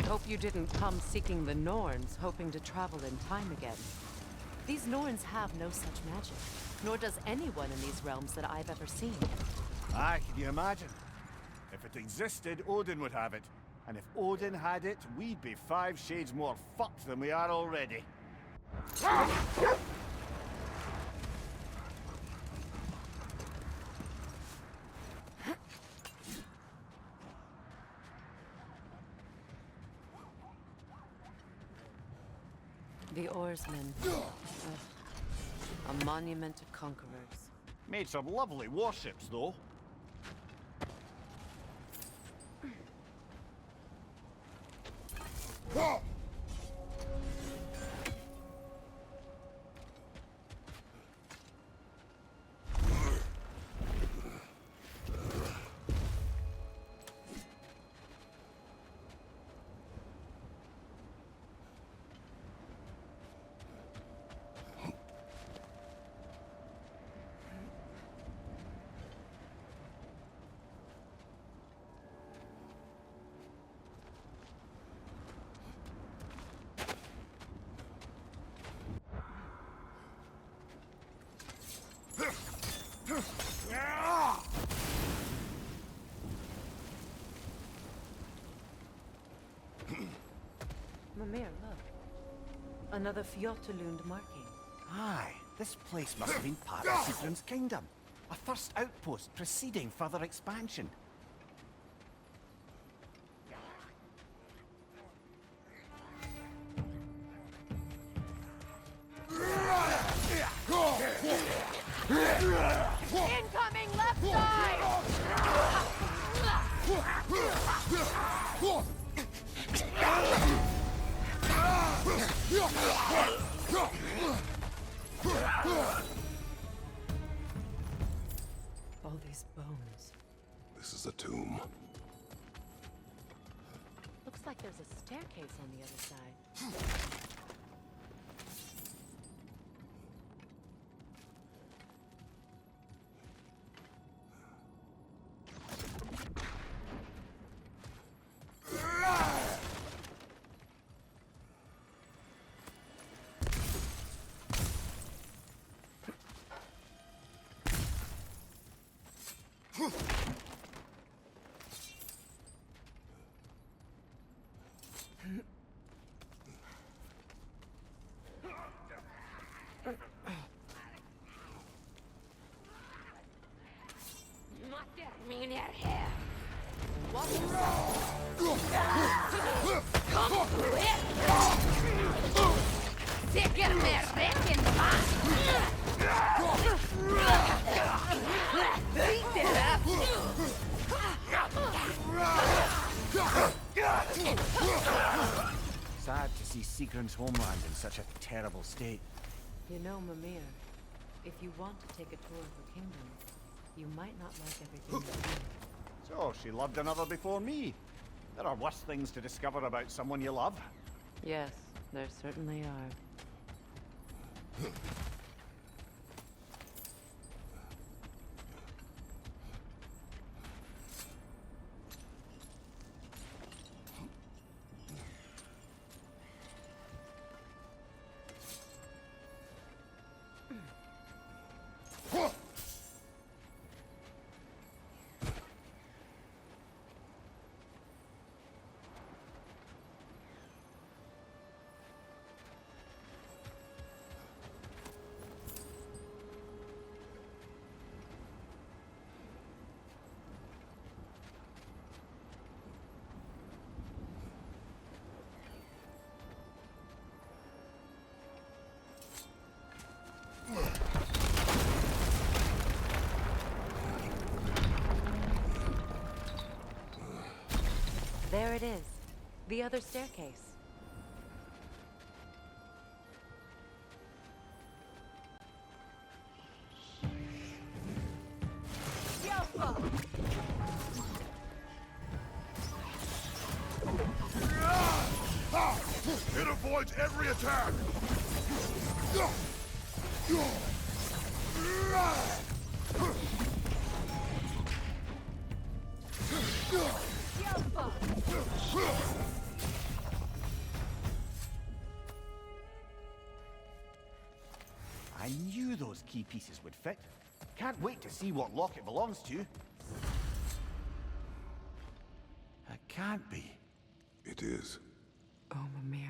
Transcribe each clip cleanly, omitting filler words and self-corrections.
hope you didn't come seeking the Norns, hoping to travel in time again. These Norns have no such magic, nor does anyone in these realms that I've ever seen. Aye, can you imagine? If it existed, Odin would have it. And if Odin had it, we'd be 5 shades more fucked than we are already. The oarsmen. A monument to conquerors. Made some lovely warships, though. Mimir, look. Another Fjotalund marking. Aye, this place must have been part of Sigrun's kingdom. A first outpost preceding further expansion. Incoming left side! All these bones. This is a tomb. Looks like there's a staircase on the other side. Sad to see Sigrun's homeland in such a terrible state. You know, Mimir, if you want to take a tour of the kingdom, you might not like everything you see. So, she loved another before me. There are worse things to discover about someone you love. Yes, there certainly are. There it is. The other staircase. It avoids every attack! I knew those key pieces would fit. Can't wait to see what lock it belongs to. It can't be. It is. Oh, Mimir.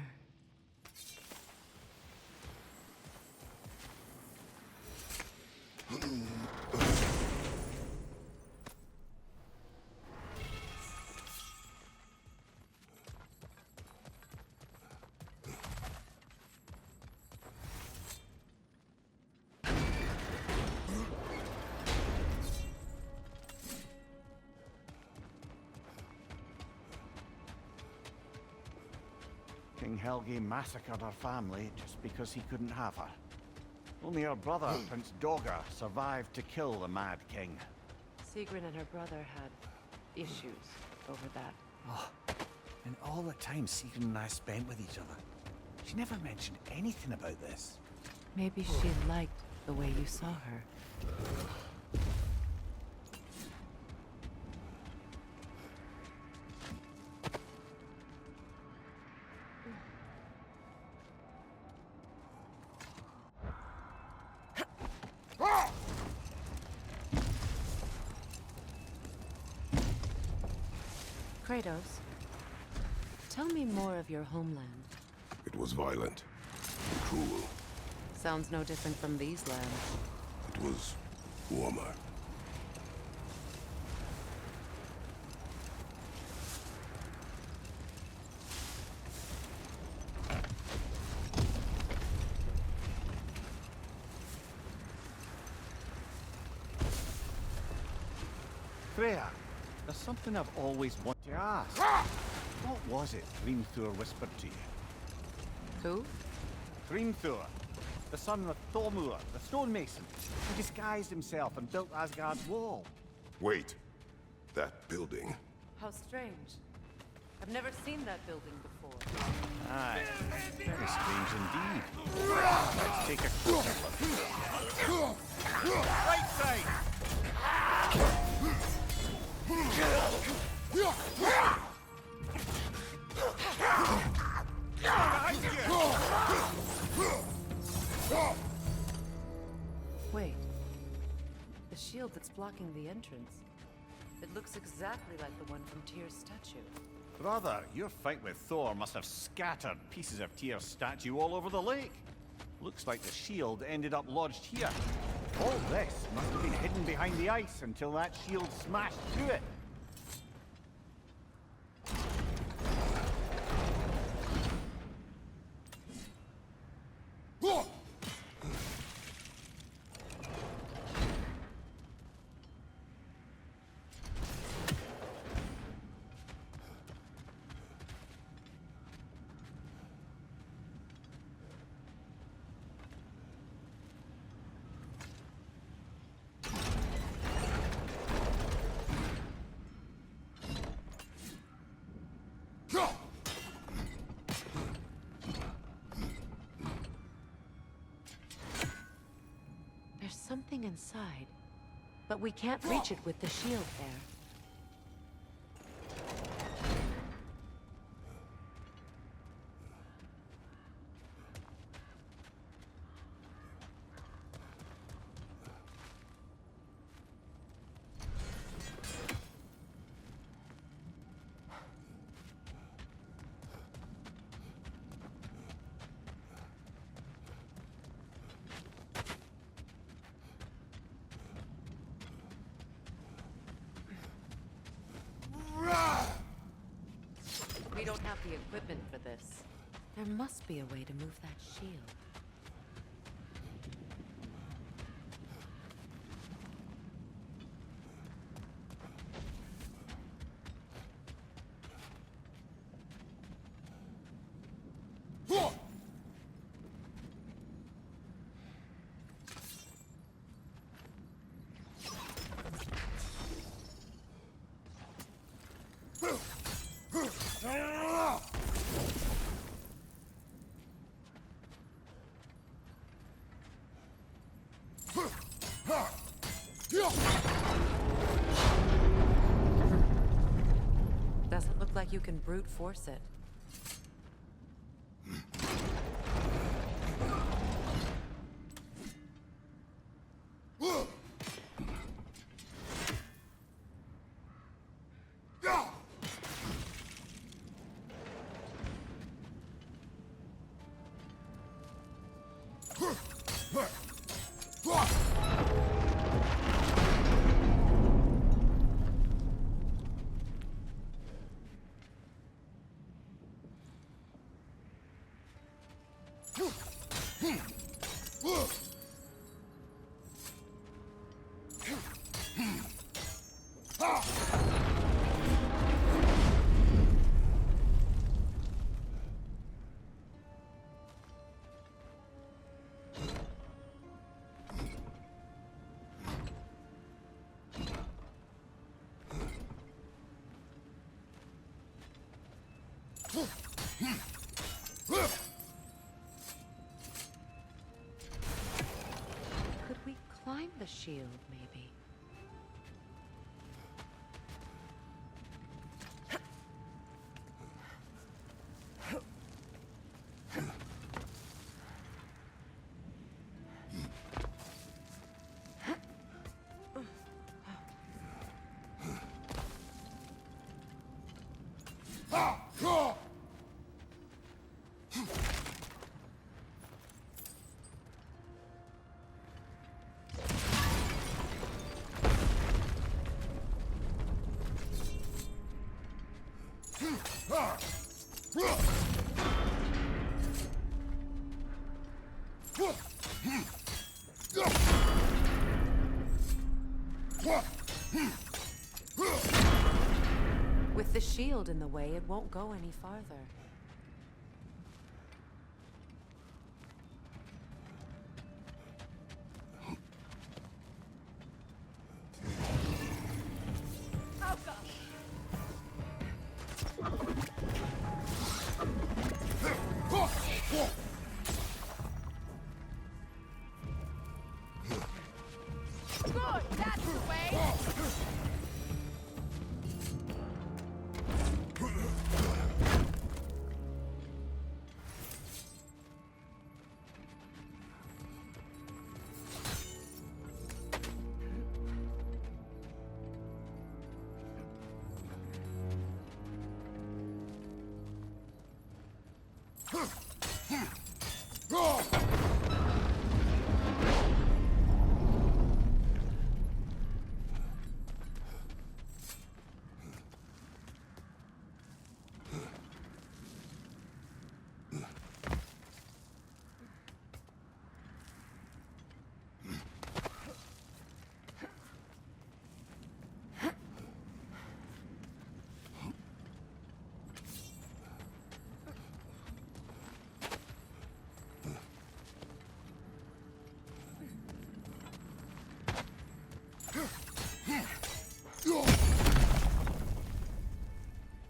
King Helge massacred her family just because he couldn't have her. Only her brother, Prince Dogger, survived to kill the Mad King. Sigrun and her brother had issues over that. Oh, and all the time Sigrun and I spent with each other. She never mentioned anything about this. Maybe she liked the way you saw her. Kratos, tell me more of your homeland. It was violent. Cruel. Sounds no different from these lands. It was warmer. Freya, there's something I've always wanted to ask. What was it Hrimthur whispered to you? Who? Hrimthur, the son of Thormur, the stonemason, who disguised himself and built Asgard's wall. Wait. That building. How strange. I've never seen that building before. Aye, very strange indeed. Let's take a closer look. Right side! Wait. The shield that's blocking the entrance. It looks exactly like the one from Tyr's statue. Brother, your fight with Thor must have scattered pieces of Tyr's statue all over the lake. Looks like the shield ended up lodged here. All this must have been hidden behind the ice until that shield smashed through it. There's something inside, but we can't reach it with the shield there. We don't have the equipment for this. There must be a way to move that shield. Doesn't look like you can brute force it. Could we climb the shield, maybe? With the shield in the way, it won't go any farther.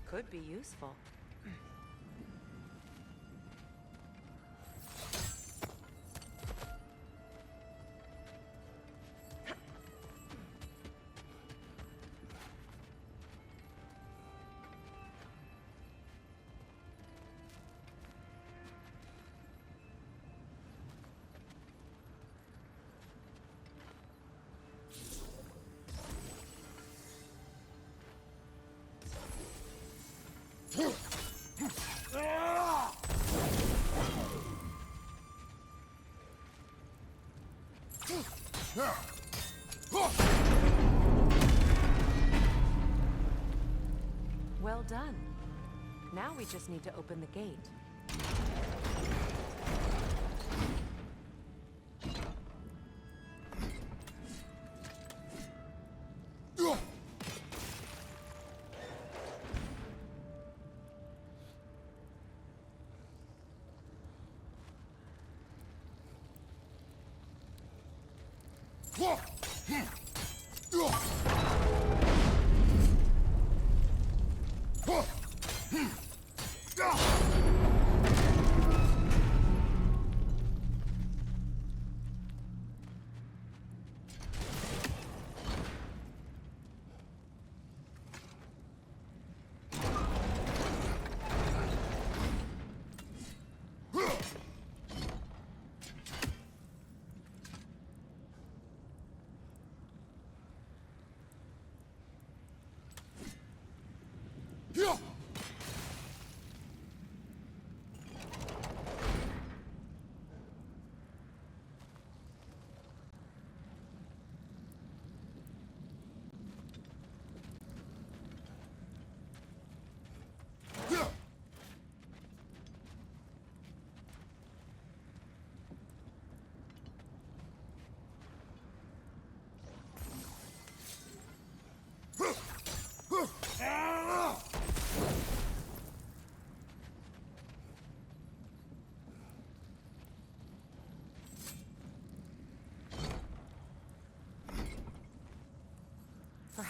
Could be useful. Well done. Now we just need to open the gate.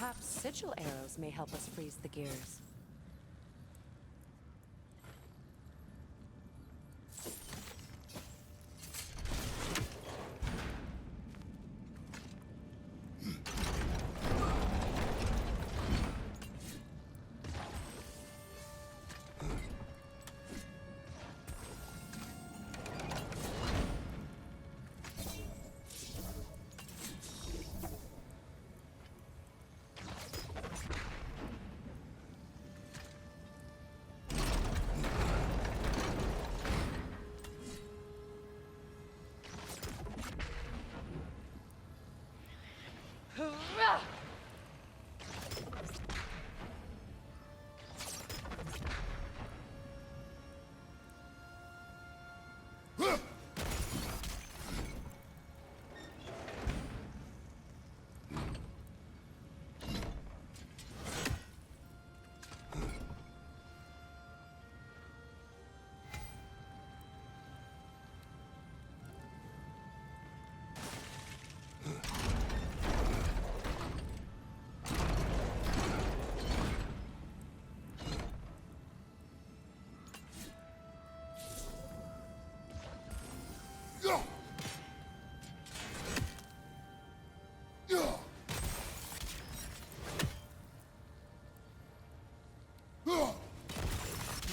Perhaps sigil arrows may help us freeze the gears.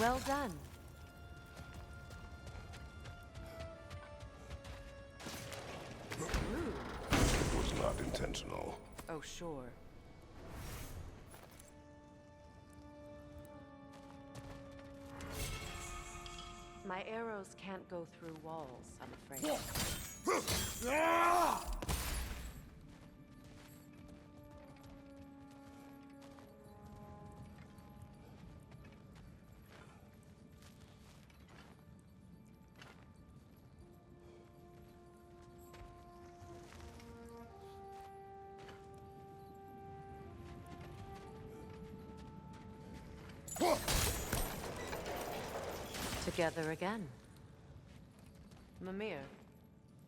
Well done. It was not intentional. Oh, sure. My arrows can't go through walls, I'm afraid. Together again. Mimir,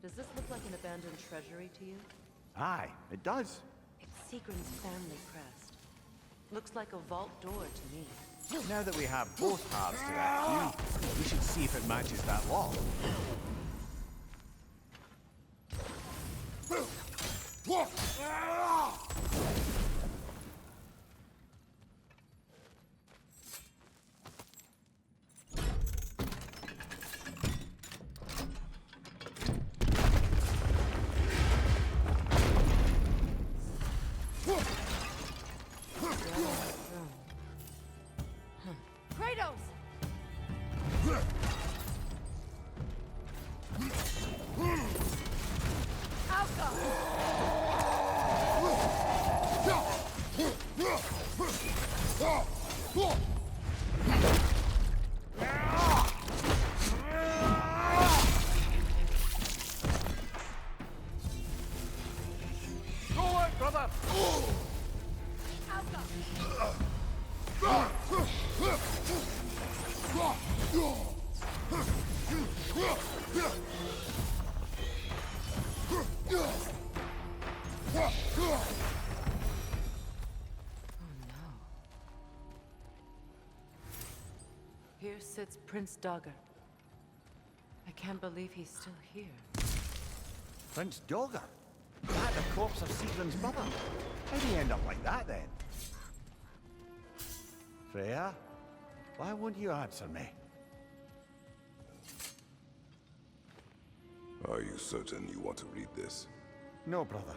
does this look like an abandoned treasury to you? Aye, it does. It's Sigrun's family crest. Looks like a vault door to me. Now that we have both halves to that cube, we should see if it matches that lock. Kratos! Go it, brother! Here sits Prince Dagger. I can't believe he's still here. Prince Dagger? That the corpse of Sigrun's brother? How'd he end up like that then? Freya, why won't you answer me? Are you certain you want to read this? No, brother.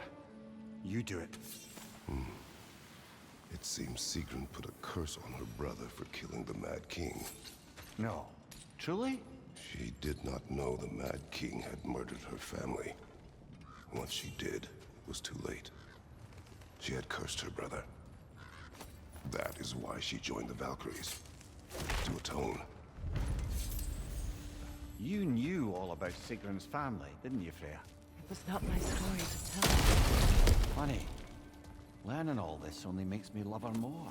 You do it. It seems Sigrun put a curse on her brother for killing the Mad King. No. Truly? She did not know the Mad King had murdered her family. Once she did, it was too late. She had cursed her brother. That is why she joined the Valkyries. To atone. You knew all about Sigrun's family, didn't you, Freya? It was not my story to tell. Funny. Learning all this only makes me love her more.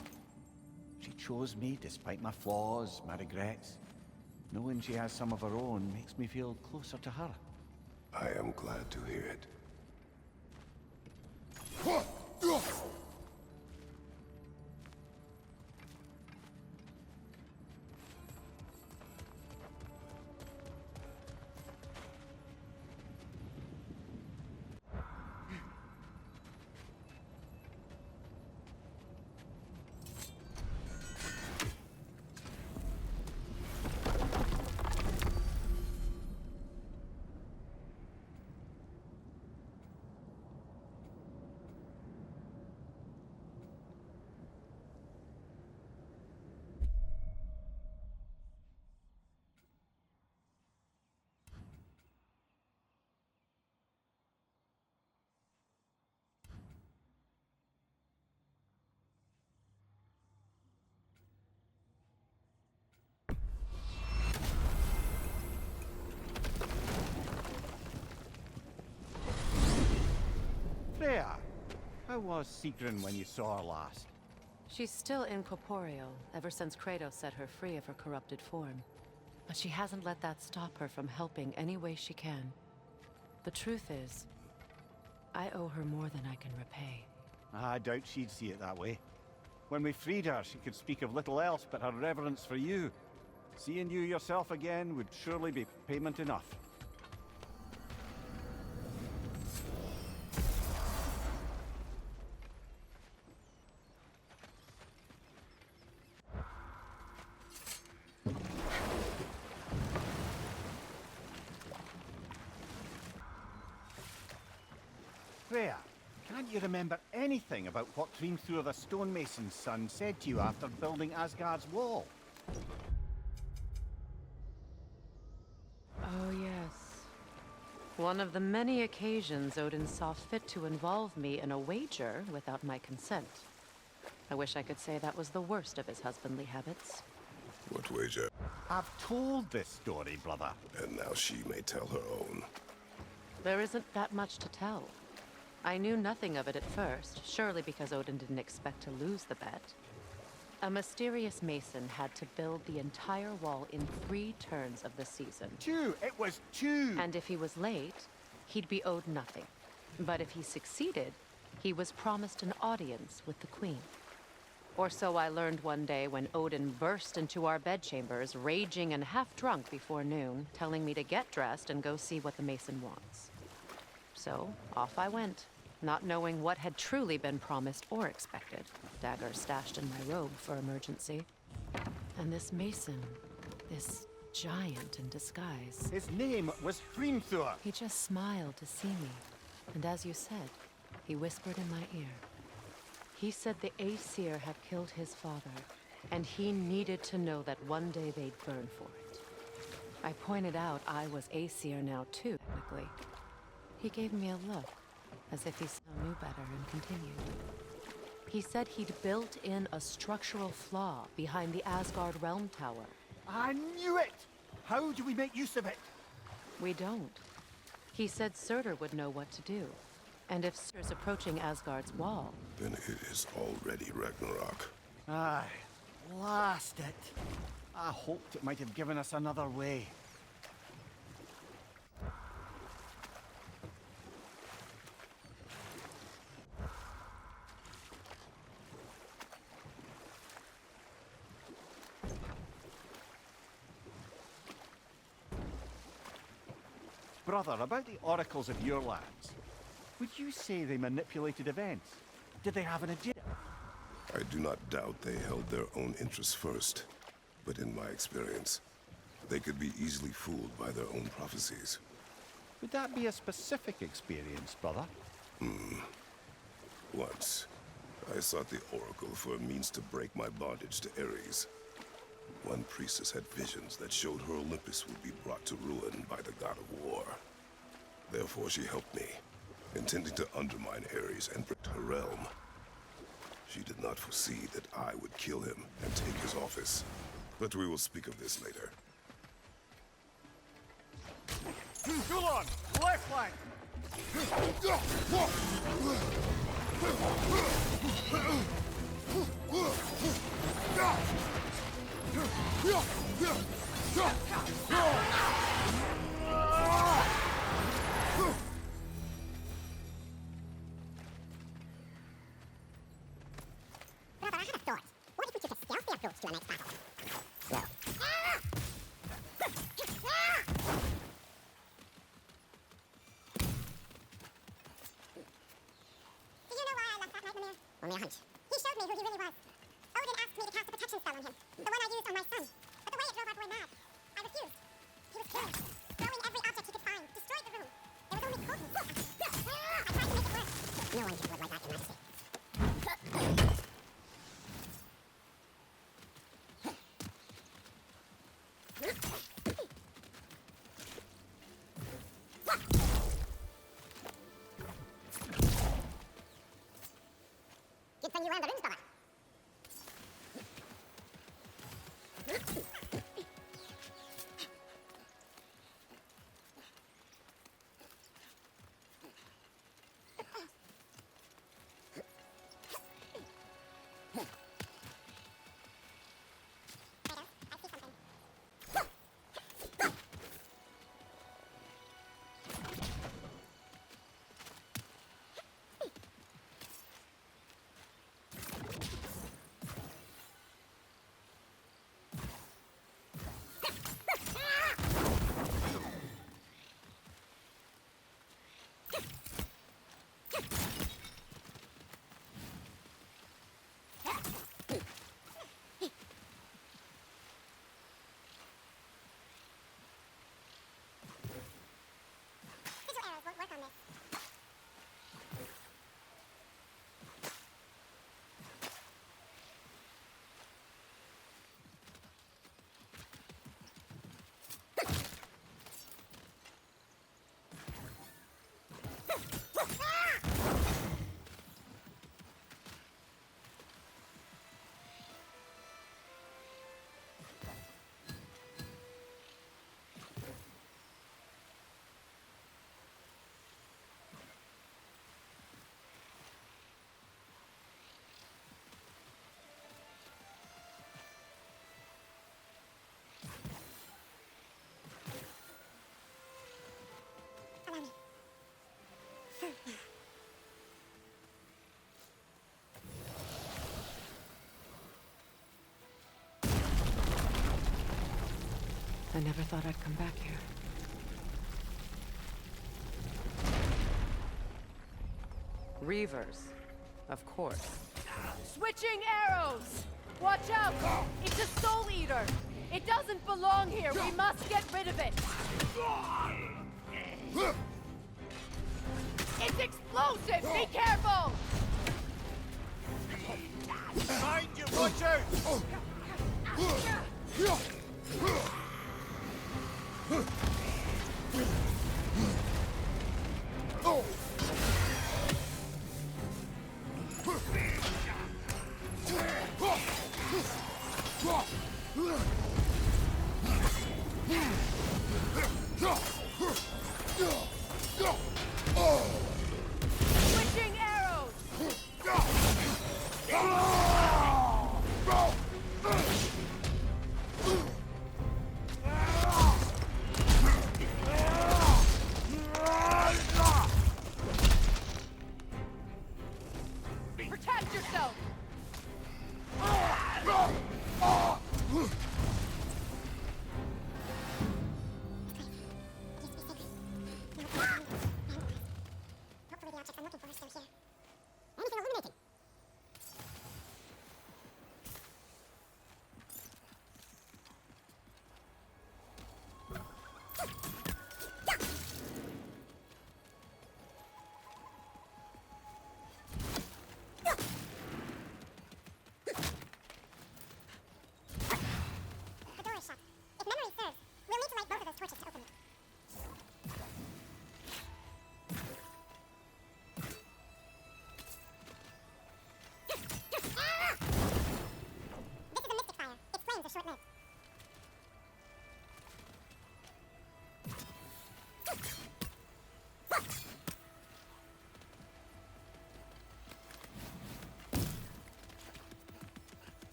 She chose me despite my flaws, my regrets. Knowing she has some of her own makes me feel closer to her. I am glad to hear it. How was Sigrun when you saw her last? She's still incorporeal, ever since Kratos set her free of her corrupted form. But she hasn't let that stop her from helping any way she can. The truth is, I owe her more than I can repay. I doubt she'd see it that way. When we freed her, she could speak of little else but her reverence for you. Seeing you yourself again would surely be payment enough. Freya, can't you remember anything about what Hrimthur the stonemason's son said to you after building Asgard's wall? Oh, yes. One of the many occasions Odin saw fit to involve me in a wager without my consent. I wish I could say that was the worst of his husbandly habits. What wager? I've told this story, brother. And now she may tell her own. There isn't that much to tell. I knew nothing of it at first, surely because Odin didn't expect to lose the bet. A mysterious mason had to build the entire wall in 3 turns of the season. 2! It was 2! And if he was late, he'd be owed nothing. But if he succeeded, he was promised an audience with the queen. Or so I learned one day when Odin burst into our bedchambers, raging and half drunk before noon, telling me to get dressed and go see what the mason wants. So, off I went, not knowing what had truly been promised or expected. Dagger stashed in my robe for emergency. And this mason, this giant in disguise, His name was Hrimthur! he just smiled to see me. And as you said, he whispered in my ear. He said the Aesir had killed his father, and he needed to know that one day they'd burn for it. I pointed out I was Aesir now too, technically. He gave me a look, as if he still knew better, and continued. He said he'd built in a structural flaw behind the Asgard Realm Tower. I knew it! How do we make use of it? We don't. He said Surtur would know what to do. And if Surtur's approaching Asgard's wall... Then it is already Ragnarok. Aye, blast it. I hoped it might have given us another way. Brother, about the oracles of your lands, would you say they manipulated events? Did they have an agenda? I do not doubt they held their own interests first. But in my experience, they could be easily fooled by their own prophecies. Would that be a specific experience, brother? Once, I sought the Oracle for a means to break my bondage to Ares. One priestess had visions that showed her Olympus would be brought to ruin by the god of war. Therefore she helped me, intending to undermine Ares and protect her realm. She did not foresee that I would kill him and take his office. But we will speak of this later. Gulon! Left flank! Brother, I had a thought. What if we took a stealthy approach to our next battle? Well. Do you know why I left that nightmare? Only a hunch. He showed me who he really was. Odin asked me to cast a protection spell on him, the one I used on my son. But the way it drove our boy mad, I refused. He was killing, throwing every object he could find, destroyed the room. There was only cold and I tried to make it work. No one can live like that in my state. Good thing you ran the rooms, brother. I never thought I'd come back here. Reavers, of course. Switching arrows! Watch out! It's a soul eater! It doesn't belong here! We must get rid of it! It's explosive! Be careful! Behind you, watch out! Switching arrows! Protect yourself! Hopefully the objects I'm looking for are still here. Anything illuminating? The door is shut. If memory serves, we'll need to light both of those torches to open it. This is a mystic fire. Its flames are short-lived.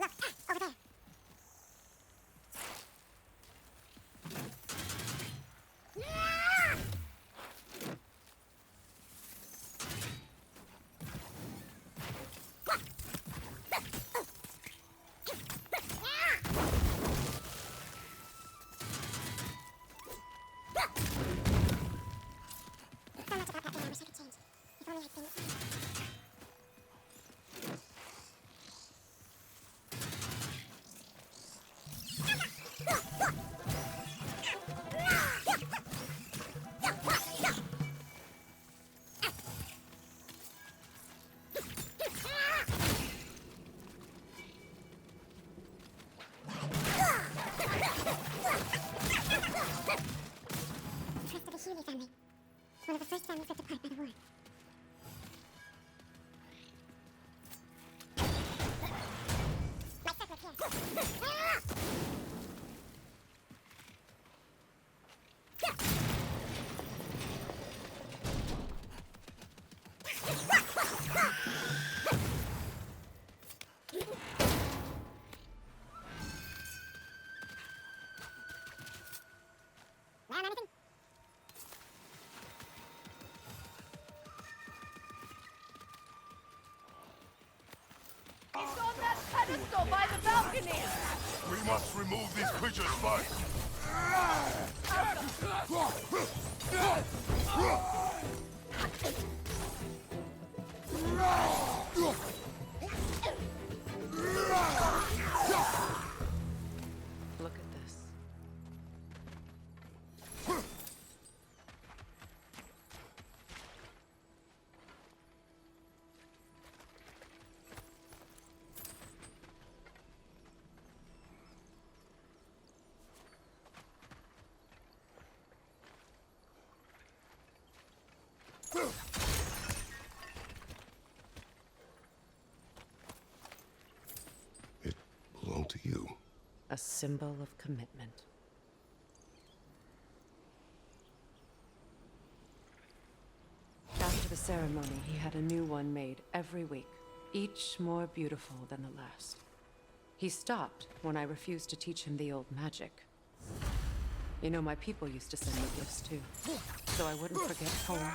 Look, over there. So much about that thing I wish I could change. If only I'd seen it sooner. Crest of the Healy family. One of the first families ripped apart by the war. My circle here. Learn anything? It's on that pedestal by the balcony! We must remove these creatures first. Look at this. It belonged to you. A symbol of commitment. After the ceremony, he had a new one made every week, each more beautiful than the last. He stopped when I refused to teach him the old magic. You know, my people used to send me gifts too, so I wouldn't forget home.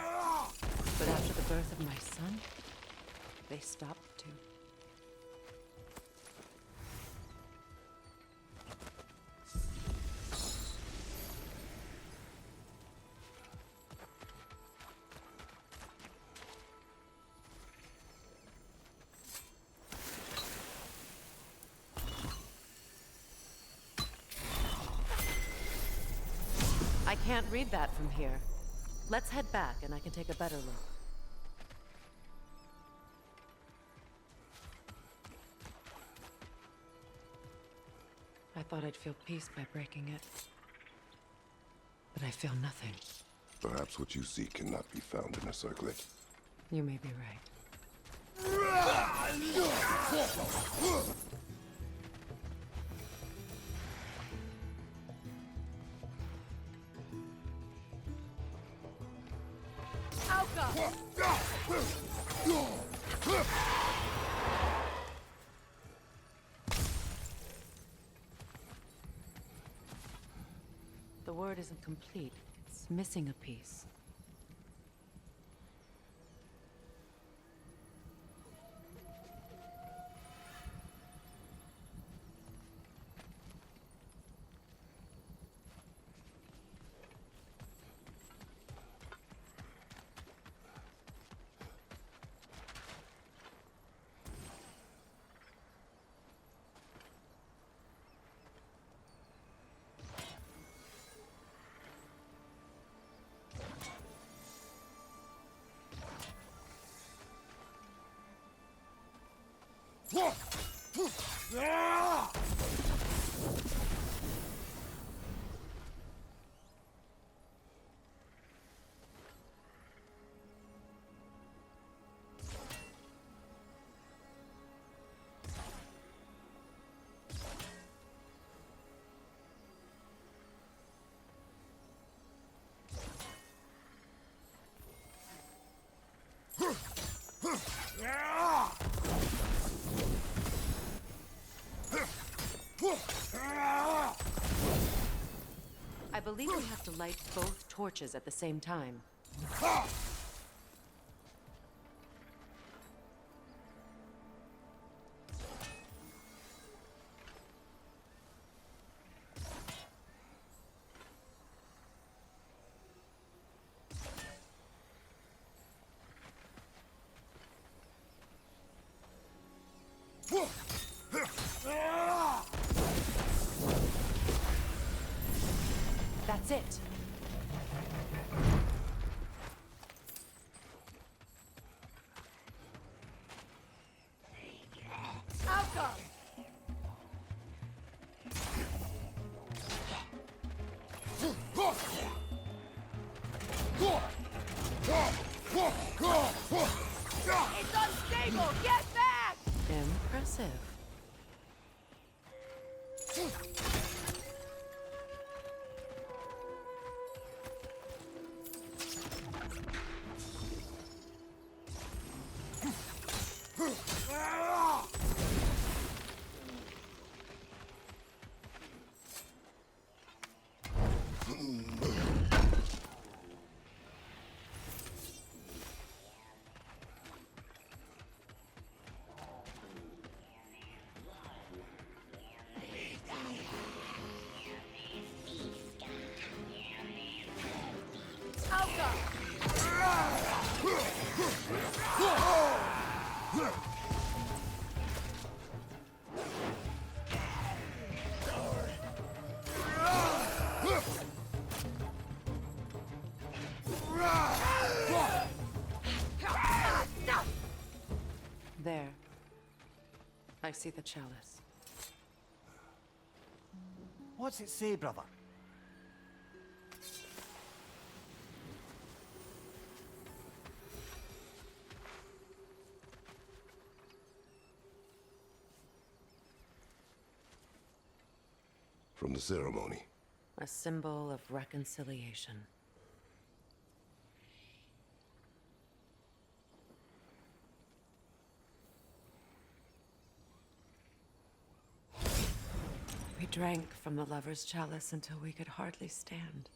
But after the birth of my son, they stopped too. I can't read that from here. Let's head back and I can take a better look. I thought I'd feel peace by breaking it. But I feel nothing. Perhaps what you seek cannot be found in a circlet. You may be right. Alka! The word isn't complete. It's missing a piece. I believe we have to light both torches at the same time. That's it. Alka! It's unstable! Get back! Impressive. There. I see the chalice. What's it say, brother? From the ceremony. A symbol of reconciliation. We drank from the lover's chalice until we could hardly stand.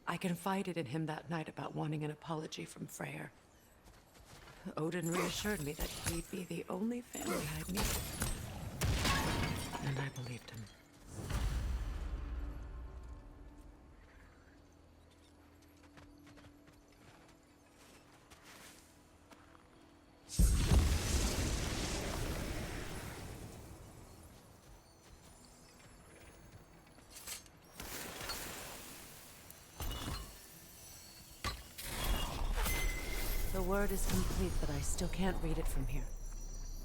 I confided in him that night about wanting an apology from Freyr. Odin reassured me that he'd be the only family I'd need. And I believed him. The word is complete, but I still can't read it from here.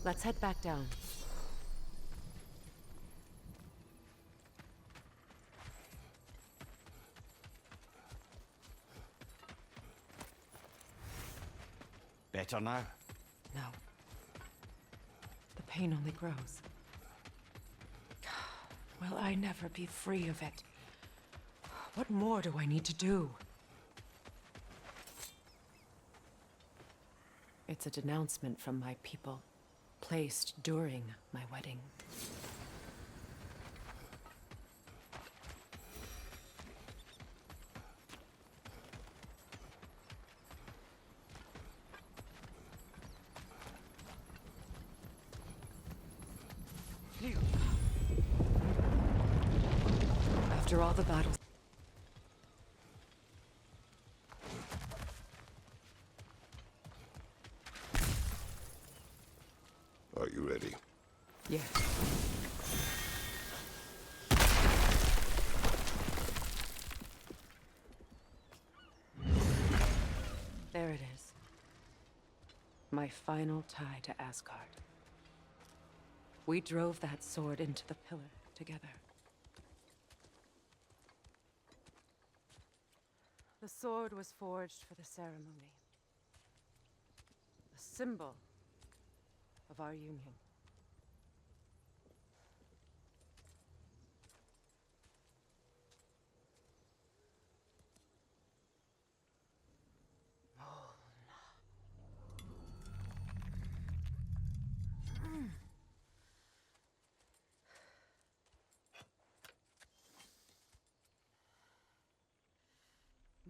Let's head back down. Better now? No. The pain only grows. Will I never be free of it? What more do I need to do? It's a denouncement from my people, placed during my wedding. After all the battles... Are you ready? Yes. There it is. My final tie to Asgard. We drove that sword into the pillar together. The sword was forged for the ceremony. A symbol of our union.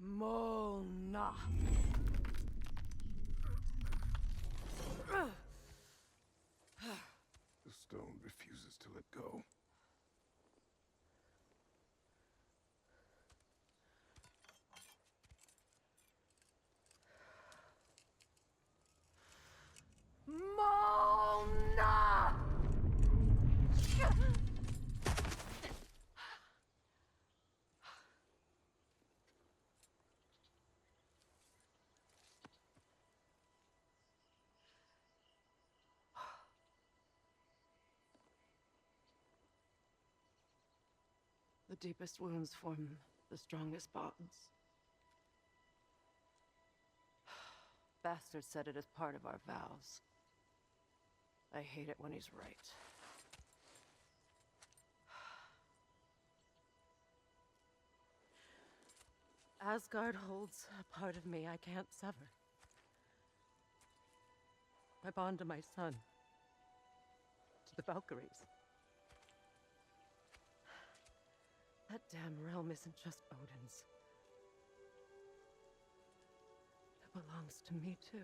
Mona. The stone refuses to let go. Mona! The deepest wounds form the strongest bonds. Bastard said it as part of our vows. I hate it when he's right. Asgard holds a part of me I can't sever. My bond to my son. To the Valkyries. That damn realm isn't just Odin's. It belongs to me, too.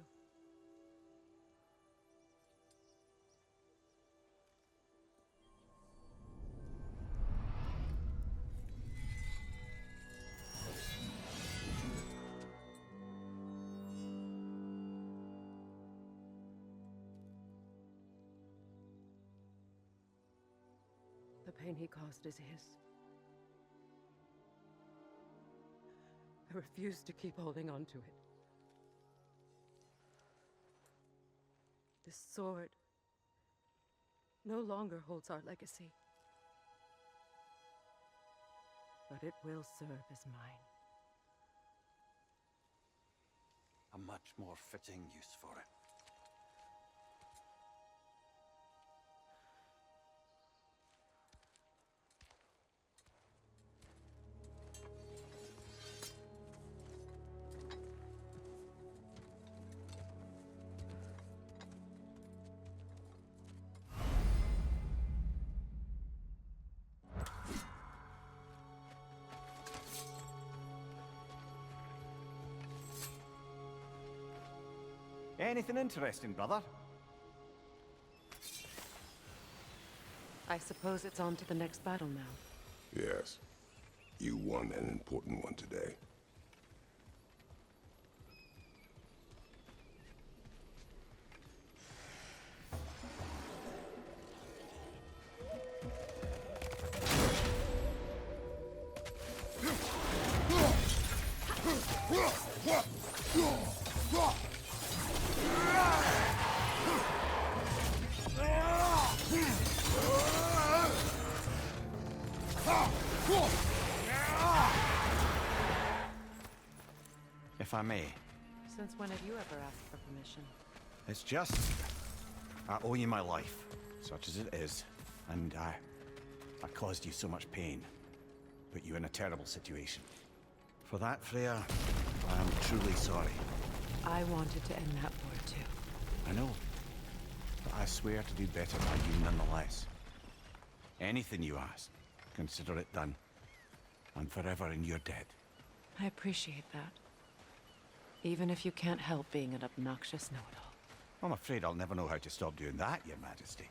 The pain he caused is his. I refuse to keep holding on to it. This sword no longer holds our legacy. But it will serve as mine. A much more fitting use for it. Anything interesting, brother? I suppose it's on to the next battle now. Yes. You won an important one today. If I may. Since when have you ever asked for permission? It's just... I owe you my life, such as it is. And I caused you so much pain. Put you in a terrible situation. For that, Freya, I am truly sorry. I wanted to end that war too. I know. But I swear to do better by you nonetheless. Anything you ask, consider it done. I'm forever in your debt. I appreciate that. Even if you can't help being an obnoxious know-it-all. I'm afraid I'll never know how to stop doing that, Your Majesty.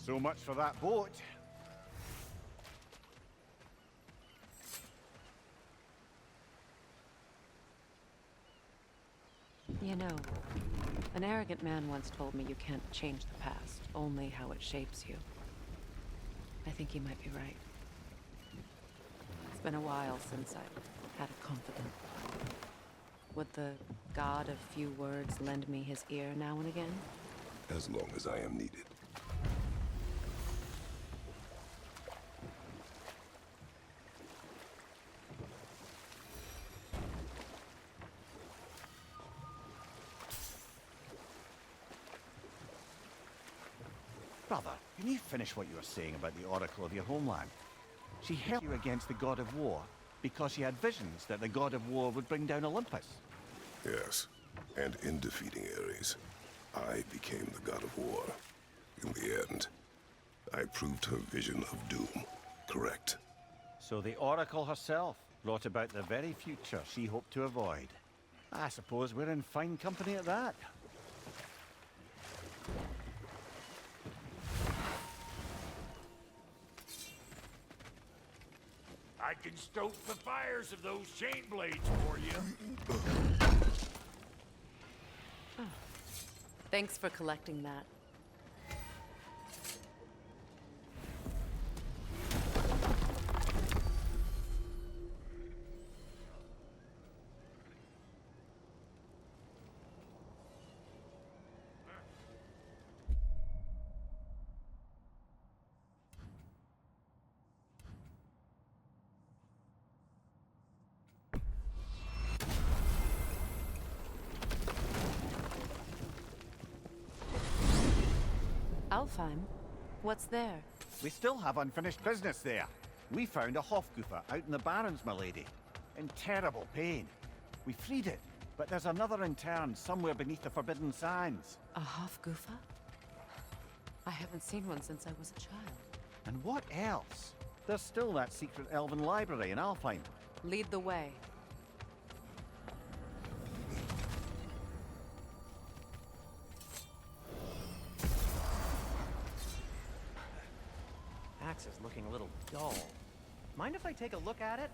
So much for that boat. You know, an arrogant man once told me you can't change the past, only how it shapes you. I think he might be right. It's been a while since I've had a confidant. Would the god of few words lend me his ear now and again? As long as I am needed. Brother, can you finish what you were saying about the Oracle of your homeland? She helped you against the God of War because she had visions that the God of War would bring down Olympus. Yes, and in defeating Ares, I became the god of war. In the end, I proved her vision of doom correct. So the Oracle herself brought about the very future she hoped to avoid. I suppose we're in fine company at that. I can stoke the fires of those chain blades for you. Thanks for collecting that. Alfheim? What's there? We still have unfinished business there. We found a Hofgufer out in the Barrens, my lady. In terrible pain. We freed it, but there's another interned somewhere beneath the Forbidden Sands. A Hofgufa? I haven't seen one since I was a child. And what else? There's still that secret elven library in Alfheim. Lead the way. Axe is looking a little dull. Mind if I take a look at it?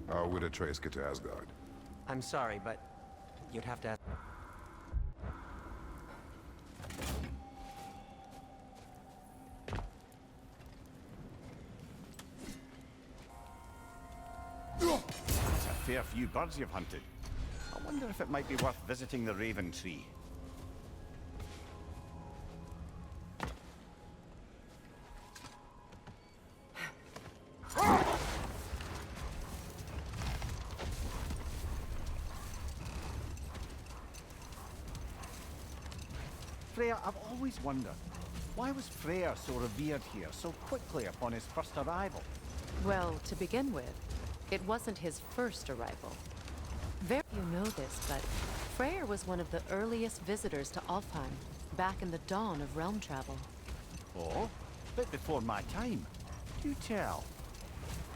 How would Atreus get to Asgard? I'm sorry, but you'd have to ask. That's a fair few birds you've hunted. I wonder if it might be worth visiting the Raven Tree. Freya, I've always wondered, why was Freyr so revered here so quickly upon his first arrival? Well, to begin with, it wasn't his first arrival. Very few know this, but Freyr was one of the earliest visitors to Alfheim, back in the dawn of realm travel. Oh, bit before my time. Do tell.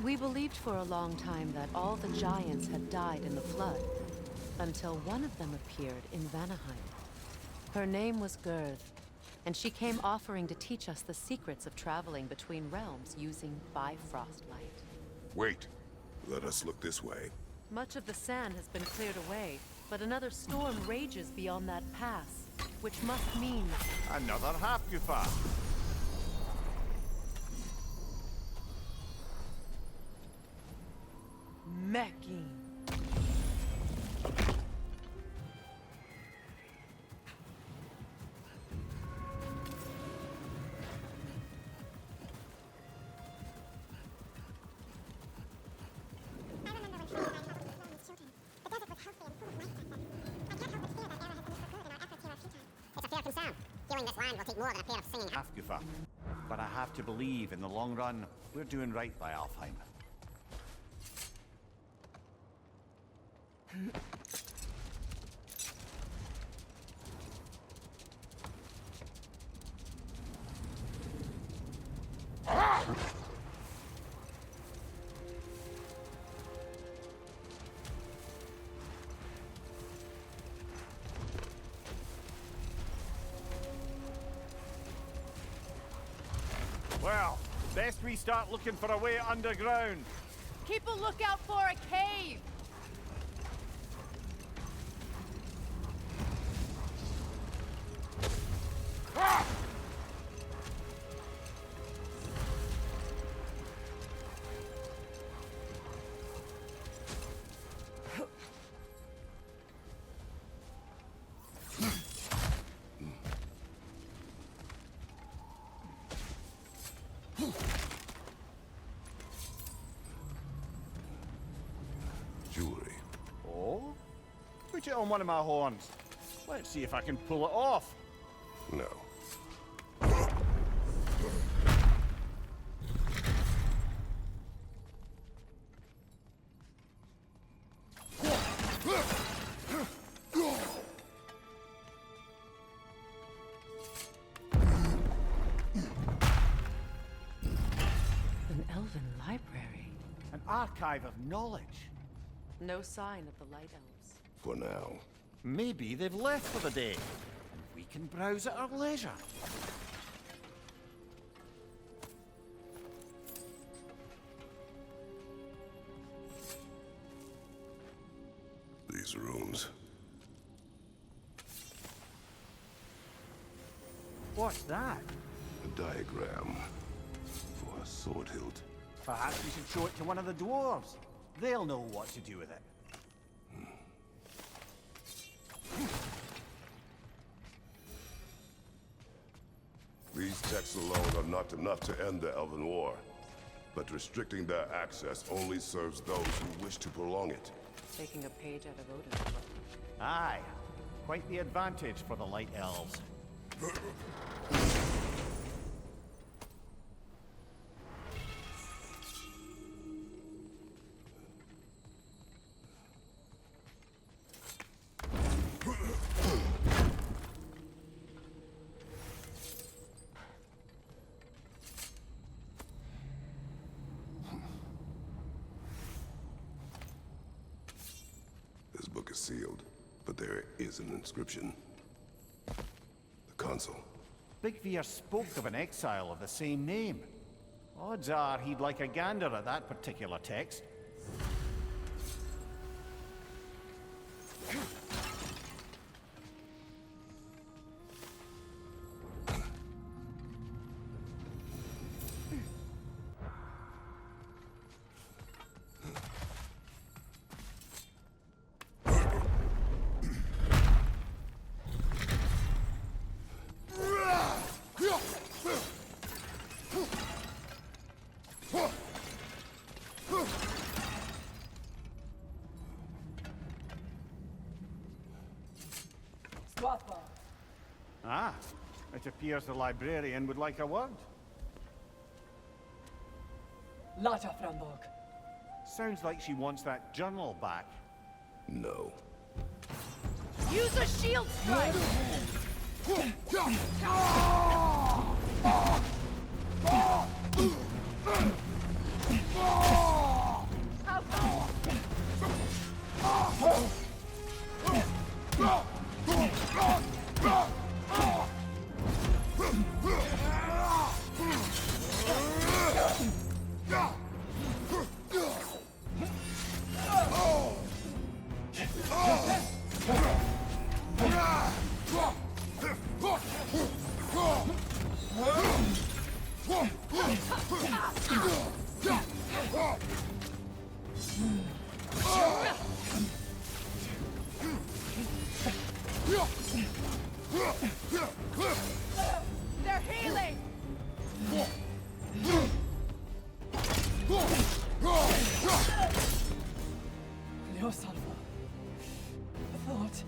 We believed for a long time that all the giants had died in the flood, until one of them appeared in Vanaheim. Her name was Gerd, and she came offering to teach us the secrets of traveling between realms using Bifrost light. Wait. Let us look this way. Much of the sand has been cleared away, but another storm rages beyond that pass, which must mean... Another Hofgufer. Mecking. I remember when Freya and I traveled with Lorne as children. The desert was healthy and full of life back then. I can't help but fear that Era has done us for good and our efforts here are futile. It's a fair concern. Healing this land will take more than a pair of singing... Hofgufer. But I have to believe, in the long run, we're doing right by Alfheim. Well, best we start looking for a way underground. Keep a lookout for a cave! Jewelry. Oh? Put it on one of my horns. Let's see if I can pull it off. No. An elven library. An archive of knowledge. No sign of the Light Elves. For now. Maybe they've left for the day, and we can browse at our leisure. These rooms. What's that? A diagram. For a sword hilt. Perhaps we should show it to one of the dwarves. They'll know what to do with it. These texts alone are not enough to end the Elven War. but restricting their access only serves those who wish to prolong it. Taking a page out of Odin's book. Aye. Quite the advantage for the Light Elves. This book is sealed, but there is an inscription. The console. Big Veer spoke of an exile of the same name. Odds are he'd like a gander at that particular text. Ah, it appears the librarian would like a word. Lata Frambog. Sounds like she wants that journal back. No. Use a shield strike! They're healing! Leo Salva. Thought.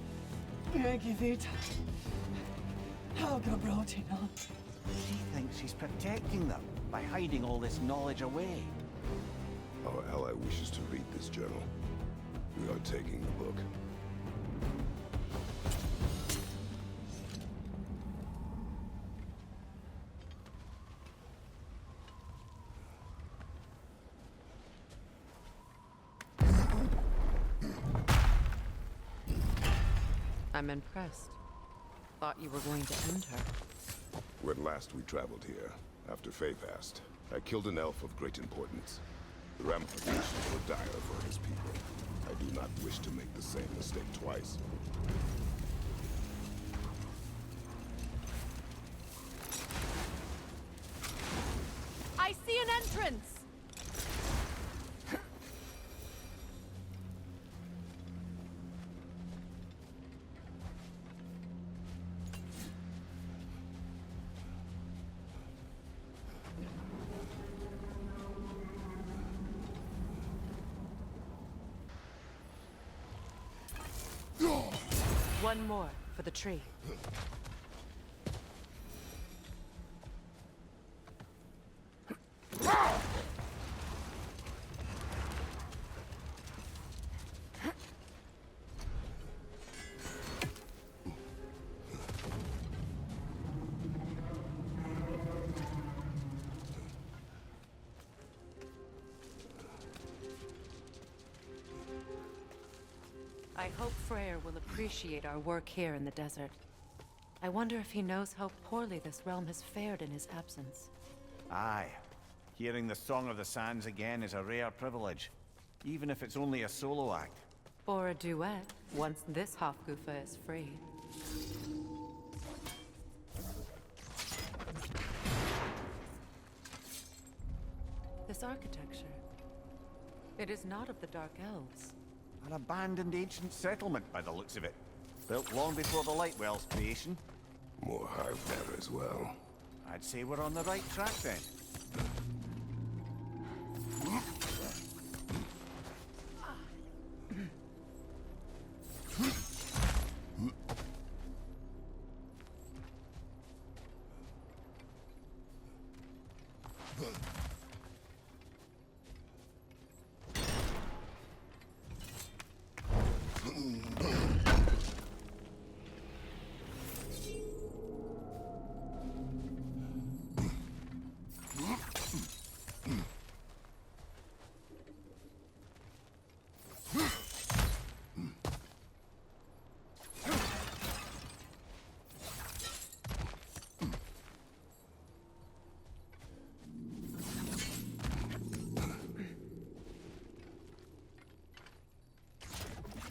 Megivita. How Gabrotina. She thinks she's protecting them by hiding all this knowledge away. Our ally wishes to read this journal. We are taking the book. I'm impressed. Thought you were going to end her. When last we traveled here, after Faye passed, I killed an elf of great importance. The ramifications were dire for his people. I do not wish to make the same mistake twice. I see an entrance! One more for the tree. I hope Freyr will appreciate our work here in the desert. I wonder if he knows how poorly this realm has fared in his absence. Aye. Hearing the Song of the Sands again is a rare privilege, even if it's only a solo act. Or a duet, once this Hofgufa is free. This architecture. It is not of the Dark Elves. An abandoned ancient settlement by the looks of it. Built long before the Lightwell's creation. More hive matter as well. I'd say we're on the right track then.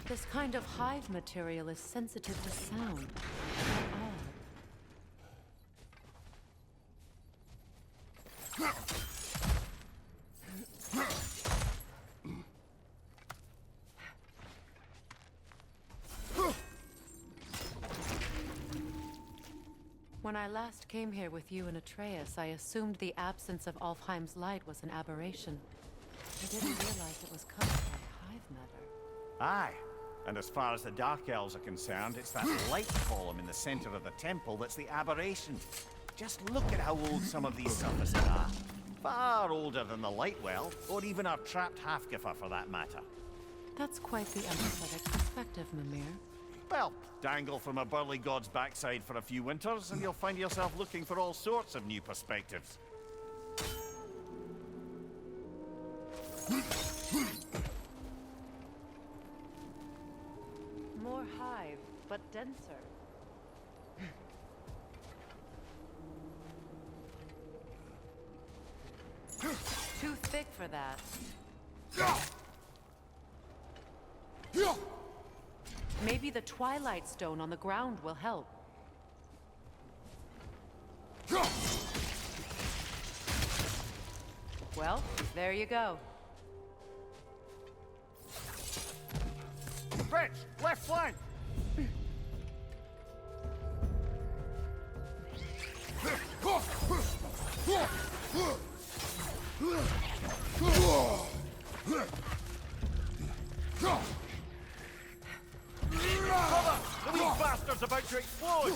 This kind of hive material is sensitive to sound. How odd. When I last came here with you and Atreus, I assumed the absence of Alfheim's light was an aberration. I didn't realize it was caused by hive matter. Aye. And as far as the Dark Elves are concerned, it's that light column in the center of the temple that's the aberration. Just look at how old some of these surfaces are. Far older than the light well, or even our trapped Halfgiffer for that matter. That's quite the empathetic perspective, Mimir. Well, dangle from a burly god's backside for a few winters, and you'll find yourself looking for all sorts of new perspectives. More hive, but denser. Too thick for that. Maybe the Twilight Stone on the ground will help. Well, there you go. Rich, left flank! Cover! The wee bastard's about to explode!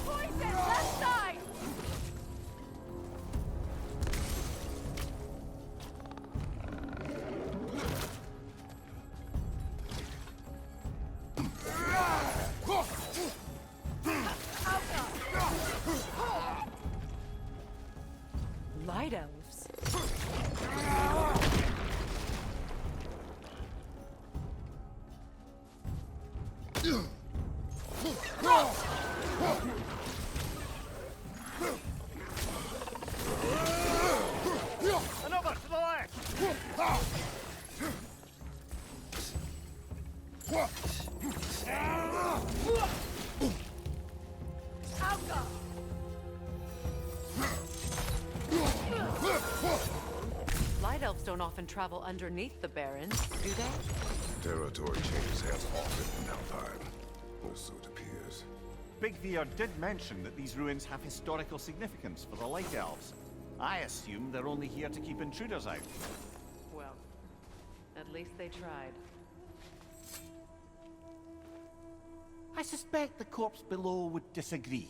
Poison! Left side! Light elves? Another to the left! Light elves don't often travel underneath the Barrens, do they? Territory changes hands often in Alfheim, or so it appears. Big Veer did mention that these ruins have historical significance for the Light Elves. I assume they're only here to keep intruders out. Well, at least they tried. I suspect the corpse below would disagree.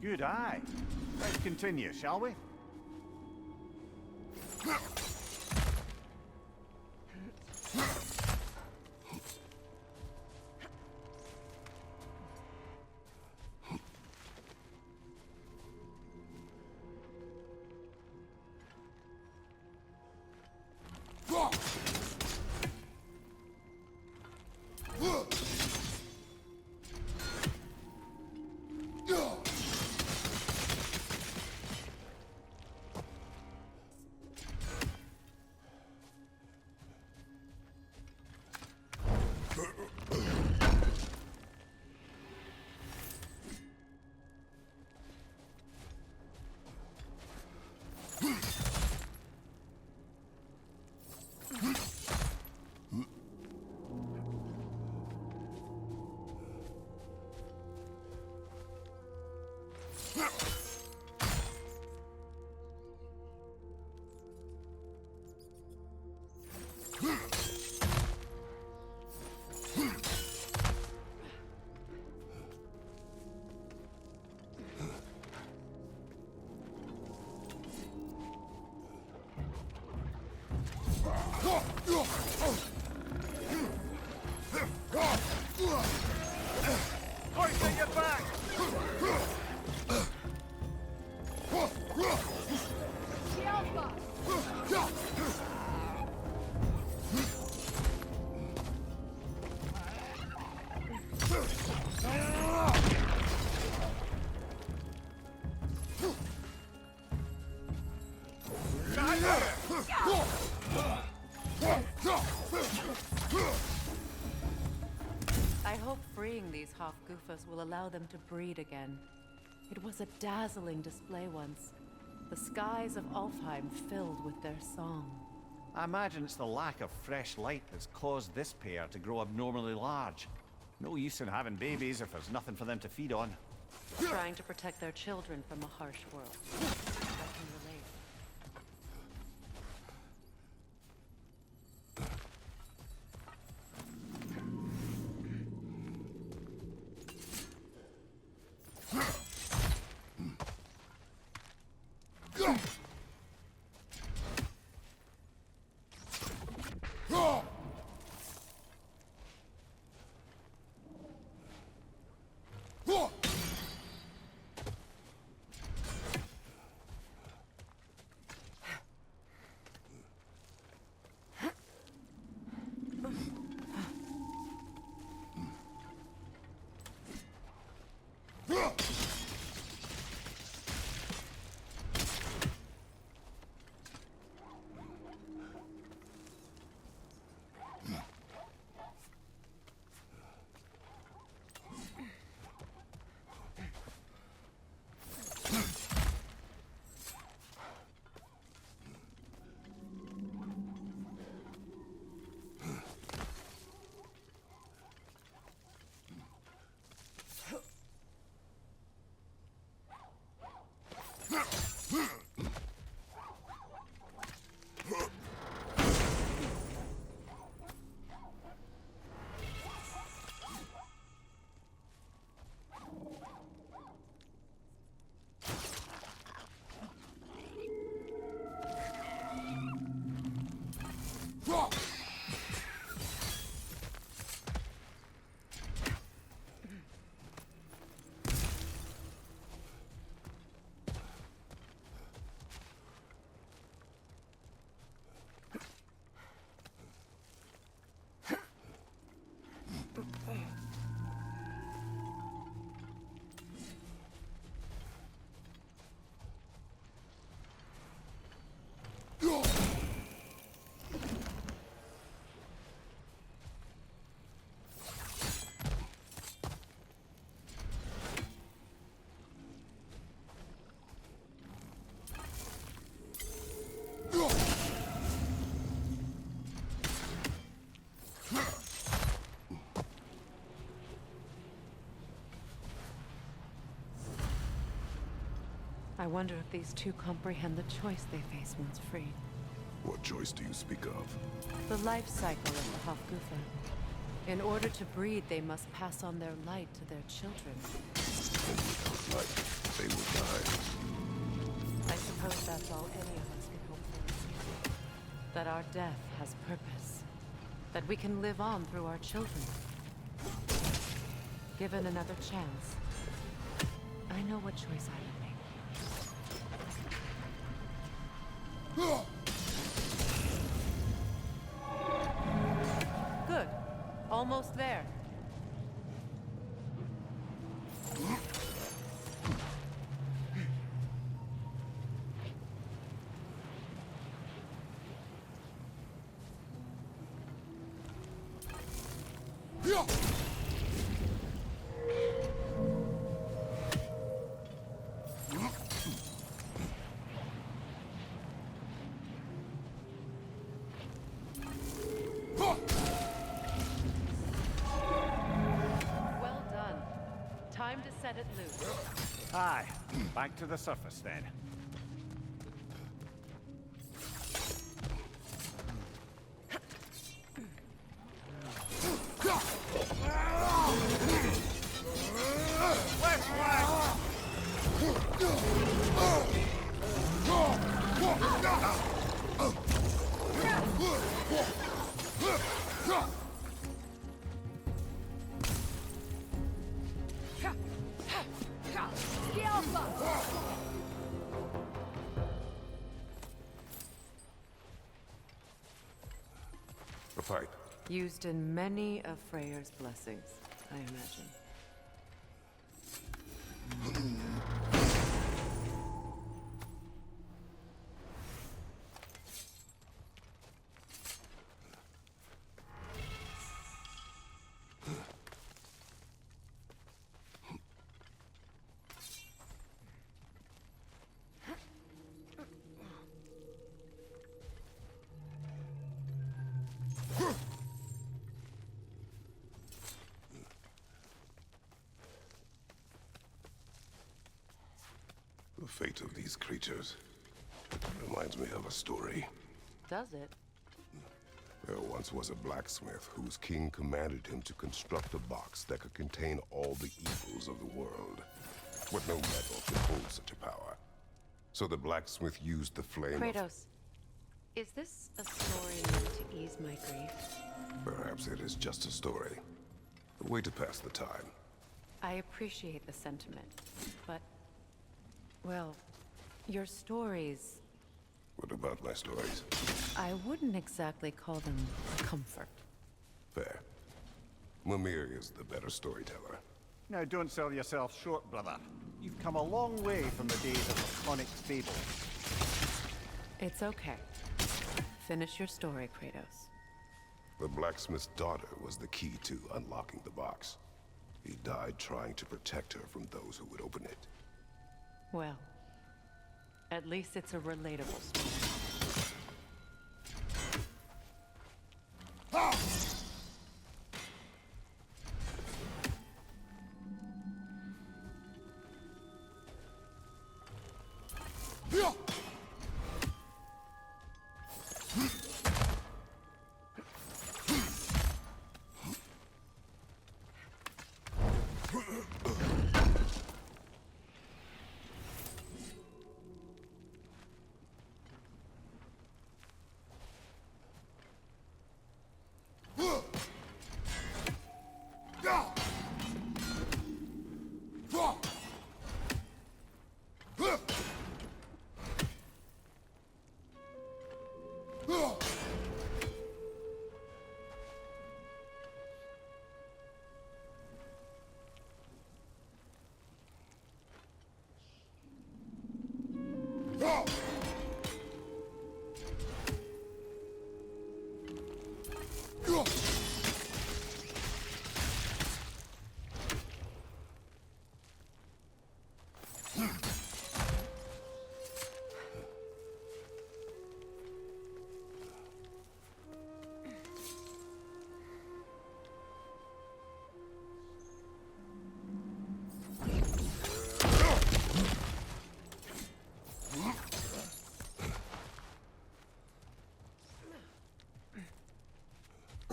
Good eye. Let's continue, shall we? Hoist your back! The Alpha! I hope freeing these Hofgufas will allow them to breed again. It was a dazzling display once. The skies of Alfheim filled with their song. I imagine it's the lack of fresh light that's caused this pair to grow abnormally large. No use in having babies if there's nothing for them to feed on. Trying to protect their children from a harsh world. I can relate. I wonder if these two comprehend the choice they face once freed. What choice do you speak of? The life cycle of the Hofgufa. In order to breed, they must pass on their light to their children. And without light, they will die. I suppose that's all any of us can hope for. That our death has purpose. That we can live on through our children. Given another chance, I know what choice I would make. Good. Almost there. Well done. Time to set it loose. Aye, back to the surface then. pipe. Used in many of Freyr's blessings, I imagine. The fate of these creatures reminds me of a story. Does it? There once was a blacksmith whose king commanded him to construct a box that could contain all the evils of the world. But no metal could hold such a power. So the blacksmith used the flame of... Kratos, is this a story meant to ease my grief? Perhaps it is just a story. A way to pass the time. I appreciate the sentiment, but... well, your stories... What about my stories? I wouldn't exactly call them comfort. Fair. Mimir is the better storyteller. Now, don't sell yourself short, brother. You've come a long way from the days of laconic fable. It's okay. Finish your story, Kratos. The blacksmith's daughter was the key to unlocking the box. He died trying to protect her from those who would open it. Well, at least it's a relatable story.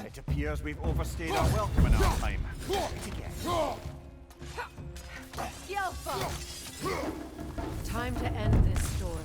It appears we've overstayed our welcome in our time. Yelfa! Time to end this storm.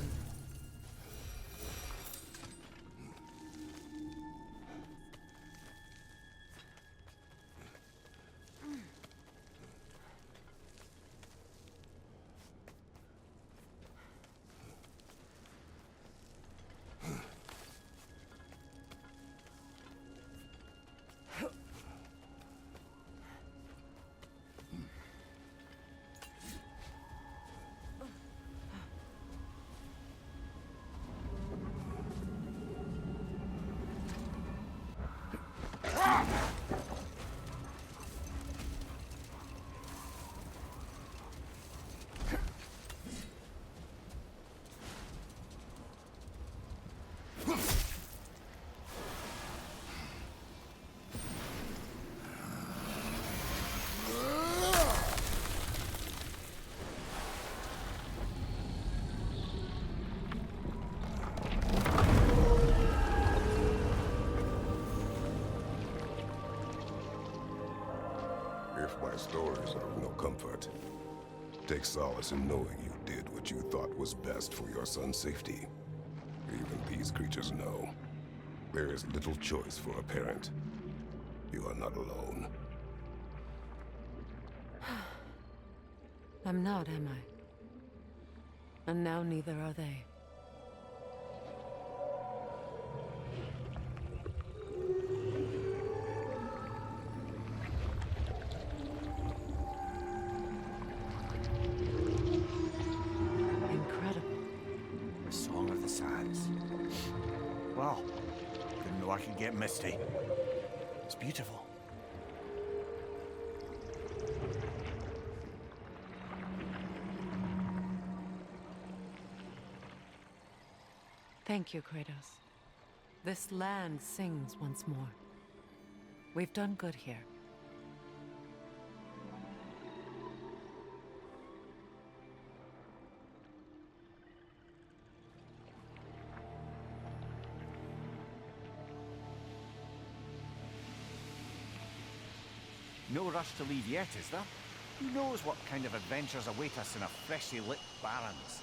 If my stories are of no comfort, take solace in knowing you did what you thought was best for your son's safety. Even these creatures know. There is little choice for a parent. You are not alone. I'm not, am I? And now neither are they. sands. Wow, didn't know I could get misty. It's beautiful. Thank you, Kratos. This land sings once more. We've done good here. No rush to leave yet, is there? Who knows what kind of adventures await us in a freshly lit Barrens?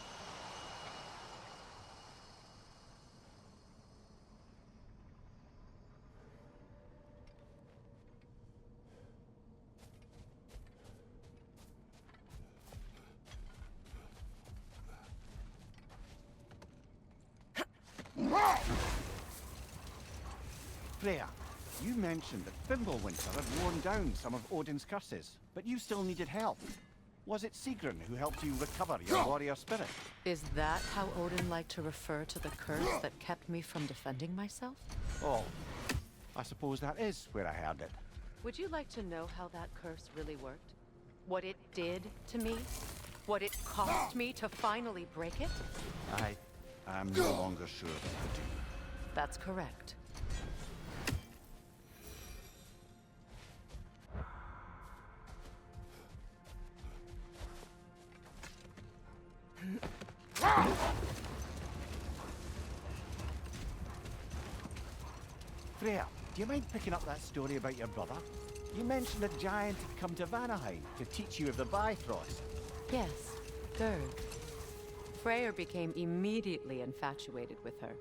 Freya, you mentioned that Fimbulwinter had worn down some of Odin's curses, but you still needed help. Was it Sigrun who helped you recover your warrior spirit? Is that how Odin liked to refer to the curse that kept me from defending myself? Oh, I suppose that is where I heard it. Would you like to know how that curse really worked? What it did to me? What it cost me to finally break it? I'm no longer sure that I do. That's correct. Freya, do you mind picking up that story about your brother? You mentioned a giant had come to Vanaheim to teach you of the Bifrost. Yes, Gerd. Freyr became immediately infatuated with her.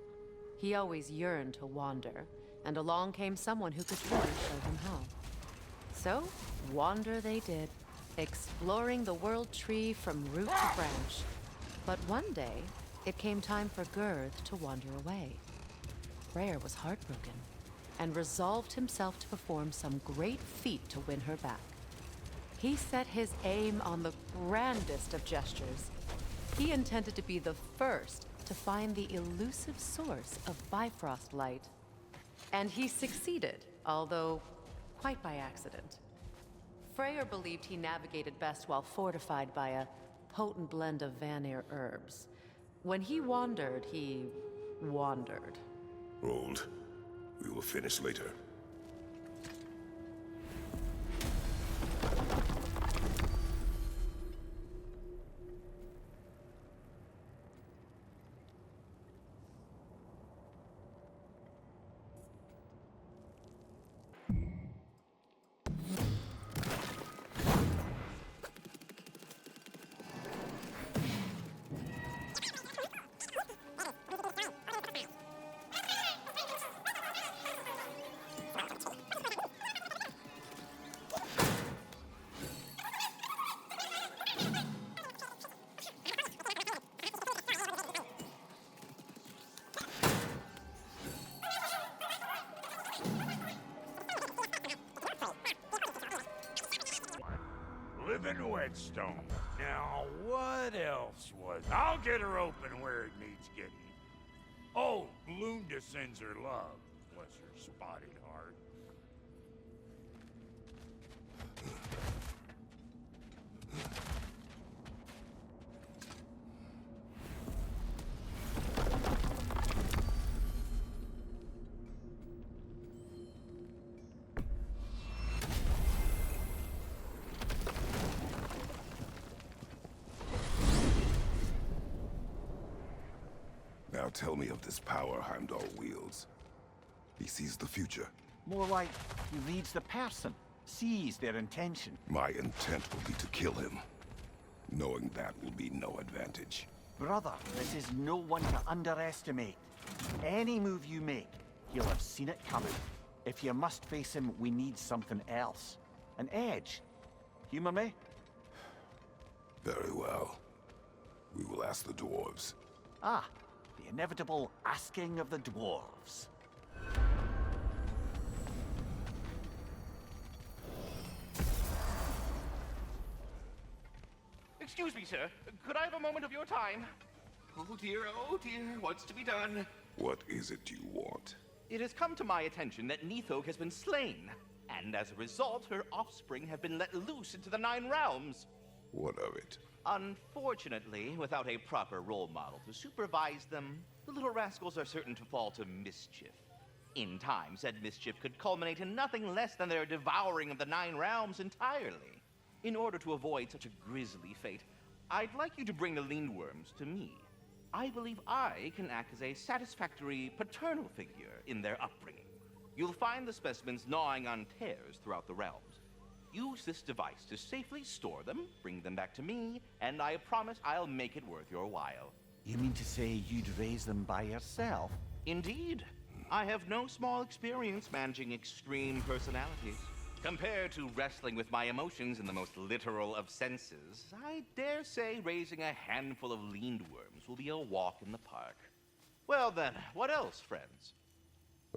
He always yearned to wander, and along came someone who could really show him how. So, wander they did, exploring the world tree from root to branch. But one day, it came time for Gerd to wander away. Freyr was heartbroken, and resolved himself to perform some great feat to win her back. He set his aim on the grandest of gestures. He intended to be the first to find the elusive source of Bifrost light. And he succeeded, although quite by accident. Freyr believed he navigated best while fortified by a potent blend of Vanir herbs. When he wandered, he wandered. Hold. We will finish later. Living whetstone. Now, what else was... I'll get her open where it needs getting. Oh, Lunda sends her love. Bless her spotted heart. Now tell me of this power Heimdall wields. He sees the future. More like he reads the person, sees their intention. My intent will be to kill him. Knowing that will be no advantage. Brother, this is no one to underestimate. Any move you make, he'll have seen it coming. If you must face him, we need something else. An edge. Humor me? Very well. We will ask the dwarves. Ah, the inevitable asking of the dwarves. Excuse me, sir. Could I have a moment of your time? oh dear, what's to be done? What is it you want? It has come to my attention that Nithog has been slain, and as a result, her offspring have been let loose into the Nine Realms. What of it? Unfortunately, without a proper role model to supervise them, the little rascals are certain to fall to mischief. In time, said mischief could culminate in nothing less than their devouring of the Nine Realms entirely. In order to avoid such a grisly fate, I'd like you to bring the Lindworms to me. I believe I can act as a satisfactory paternal figure in their upbringing. You'll find the specimens gnawing on tears throughout the realms. Use this device to safely store them, bring them back to me, and I promise I'll make it worth your while. You mean to say you'd raise them by yourself? Indeed. I have no small experience managing extreme personalities. Compared to wrestling with my emotions in the most literal of senses, I dare say raising a handful of Lindworms will be a walk in the park. Well then, what else, friends?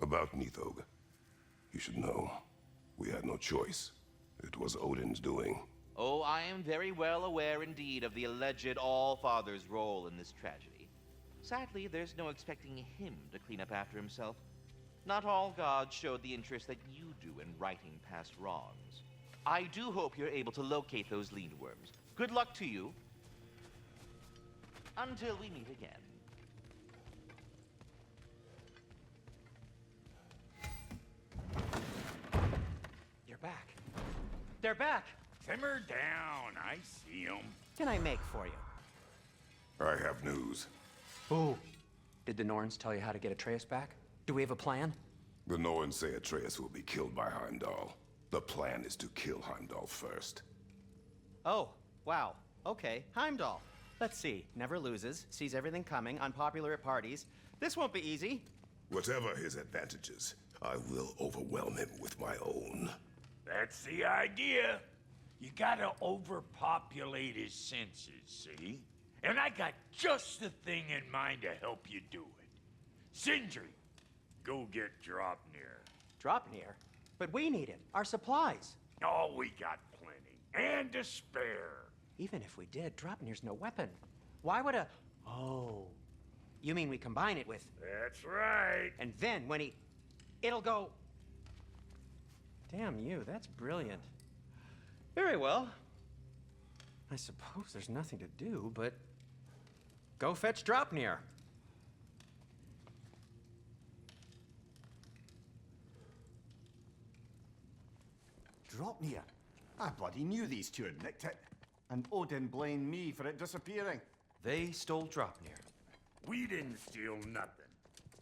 About Nithog. You should know, we had no choice. It was Odin's doing. Oh, I am very well aware indeed of the alleged All-Father's role in this tragedy. Sadly, there's no expecting him to clean up after himself. Not all gods showed the interest that you do in righting past wrongs. I do hope you're able to locate those Lindworms. Good luck to you. Until we meet again. You're back. They're back! Simmer down, I see 'em. Can I make for you? I have news. Oh. Did the Norns tell you how to get Atreus back? Do we have a plan? The Norns say Atreus will be killed by Heimdall. The plan is to kill Heimdall first. Oh, wow. Okay, Heimdall. Let's see. Never loses, sees everything coming, unpopular at parties. This won't be easy. Whatever his advantages, I will overwhelm him with my own. That's the idea. You gotta overpopulate his senses, see? And I got just the thing in mind to help you do it. Sindri, go get Dropnir. Dropnir? But we need it. Our supplies. Oh, we got plenty. And to spare. Even if we did, Dropnir's no weapon. Why would a... Oh. You mean we combine it with... That's right. And then when he... It'll go... Damn you, that's brilliant. Very well. I suppose there's nothing to do, but... Go fetch Dropnir. Dropnir? I bloody knew these two had nicked it. And Odin blamed me for it disappearing. They stole Dropnir. We didn't steal nothing.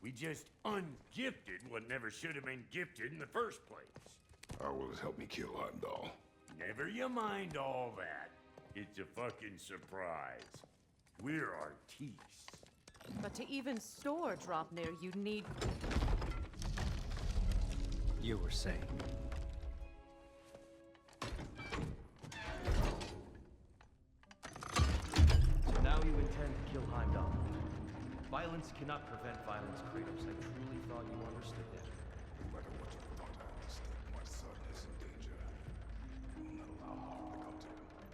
We just ungifted what never should have been gifted in the first place. How will it help me kill Heimdall? Never you mind all that. It's a fucking surprise. We're artistes. But to even store Dropnir, you'd need... You were saying. So now you intend to kill Heimdall. Violence cannot prevent violence, Kratos. I truly thought you understood that. No matter what you thought I understood, my son is in danger. I will not allow harm to come to him.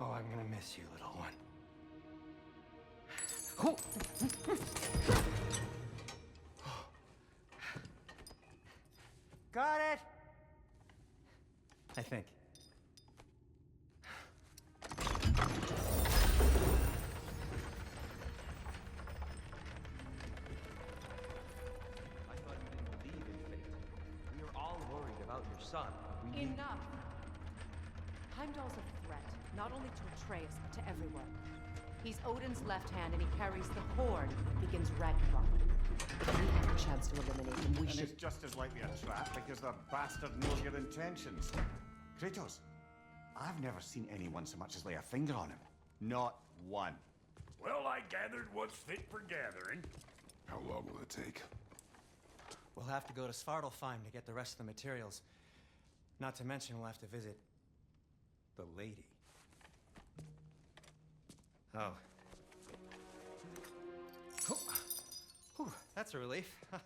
Oh, I'm gonna miss you, little one. Got it! I think. I thought you didn't believe in fate. We are all worried about your son. We need... Enough! Heimdall's a threat, not only to Atreus, but to everyone. He's Odin's left hand, and he carries the horn that begins Ragnarok. If we have a chance to eliminate him, we And should... it's just as likely a trap because the bastard knows your intentions. Kratos, I've never seen anyone so much as lay a finger on him. Not one. Well, I gathered what's fit for gathering. How long will it take? We'll have to go to Svartalfheim to get the rest of the materials. Not to mention we'll have to visit the lady. Oh. Whew, that's a relief. Huh?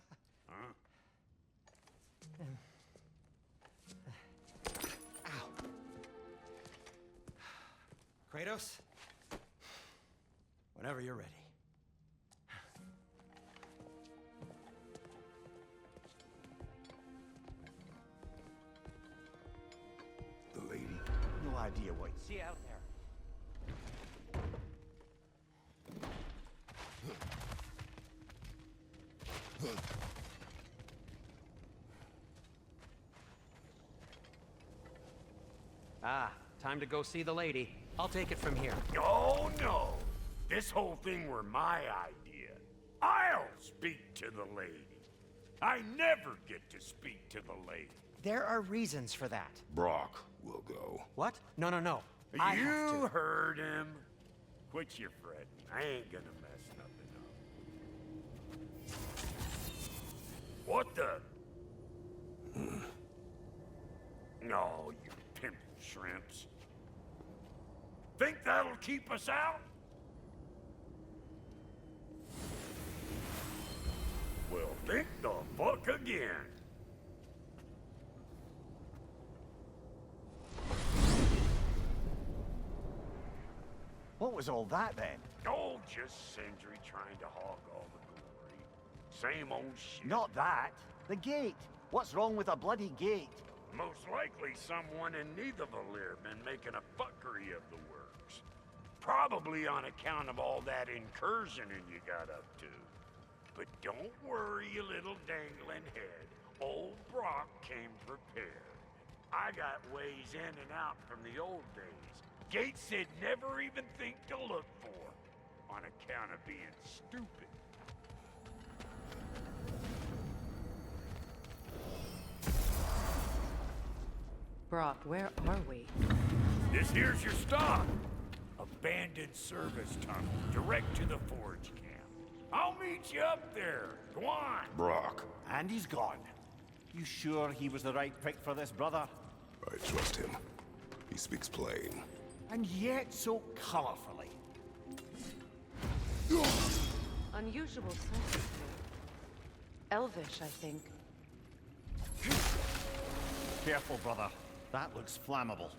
Ow. Kratos? Whenever you're ready. The lady? No idea what. See you out there. Ah, time to go see the lady. I'll take it from here. Oh, no. This whole thing were my idea. I'll speak to the lady. I never get to speak to the lady. There are reasons for that. Brock will go. What? No, no, no. I have You to. heard him. Quit your fretting. I ain't gonna mess nothing up. What the? No, you pimp shrimps. Think that'll keep us out? Well, think the fuck again. What was all that then? Oh, just Sindri trying to hog all the glory. Same old shit. Not that. The gate. What's wrong with a bloody gate? Most likely someone in Nidavellir been making a fuckery of the works. Probably on account of all that incursioning you got up to. But don't worry, you little dangling head. Old Brock came prepared. I got ways in and out from the old days. Gates said never even think to look for, on account of being stupid. Brock, where are we? This here's your stop. Abandoned service tunnel, direct to the forge camp. I'll meet you up there. Go on. Brock. And he's gone. You sure he was the right pick for this, brother? I trust him. He speaks plain. And yet so colorfully. Unusual sense. Elvish, I think. Careful, brother. That looks flammable.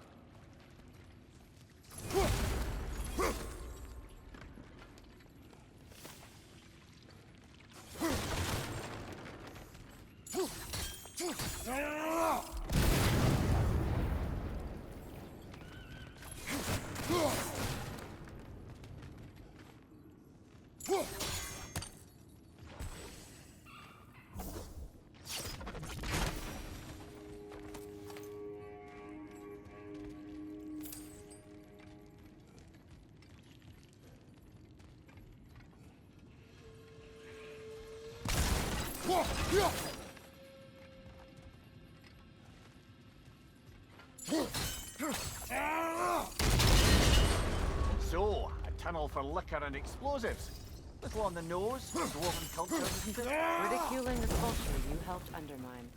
So, a tunnel for liquor and explosives. Little on the nose for dwarven culture, isn't it? Ridiculing the culture you helped undermine.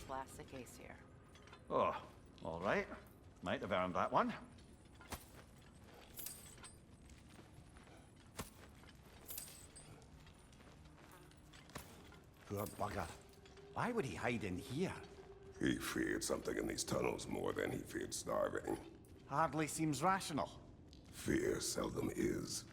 Classic ace here. Oh, all right. Might have earned that one. Poor bugger. Why would he hide in here? He feared something in these tunnels more than he feared starving. Hardly seems rational. Fear seldom is.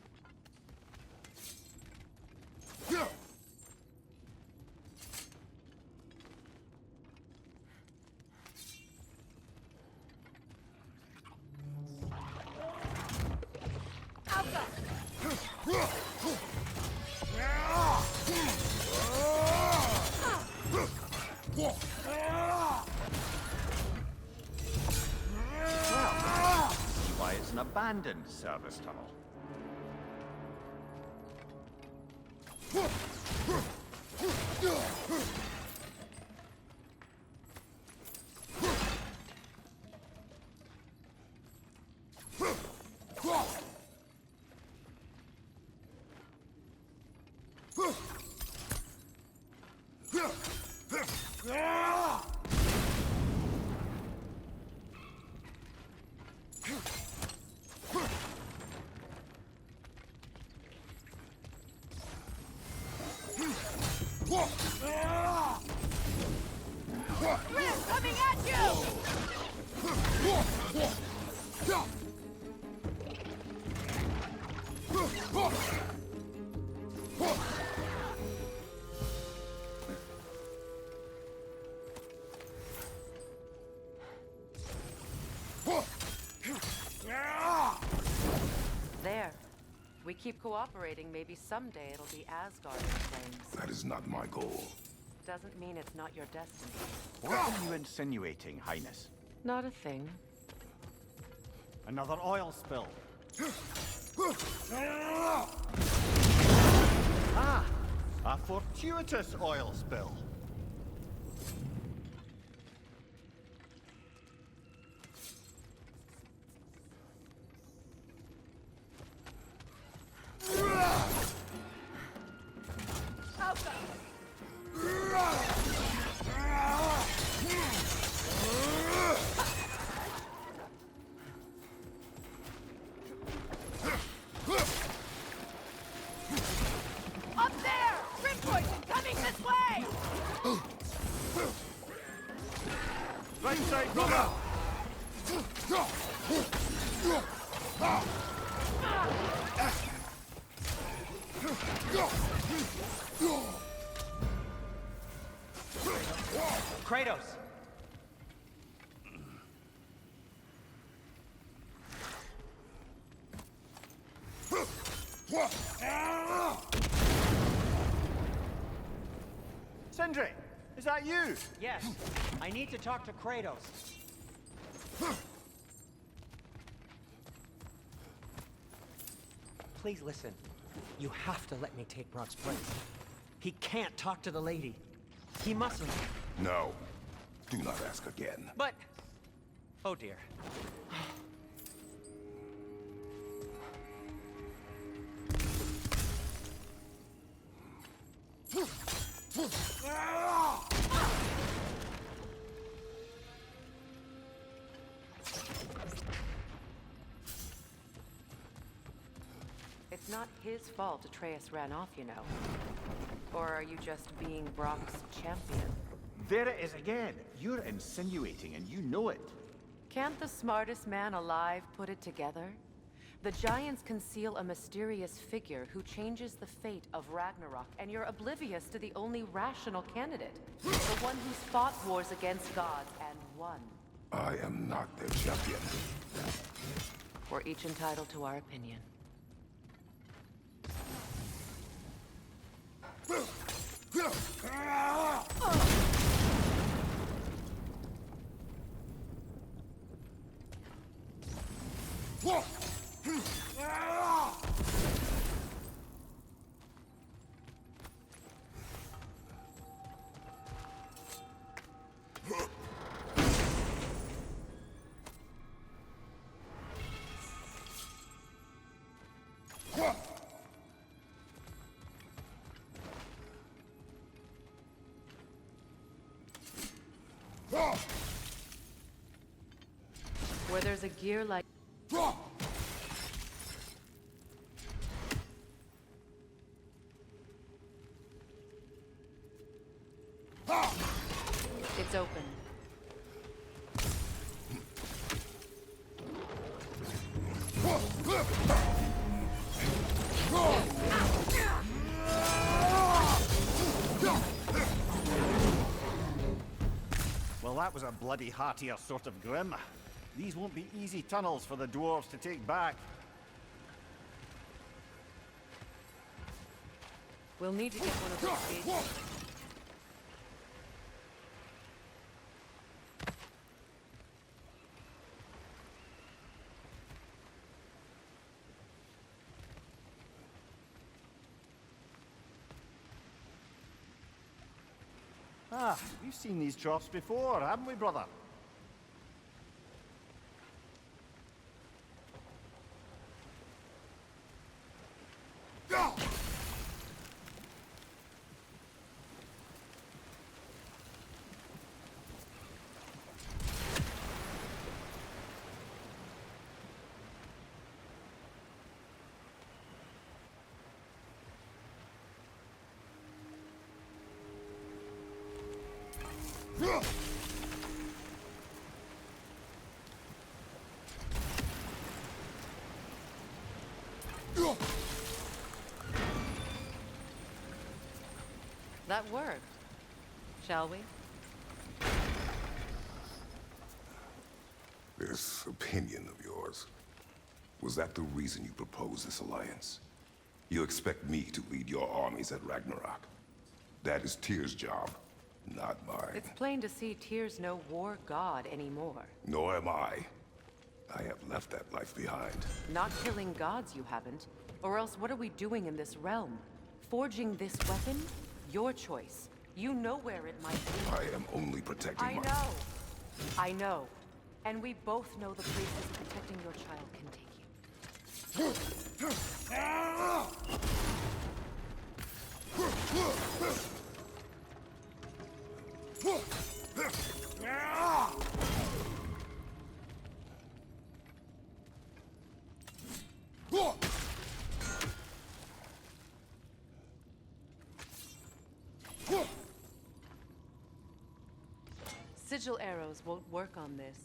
Why it's an abandoned service tunnel. Grim, coming at you! There. We keep cooperating, maybe someday it'll be Asgard in flames. That is not my goal. Doesn't mean it's not your destiny. What are you insinuating, Highness? Not a thing. Another oil spill. Ah! A fortuitous oil spill. Up there! Grim poison coming this way! Right side, brother! Kratos! Sindri, is that you? Yes, I need to talk to Kratos. Please listen. You have to let me take Brock's place. He can't talk to the lady. He mustn't. No. Do not ask again. But... Oh dear. It's not his fault Atreus ran off, you know. Or are you just being Brock's champion? There it is again. You're insinuating and you know it. Can't the smartest man alive put it together? The Giants conceal a mysterious figure who changes the fate of Ragnarok, and you're oblivious to the only rational candidate. The one who's fought wars against gods and won. I am not their champion. We're each entitled to our opinion. Where there's a gear like... It's open. Well, that was a bloody heartier sort of grim. These won't be easy tunnels for the dwarves to take back. We'll need to get one of those gates. Ah, we've seen these troughs before, haven't we, brother? That worked. Shall we? This opinion of yours, was that the reason you proposed this alliance? You expect me to lead your armies at Ragnarok? That is Tyr's job, not mine. It's plain to see Tyr's no war god anymore. Nor am I. I have left that life behind. Not killing gods, you haven't. Or else what are we doing in this realm? Forging this weapon? Your choice. You know where it might be. I am only protecting I know. I know. And we both know the places protecting your child can take you. Sigil arrows won't work on this.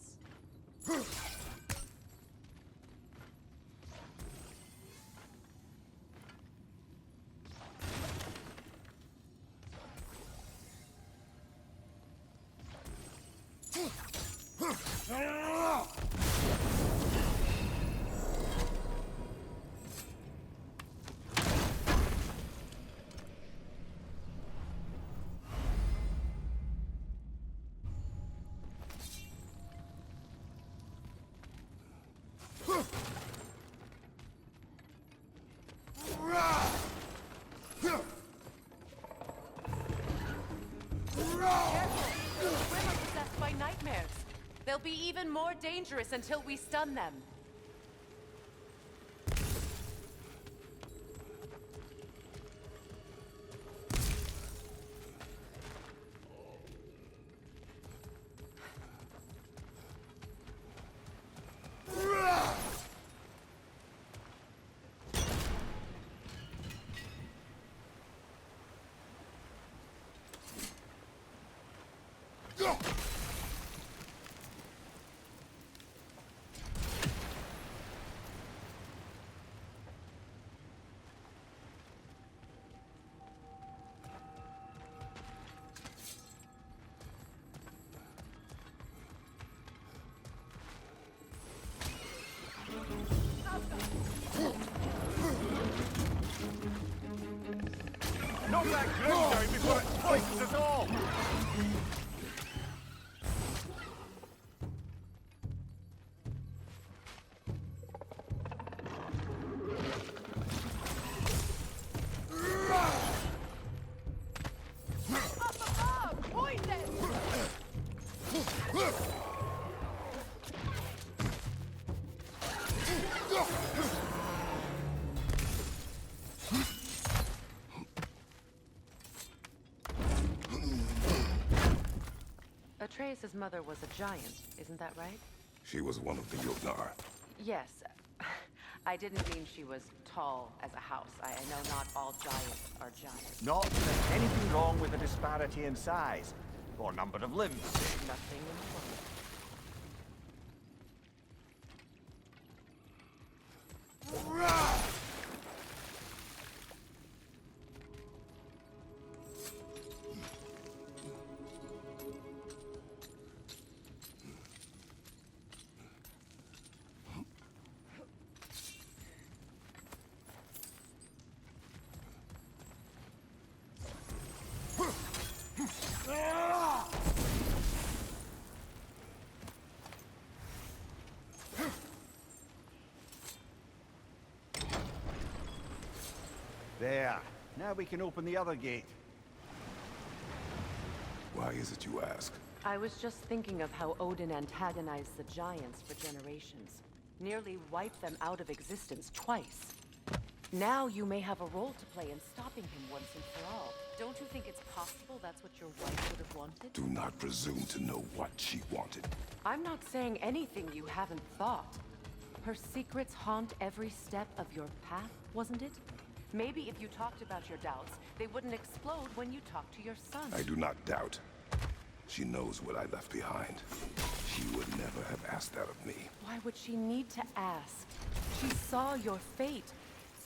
They'll be even more dangerous until we stun them. Knock that ground down before it poisons us all! Up above! Poison! Atreus' mother was a giant, isn't that right? She was one of the Jotnar. Yes. I didn't mean she was tall as a house. I know not all giants are giants. Not that there's anything wrong with the disparity in size, or number of limbs. Nothing in the world. There. Now we can open the other gate. Why is it you ask? I was just thinking of how Odin antagonized the giants for generations. Nearly wiped them out of existence twice. Now you may have a role to play in stopping him once and for all. Don't you think it's possible that's what your wife would have wanted? Do not presume to know what she wanted. I'm not saying anything you haven't thought. Her secrets haunt every step of your path, wasn't it? Maybe if you talked about your doubts, they wouldn't explode when you talked to your son. I do not doubt. She knows what I left behind. She would never have asked that of me. Why would she need to ask? She saw your fate.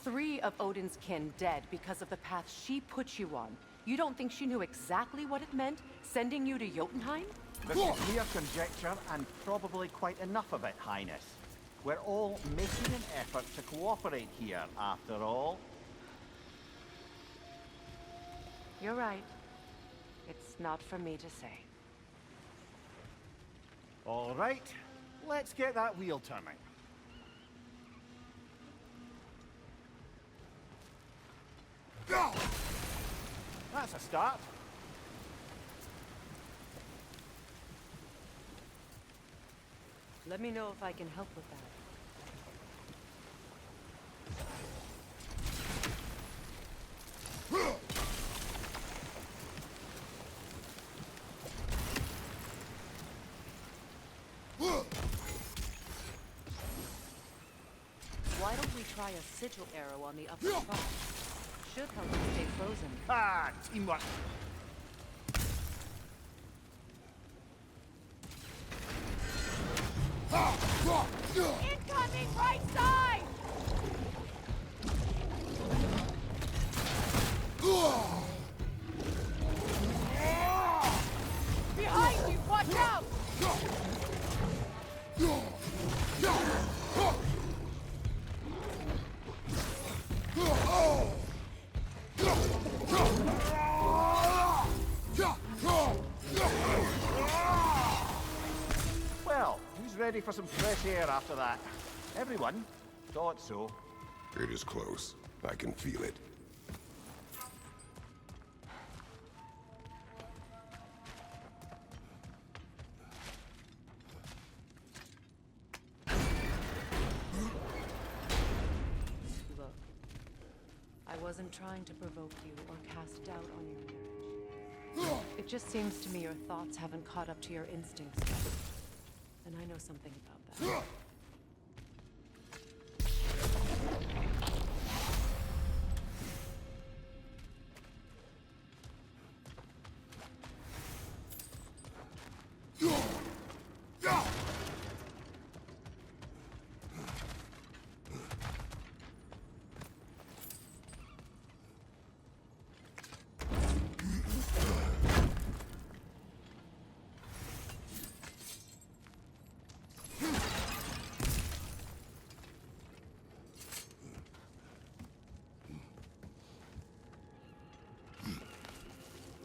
3 of Odin's kin dead because of the path she put you on. You don't think she knew exactly what it meant, sending you to Jotunheim? This is mere conjecture, and probably quite enough of it, Highness. We're all making an effort to cooperate here, after all. You're right. It's not for me to say. All right, let's get that wheel turning. That's a start. Let me know if I can help with that. Why don't we try a sigil arrow on the upper front? Should help you stay frozen. Ah, teamwork. Incoming right side! Behind you, watch out! Well, who's ready for some fresh air after that? Everyone? Thought so. It is close. I can feel it. Look, I wasn't trying to provoke you or cast doubt on your marriage. It just seems to me your thoughts haven't caught up to your instincts yet. And I know something about that.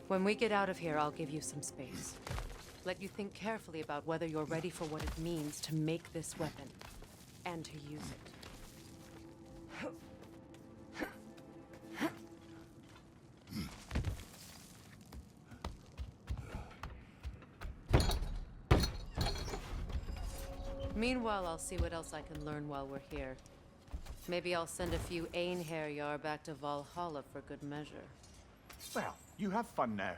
When we get out of here, I'll give you some space. Let you think carefully about whether you're ready for what it means to make this weapon, and to use it. Meanwhile, I'll see what else I can learn while we're here. Maybe I'll send a few Einherjar back to Valhalla for good measure. Well, you have fun now.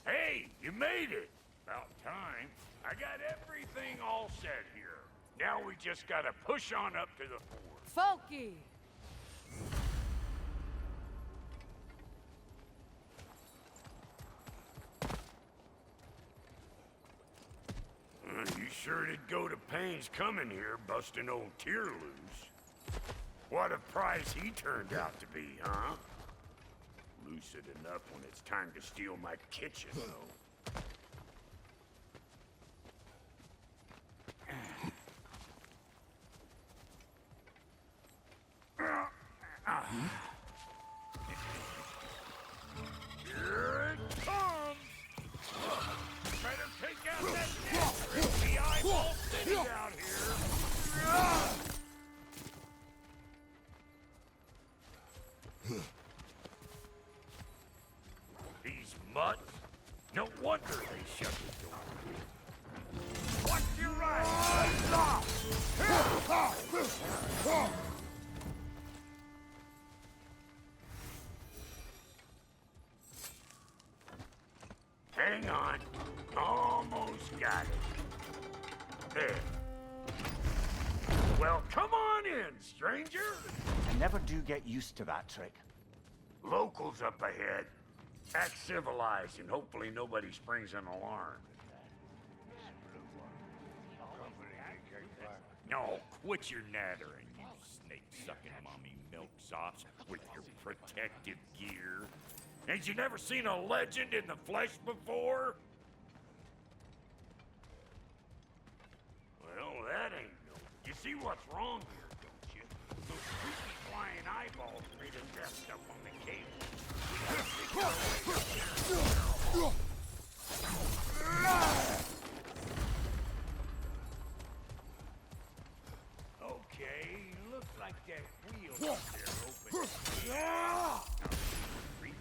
Hey, you made it! About time. I got everything all set here. Now we just gotta push on up to the fort. Folky! You sure did go to pains coming here, busting old Tyr loose. What a prize he turned out to be, huh? Lucid enough when it's time to steal my kitchen, though. Here it comes! Better take out that creepy eyeball city out here! These mutts? No wonder they shut the door. Watch your right! Hang on. Almost got it. There. Well, come on in, stranger. I never do get used to that trick. Locals up ahead. Act civilized and hopefully nobody springs an alarm. No, quit your nattering, you snake-sucking mommy milksops with your protective gear. Ain't you never seen a legend in the flesh before? Well, that ain't no... You see what's wrong here, don't you? Those creepy flying eyeballs made a nest up on the cable. Okay, looks like that wheel up there open. Reach it.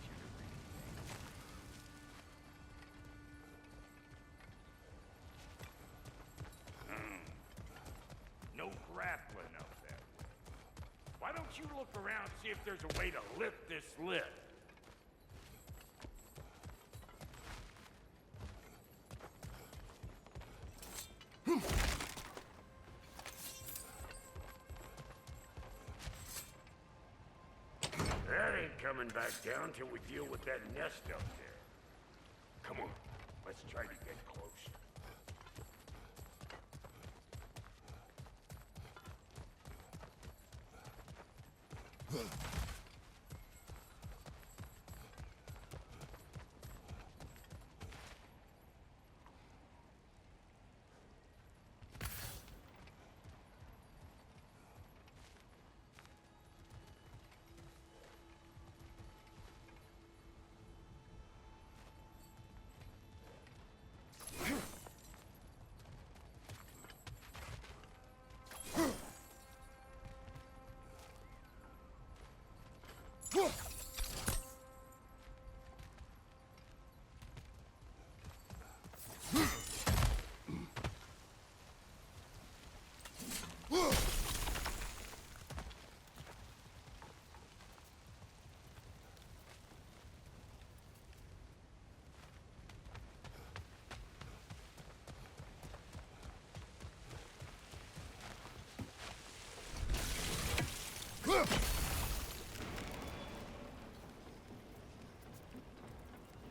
No grappling up that way. Why don't you look around, see if there's a way to lift this lid? That ain't coming back down till we deal with that nest up there. Come on, let's try to get close.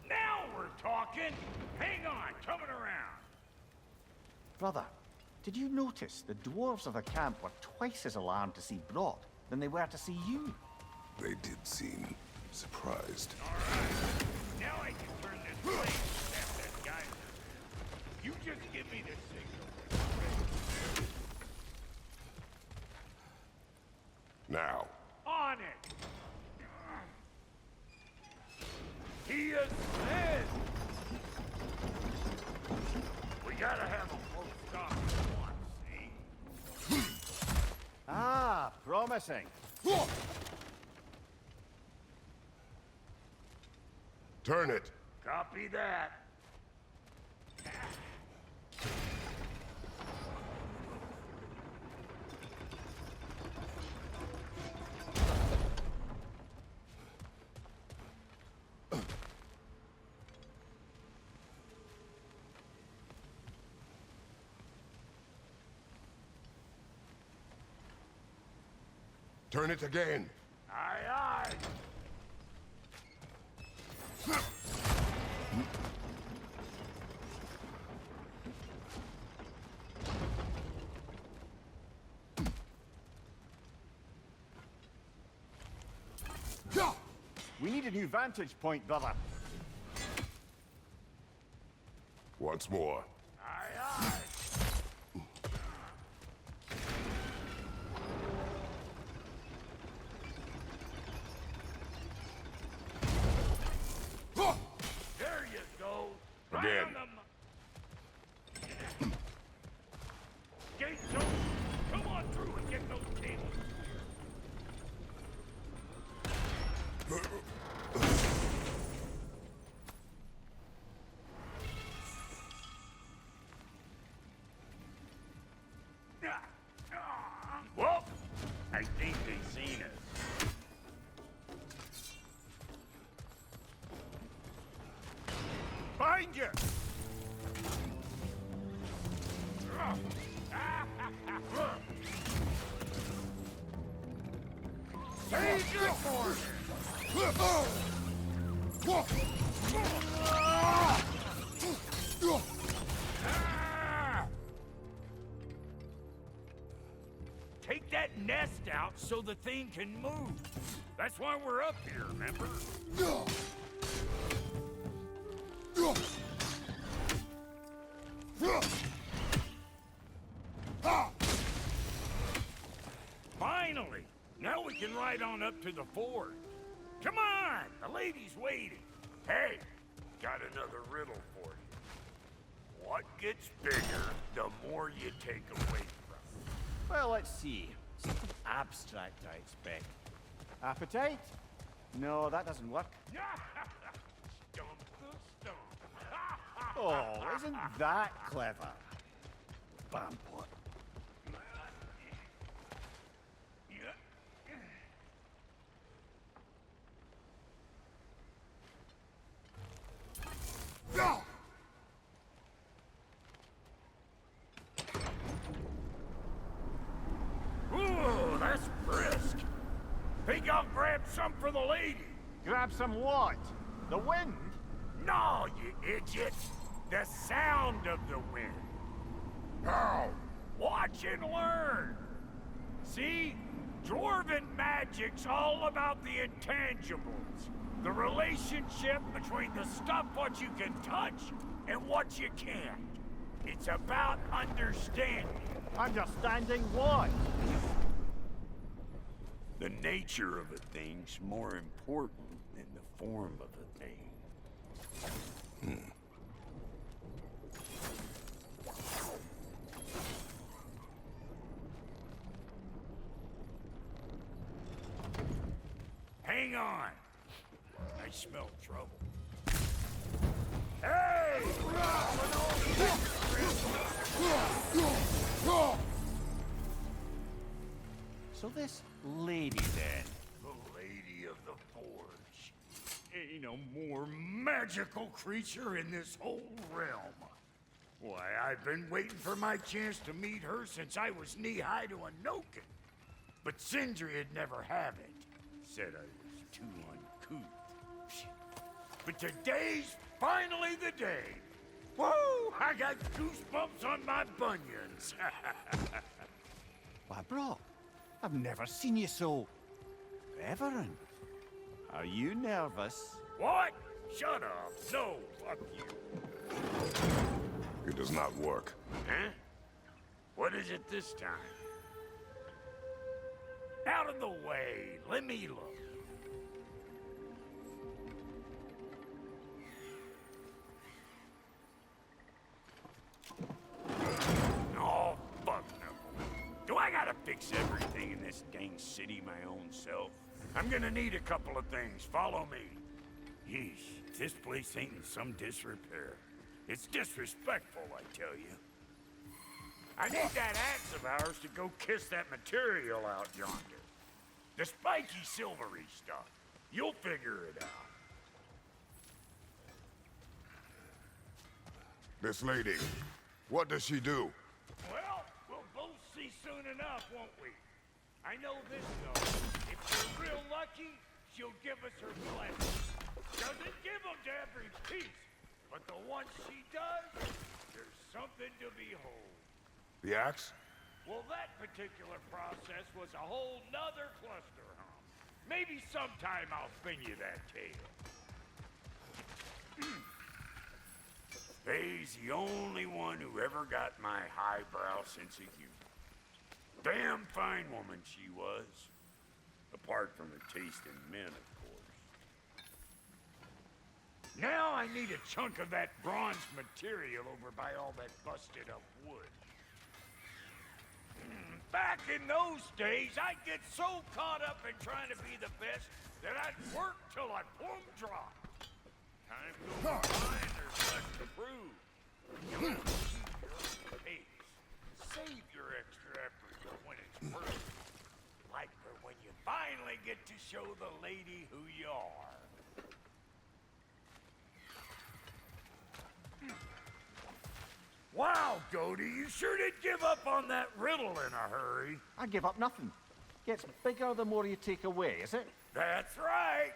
Now we're talking! Hang on, coming around! Brother, did you notice the dwarves of the camp were twice as alarmed to see Brot than they were to see you? They did seem surprised. Alright, now I can turn this blade and snap that geyser. You just give me the signal. Now. On it! He is dead! We gotta have a close stop at once, see? Ah, promising. Turn it. Copy that. Turn it again. Aye, aye. We need a new vantage point, brother. Once more. Aye, aye. There you go. Right Again. on the gates open. Come on through and get those cables. here! Save your force! Take that nest out so the thing can move. That's why we're up here, remember? Finally! Now we can ride on up to the fort. Come on! The lady's waiting. Hey, got another riddle for you. What gets bigger the more you take away from it? Well, let's see. Something abstract, I expect. Appetite? No, that doesn't work. Stump the stump. Oh, isn't that clever? Bampot. Ooh, that's brisk. Think I'll grab some for the lady. Grab some what? The wind? No, you idiot. The sound of the wind. Now, watch and learn. See? Dwarven magic's all about the intangibles. The relationship between the stuff what you can touch and what you can't. It's about understanding. Understanding what? The nature of a thing's more important than the form of a thing. Hang on. I smell trouble. Hey! So this lady then? The Lady of the Forge. Ain't no more magical creature in this whole realm. Why, I've been waiting for my chance to meet her since I was knee-high to a Noken. But Sindri'd never have it. Said I was too uncouth. But today's finally the day. Woo! I got goosebumps on my bunions. Why, bro, I've never seen you so reverent. Are you nervous? What? Shut up. No, fuck you. It does not work. Huh? What is it this time? Out of the way. Let me look. Oh, fuck no. Do I gotta fix everything in this dang city my own self? I'm gonna need a couple of things. Follow me. Yeesh, this place ain't in some disrepair. It's disrespectful, I tell you. I need that axe of ours to go kiss that material out yonder. The spiky silvery stuff. You'll figure it out. This lady, what does she do? Well, we'll both see soon enough, won't we? I know this, though. If we're real lucky, she'll give us her blessing. Doesn't give them to every piece, but the ones she does, there's something to behold. The axe? Well, that particular process was a whole nother cluster hump. Maybe sometime I'll spin you that tale. Faye's the only one who ever got my highbrow sense of humor. Damn fine woman she was. Apart from her taste in men, of course. Now I need a chunk of that bronze material over by all that busted up wood. Back in those days, I'd get so caught up in trying to be the best that I'd work till I plumb dropped. Time goes by and there's less to prove. You have to keep your own pace. Save your extra effort for when it's perfect. Like for when you finally get to show the lady who you are. Wow, Goaty, you sure did give up on that riddle in a hurry. I give up nothing. Gets bigger the more you take away, is it? That's right.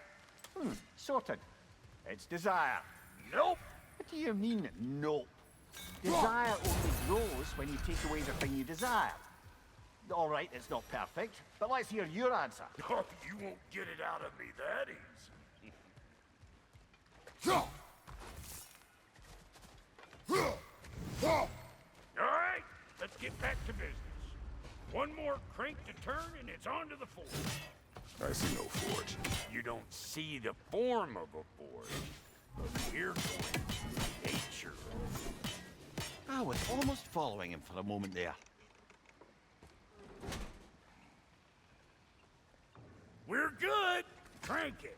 Sorted. It's desire. Nope. What do you mean, nope? Desire only grows when you take away the thing you desire. All right, it's not perfect, but let's hear your answer. Oh, you won't get it out of me that easy. All right, let's get back to business. One more crank to turn and it's on to the forge. I see no forge. You don't see the form of a forge, but we're going to the nature of it. I was almost following him for a moment there. We're good. Crank it.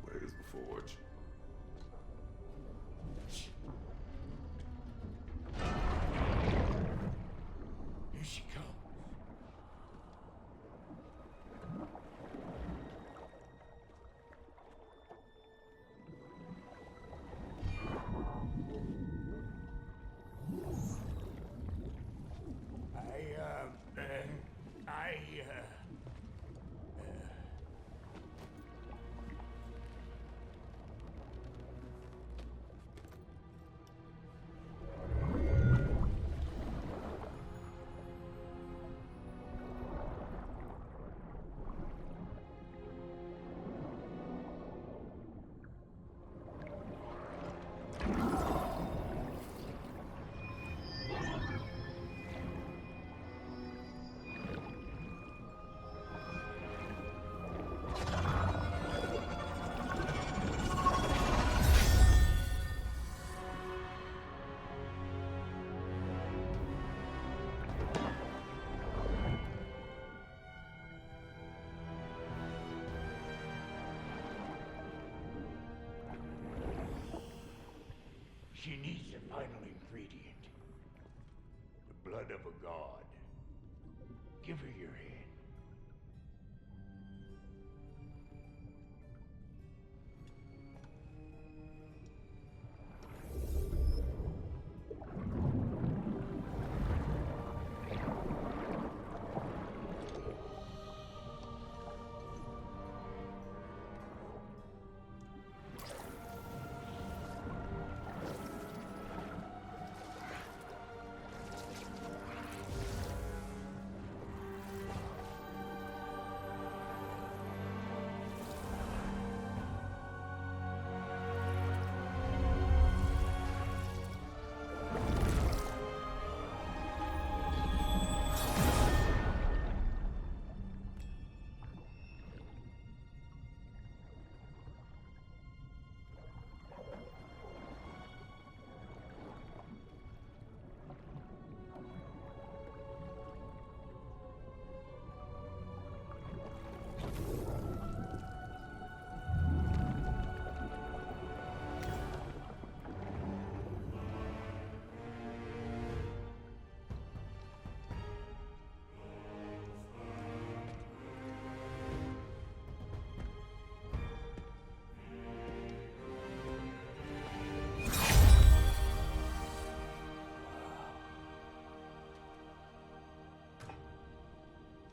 Where's the forge? Here she comes. She needs the final ingredient. The blood of a god. Give her your hand.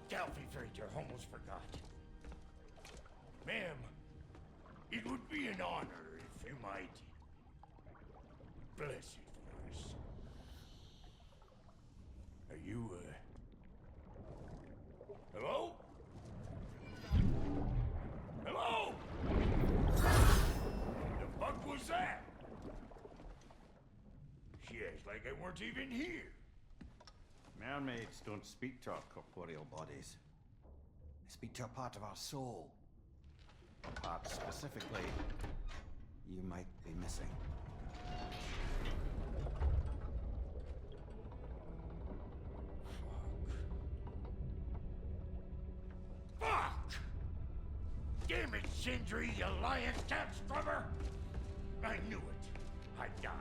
Delphi Freighter, almost forgot. Ma'am, it would be an honor if you might bless it for us. Are you, hello? Hello? The fuck was that? She acts like I weren't even here. Mermaids don't speak to our corporeal bodies. They speak to a part of our soul. A part specifically you might be missing. Fuck! Damn it, Sindri, you lion cat scrubber! I knew it. I died.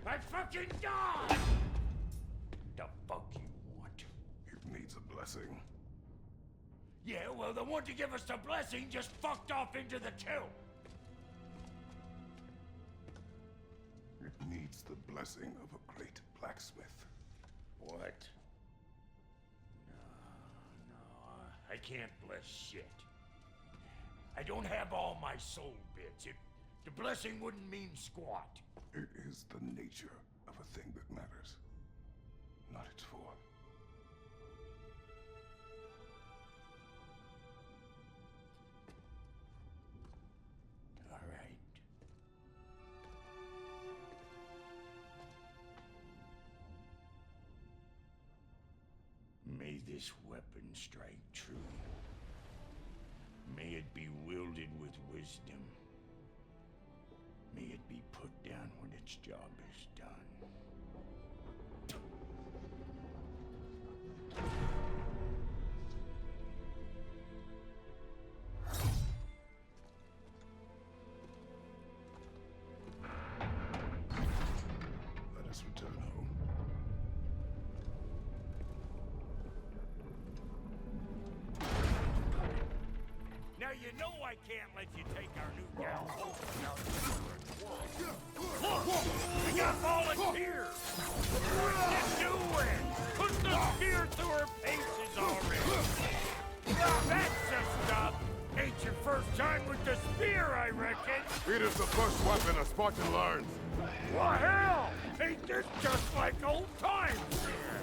I fucking died! The fuck you want? It needs a blessing. Yeah, well, the one to give us the blessing just fucked off into the tomb. It needs the blessing of a great blacksmith. What? No, I can't bless shit. I don't have all my soul bits. The blessing wouldn't mean squat. It is the nature of a thing that matters, not its form. All right. May this weapon strike true. May it be wielded with wisdom. May it be put down when its job is done. Let us return home. Now you know I can't let you take our new gal home without Look! We got volunteers! What you doing? Put the spear through her paces already! That's the stuff! Ain't your first time with the spear, I reckon! It is the first weapon a Spartan learns. Well, hell! Ain't this just like old times here?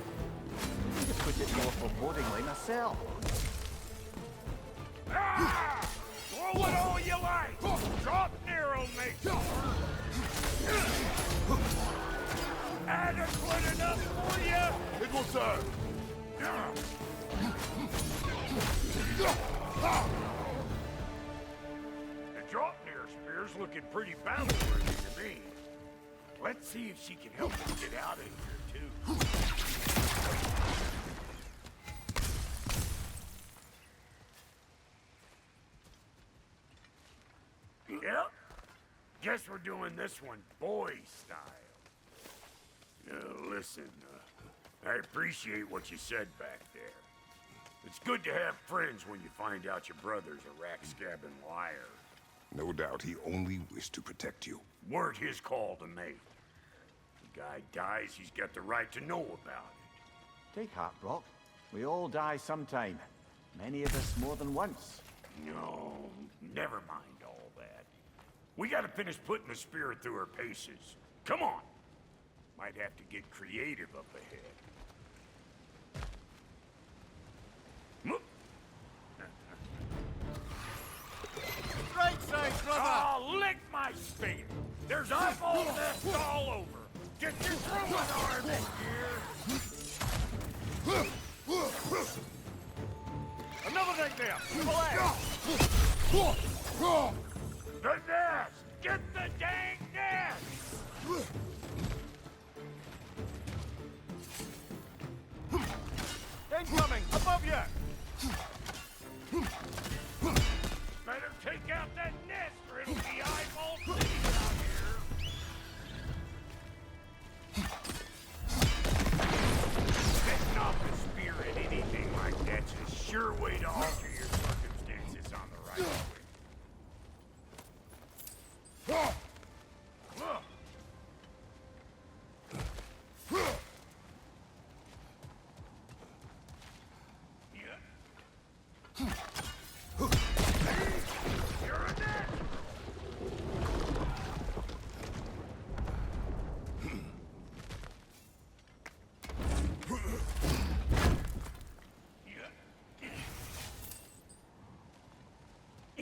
I just put it more forebodingly myself. Ah! Throw it all you like! Drop near'll make it work! Adequate enough for you? It will serve. The drop near spear's looking pretty battle-worthy to me. Let's see if she can help us get out of here, too. Yep. Guess we're doing this one boy style. Listen, I appreciate what you said back there. It's good to have friends when you find out your brother's a rack-scabbing liar. No doubt he only wished to protect you. Weren't his call to make. The guy dies, he's got the right to know about it. Take heart, Brock. We all die sometime. Many of us more than once. No, never mind all that. We gotta finish putting the spirit through her paces. Come on! Might have to get creative up ahead. Right side, brother! Oh, lick my spear! There's eyeball nests all over! Get your throwing arm in here! Another thing there! To the left! The nest! Get the dang nest! Incoming! Above you! Better take out that nest or it'll be eyeball city out here! Setting off the spear at anything like that's a sure way to alter your circumstances on the right way.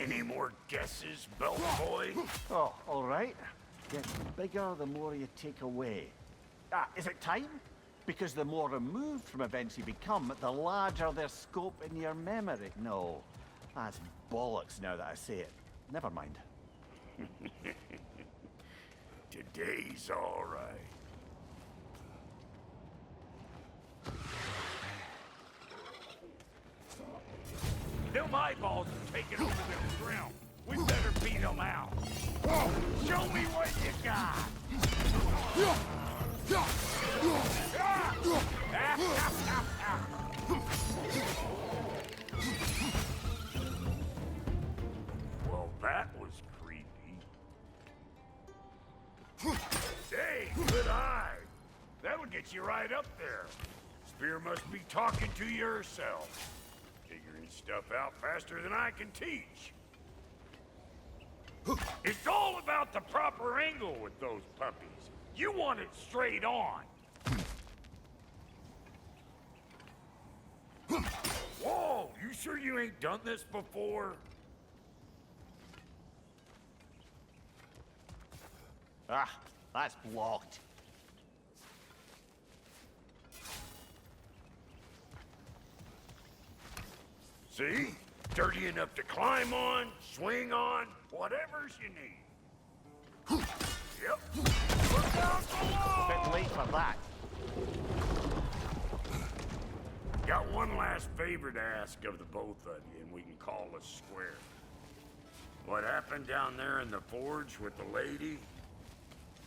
Any more guesses, belt boy? Oh, all right. Gets bigger the more you take away. Is it time? Because the more removed from events you become, the larger their scope in your memory. No, that's bollocks now that I say it. Never mind. Today's all right. Them eyeballs are taking over them realm. We better beat them out. Show me what you got. Well, that was creepy. Hey, good eye. That'll get you right up there. Spear must be talking to you herself. Figuring stuff out faster than I can teach. It's all about the proper angle with those puppies. You want it straight on. Whoa, you sure you ain't done this before? Ah, that's blocked. See? Dirty enough to climb on, swing on, whatever's you need. Yep. Look down below! Bit late for that. Got one last favor to ask of the both of you, and we can call us square. What happened down there in the forge with the lady?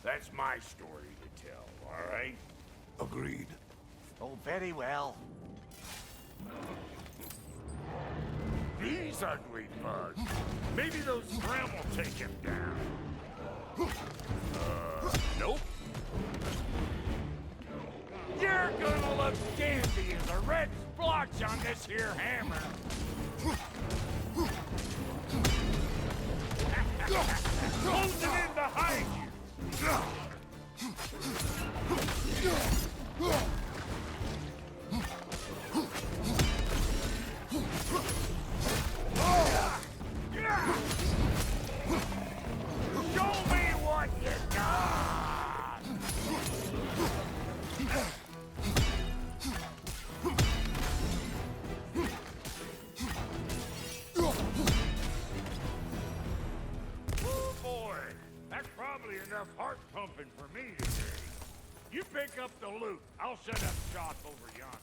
That's my story to tell, all right? Agreed. Oh, very well. These ugly bugs. Maybe those Grim will take him down. Nope. You're gonna look dandy as a red splotch on this here hammer. Closing in behind you. Show me what you got! Oh boy, that's probably enough heart pumping for me today. You pick up the loot. I'll set up shop over yonder.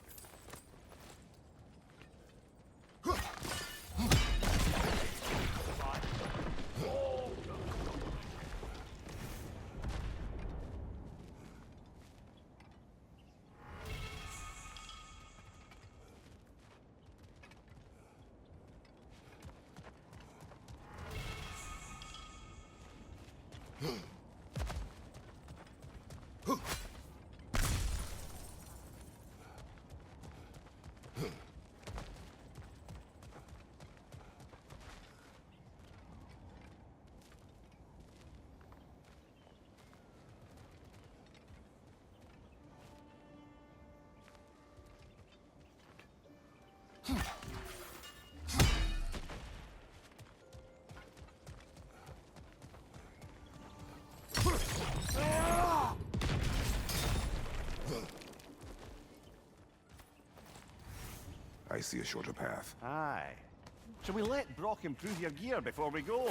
I see a shorter path. Aye. Shall we let Brock improve your gear before we go?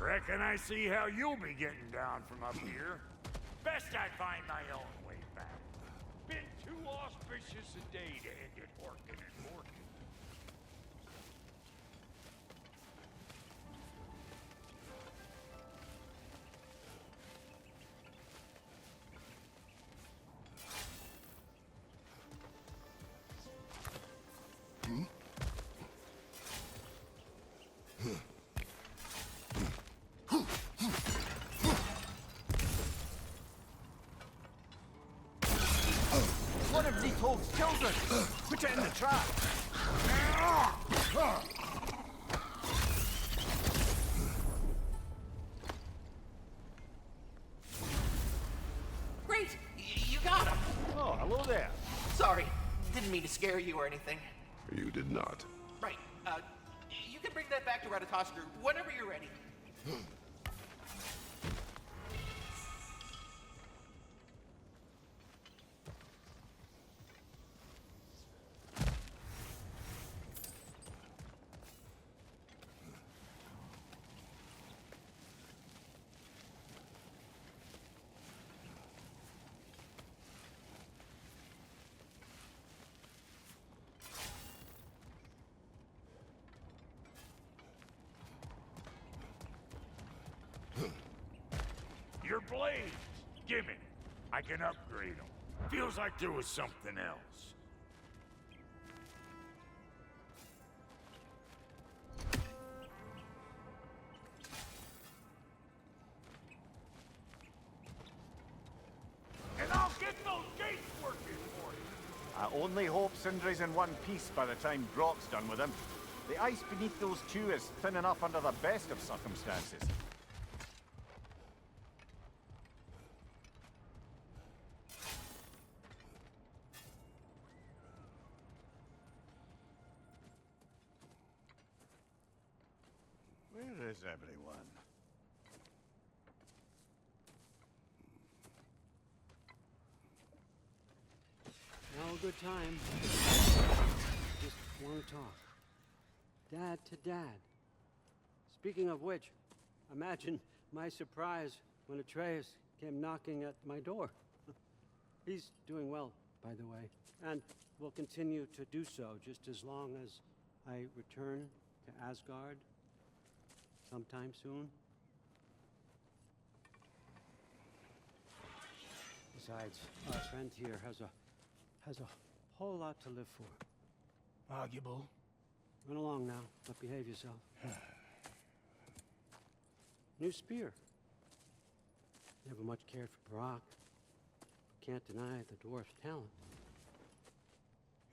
Reckon I see how you'll be getting down from up here. Best I find my own way back. Been too auspicious a day to end it working and working. One of these hogs children! Put it in the trap! Great! You got him! Oh, hello there. Sorry, didn't mean to scare you or anything. You did not. Right, you can bring that back to Ratatoskr whenever you're ready. blades! Gimme. I can upgrade them. Feels like there was something else. And I'll get those gates working for you! I only hope Sindri's in one piece by the time Brock's done with him. The ice beneath those two is thin enough under the best of circumstances. Where is everyone? Now a good time. Just want to talk. Dad to dad. Speaking of which, imagine my surprise when Atreus came knocking at my door. He's doing well, by the way, and will continue to do so just as long as I return to Asgard sometime soon. Besides, our friend here has a whole lot to live for. Arguable. Run along now, but behave yourself. New spear. Never much cared for Brock. Can't deny the dwarf's talent.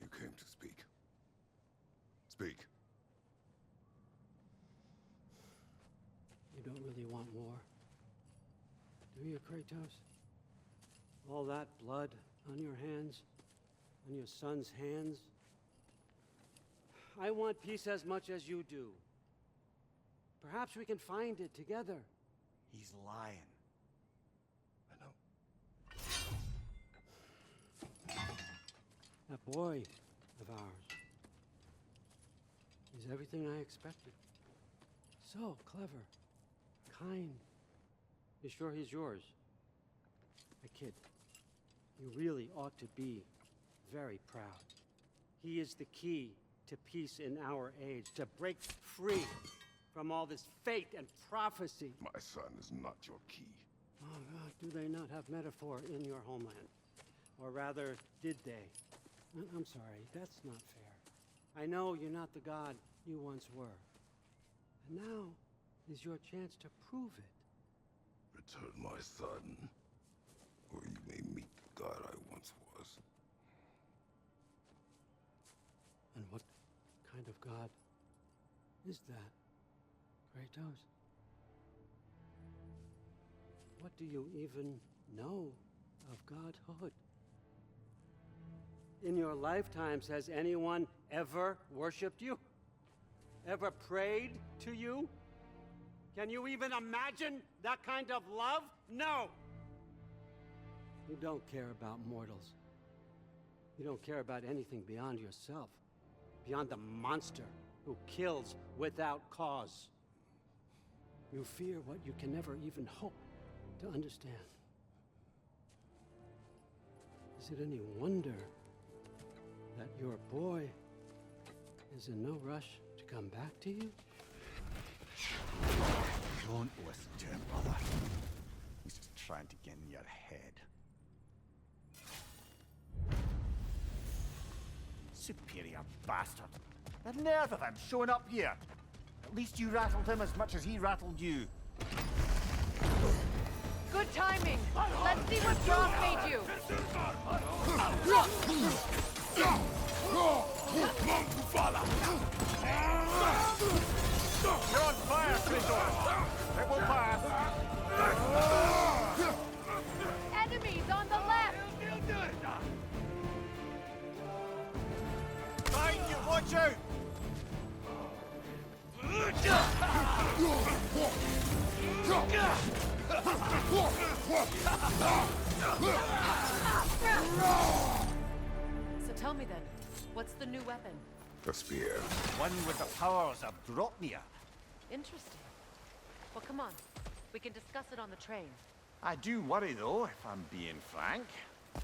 You came to speak. Speak. You don't really want war, do you, Kratos? All that blood on your hands, on your son's hands. I want peace as much as you do. Perhaps we can find it together. He's lying. I know. That boy of ours is everything I expected. So clever, kind. You sure he's yours? I kid. You really ought to be very proud. He is the key to peace in our age, to break free from all this fate and prophecy. My son is not your key. Oh, God, do they not have metaphor in your homeland? Or rather, did they? I'm sorry, that's not fair. I know you're not the god you once were. And now is your chance to prove it. Return my son, or you may meet the god I once was. And what kind of god is that, Kratos? What do you even know of godhood? In your lifetimes, has anyone ever worshipped you? Ever prayed to you? Can you even imagine that kind of love? No! You don't care about mortals. You don't care about anything beyond yourself. Beyond the monster who kills without cause. You fear what you can never even hope to understand. Is it any wonder that your boy is in no rush to come back to you? Don't listen to him, brother. He's just trying to get in your head. Superior bastard. The nerve of him showing up here. At least you rattled him as much as he rattled you. Good timing. Let's see what Brock made you. You're on fire, Kratos. It will pass. Enemies on the left. Behind you, watch out! So tell me then, what's the new weapon? A spear. One with the powers of Dropnia. Interesting. Well, come on. We can discuss it on the train. I do worry, though, if I'm being frank.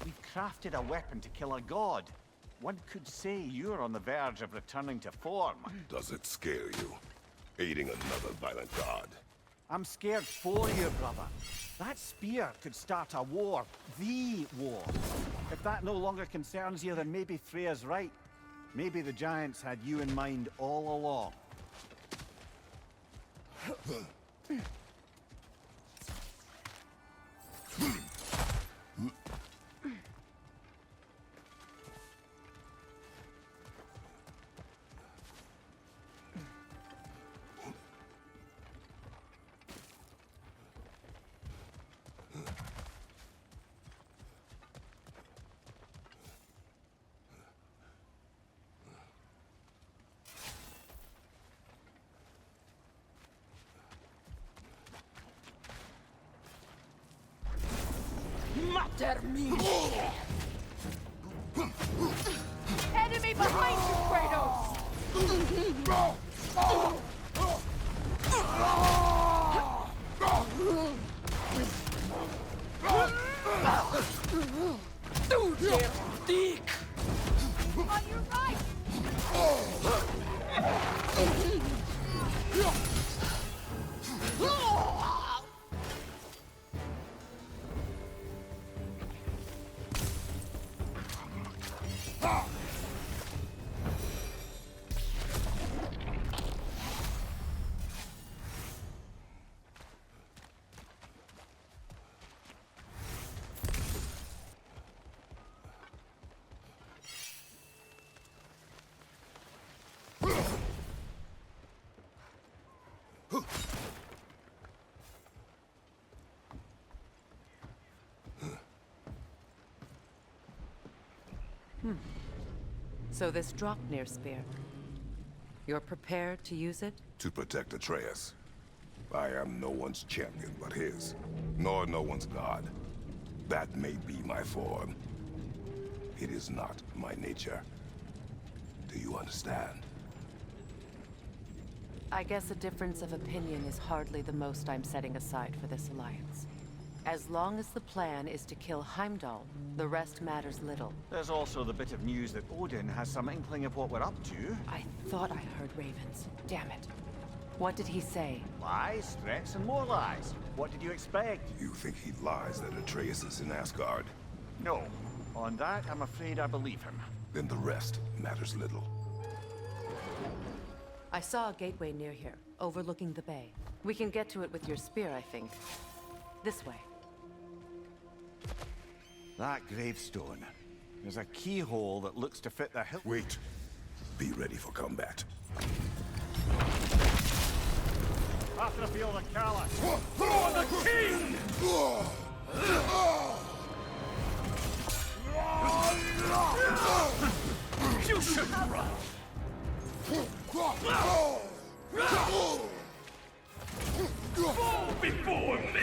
We've crafted a weapon to kill a god. One could say you're on the verge of returning to form. Does it scare you? Aiding another violent god? I'm scared for you, brother. That spear could start a war. The war. If that no longer concerns you, then maybe Freya's right. Maybe the giants had you in mind all along. Enemy behind you, Kratos! On your right! So this Draupnir spear. You're prepared to use it? To protect Atreus. I am no one's champion but his, nor no one's god. That may be my form. It is not my nature. Do you understand? I guess a difference of opinion is hardly the most I'm setting aside for this alliance. As long as the plan is to kill Heimdall, the rest matters little. There's also the bit of news that Odin has some inkling of what we're up to. I thought I heard ravens. Damn it. What did he say? Lies, threats, and more lies. What did you expect? You think he lies that Atreus is in Asgard? No. On that, I'm afraid I believe him. Then the rest matters little. I saw a gateway near here, overlooking the bay. We can get to it with your spear, I think. This way. That gravestone. There's a keyhole that looks to fit the hill. Wait. Be ready for combat. After the field of Callus. For the king! You shouldn't run! Fall before me! Fall before me!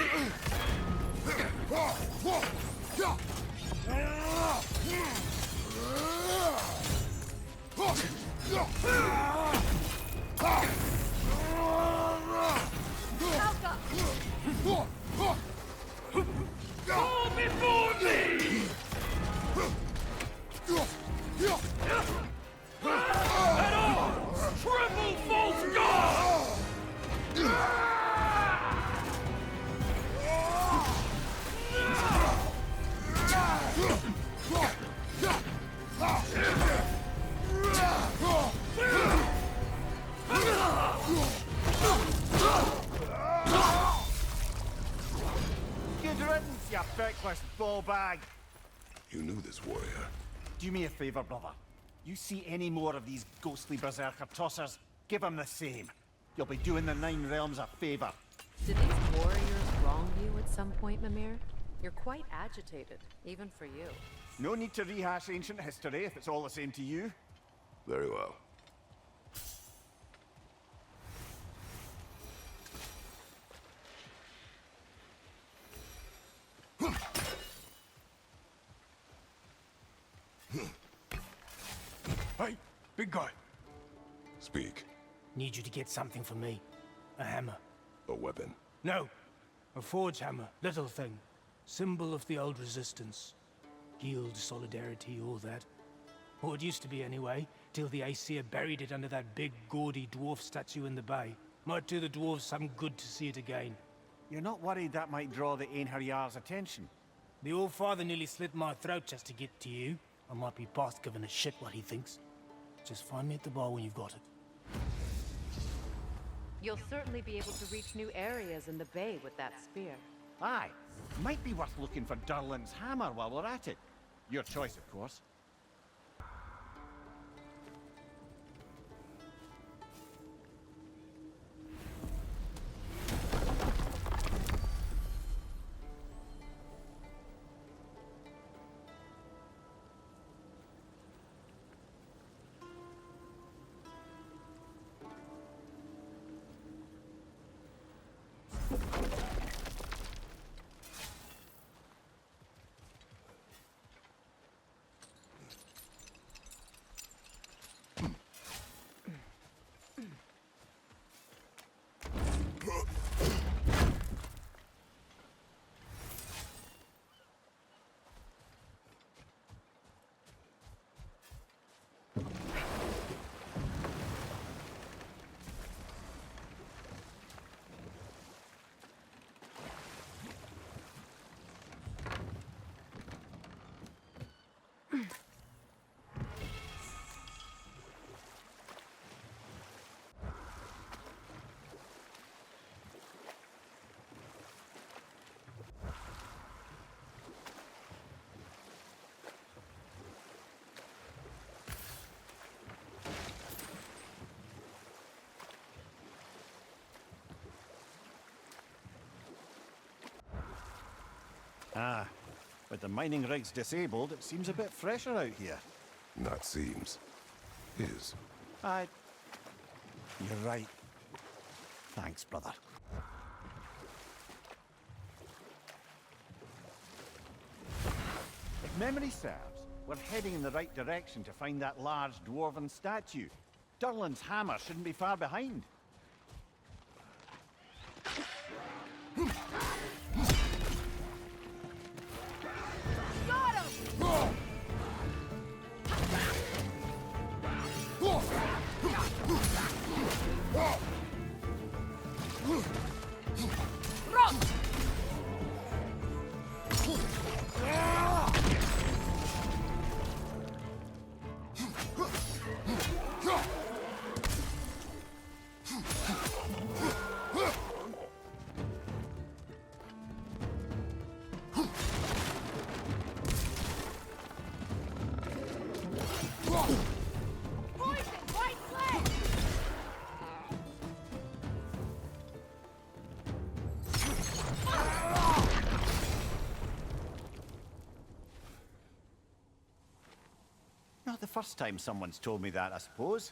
At arms! Triple false god! Good riddance, you feckless ball bag. You knew this warrior. Do me a favor, brother. You see any more of these ghostly berserker tossers, give them the same. You'll be doing the Nine Realms a favor. Did these warriors wrong you at some point, Mimir? You're quite agitated, even for you. No need to rehash ancient history if it's all the same to you. Very well. Hey, big guy. Speak. Need you to get something for me. A hammer. A weapon. No. A forge hammer. Little thing. Symbol of the old resistance. Guild solidarity, all that. Or it used to be anyway, till the Aesir buried it under that big, gaudy dwarf statue in the bay. Might do the dwarves some good to see it again. You're not worried that might draw the Einherjar's attention? The old father nearly slit my throat just to get to you. I might be past giving a shit what he thinks. Just find me at the bar when you've got it. You'll certainly be able to reach new areas in the bay with that spear. Aye. Might be worth looking for Durlin's hammer while we're at it. Your choice, of course. Ah, with the mining rigs disabled, it seems a bit fresher out here. Not seems. Is. You're right. Thanks, brother. If memory serves, we're heading in the right direction to find that large dwarven statue. Durlin's hammer shouldn't be far behind. Not the first time someone's told me that, I suppose.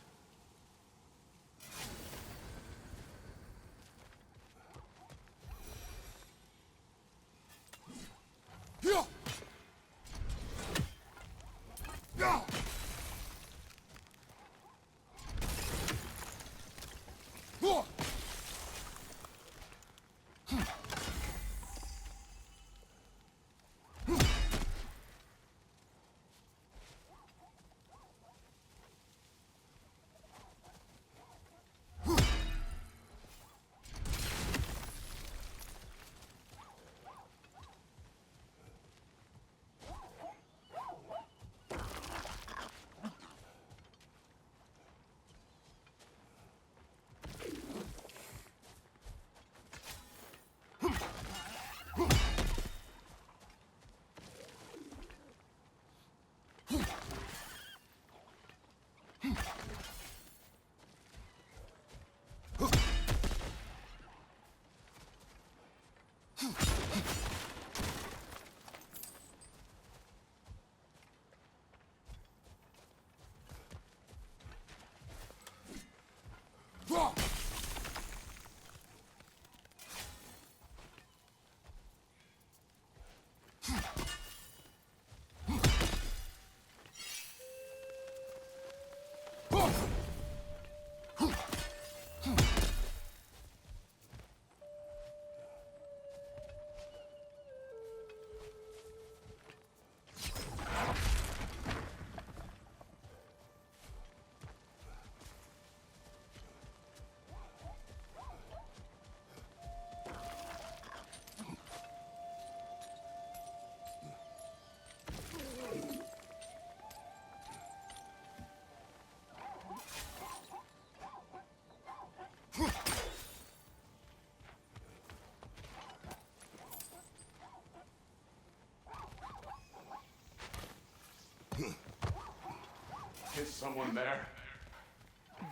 someone there?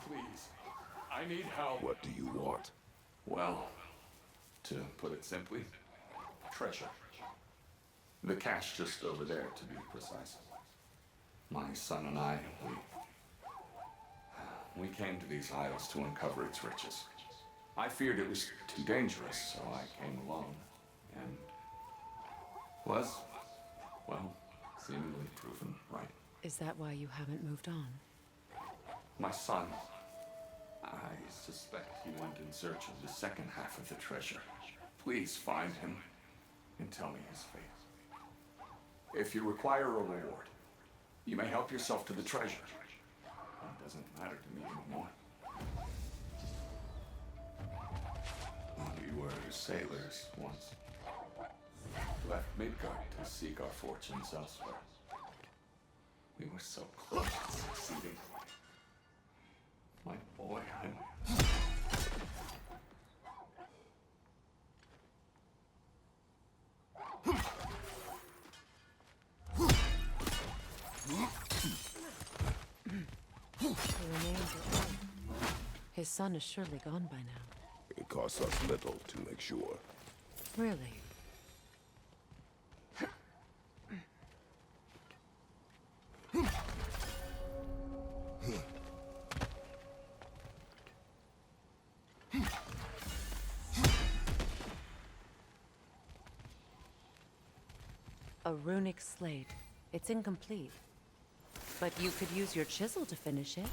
Please. I need help. What do you want? Well, to put it simply, treasure. The cache just over there, to be precise. My son and I, we came to these isles to uncover its riches. I feared it was too dangerous, so I came alone, and was, well, seemingly proven right. Is that why you haven't moved on? My son, I suspect he went in search of the second half of the treasure. Please find him and tell me his fate. If you require a reward, you may help yourself to the treasure. It doesn't matter to me anymore. We were sailors once. Left Midgard to seek our fortunes elsewhere. We were so close to succeeding. My boy, The remains are gone. His son is surely gone by now. It costs us little to make sure. Really? A runic slate. It's incomplete. But you could use your chisel to finish it.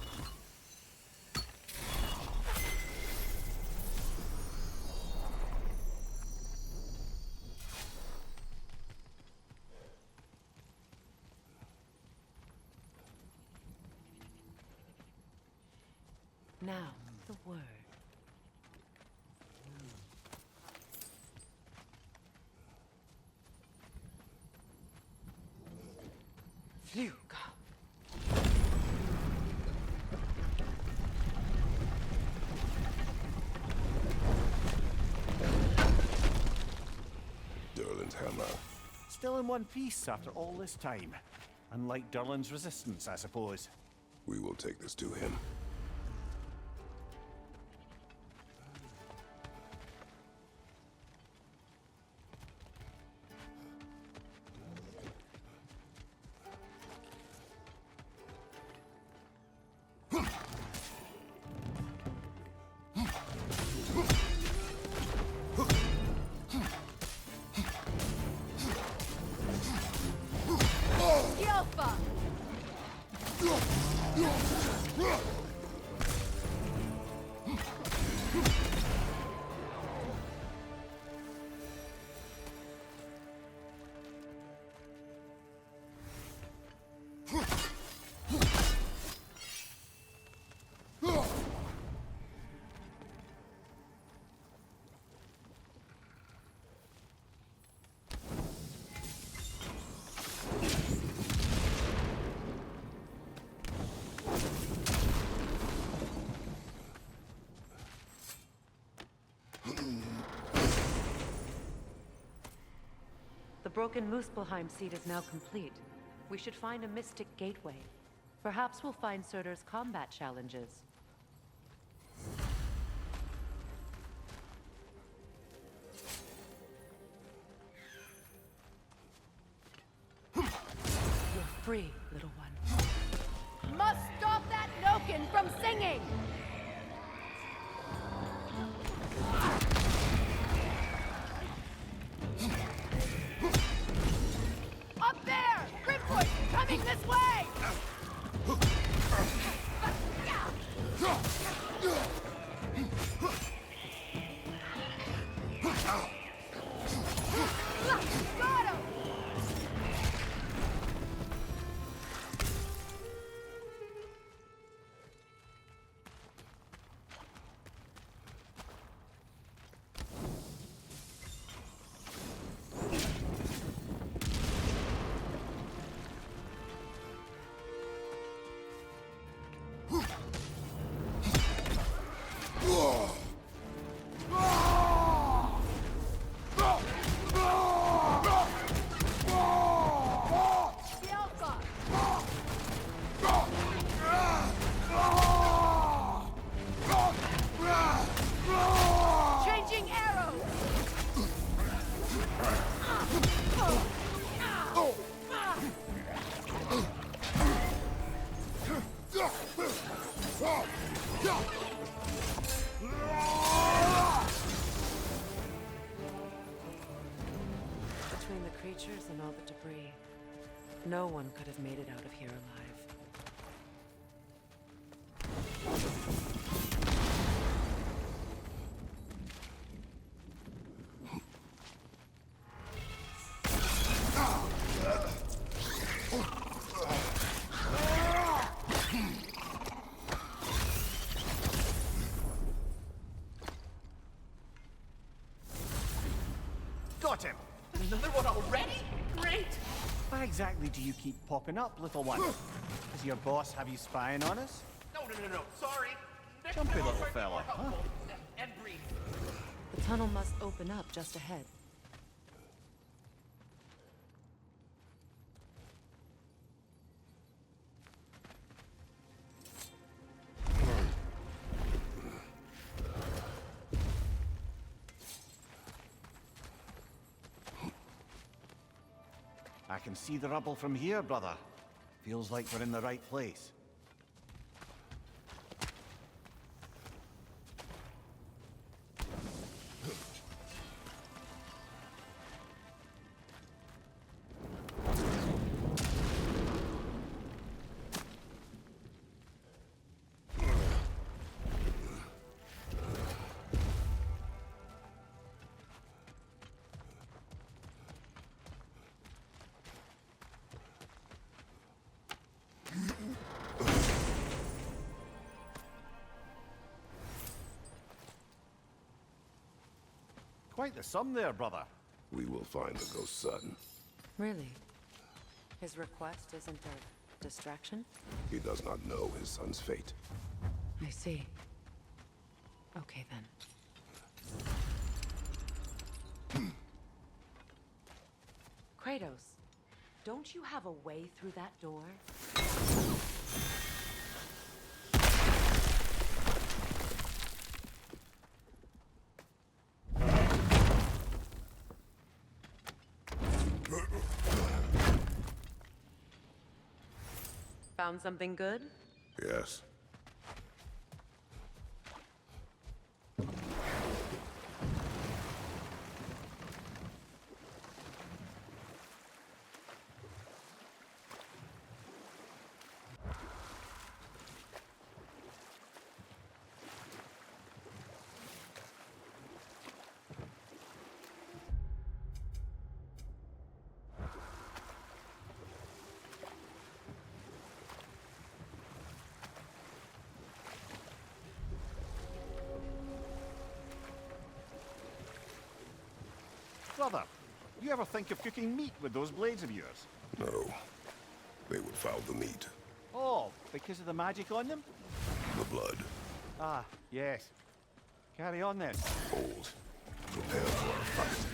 Now, the word. Phew. Durlin's hammer. Still in one piece after all this time. Unlike Durlin's resistance, I suppose. We will take this to him. The broken Muspelheim seed is now complete. We should find a mystic gateway. Perhaps we'll find Surtur's combat challenges. You're free, little one. Must stop that Noken from singing! Up there! Grimfoot, coming this way! Got him! Whoa! Between the creatures and all the debris, no one could have made it out of here alive. Got him! Another one already? Great! Why exactly do you keep popping up, little one? Does your boss have you spying on us? No. Sorry. Next Jumpy time I'll little try to be fella, more huh? helpful and brief. The tunnel must open up just ahead. I can see the rubble from here, brother. Feels like we're in the right place. Quite the sum there, brother. We will find the ghost son. Really? His request isn't a distraction? He does not know his son's fate. I see. Okay, then. Kratos, don't you have a way through that door? Found something good? Yes. Brother, you ever think of cooking meat with those blades of yours? No. They would foul the meat. Oh, because of the magic on them? The blood. Ah, yes. Carry on then. Hold. Prepare for a fight.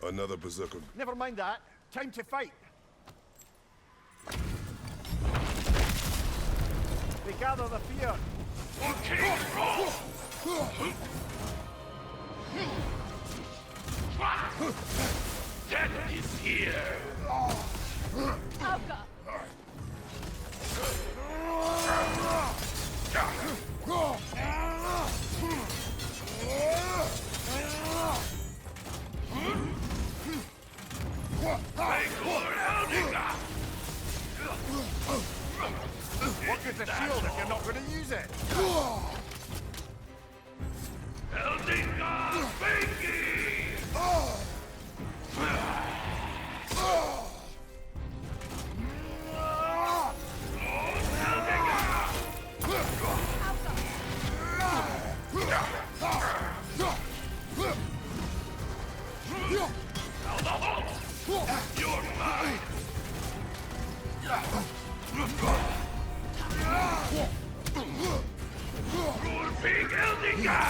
Another berserker. Never mind that. Time to fight. We gather the fear. Okay, roll! Death is here! Alka! What good's a shield if you're not going to use it? Eldinga Spanky! You're mine! Big Eldinga!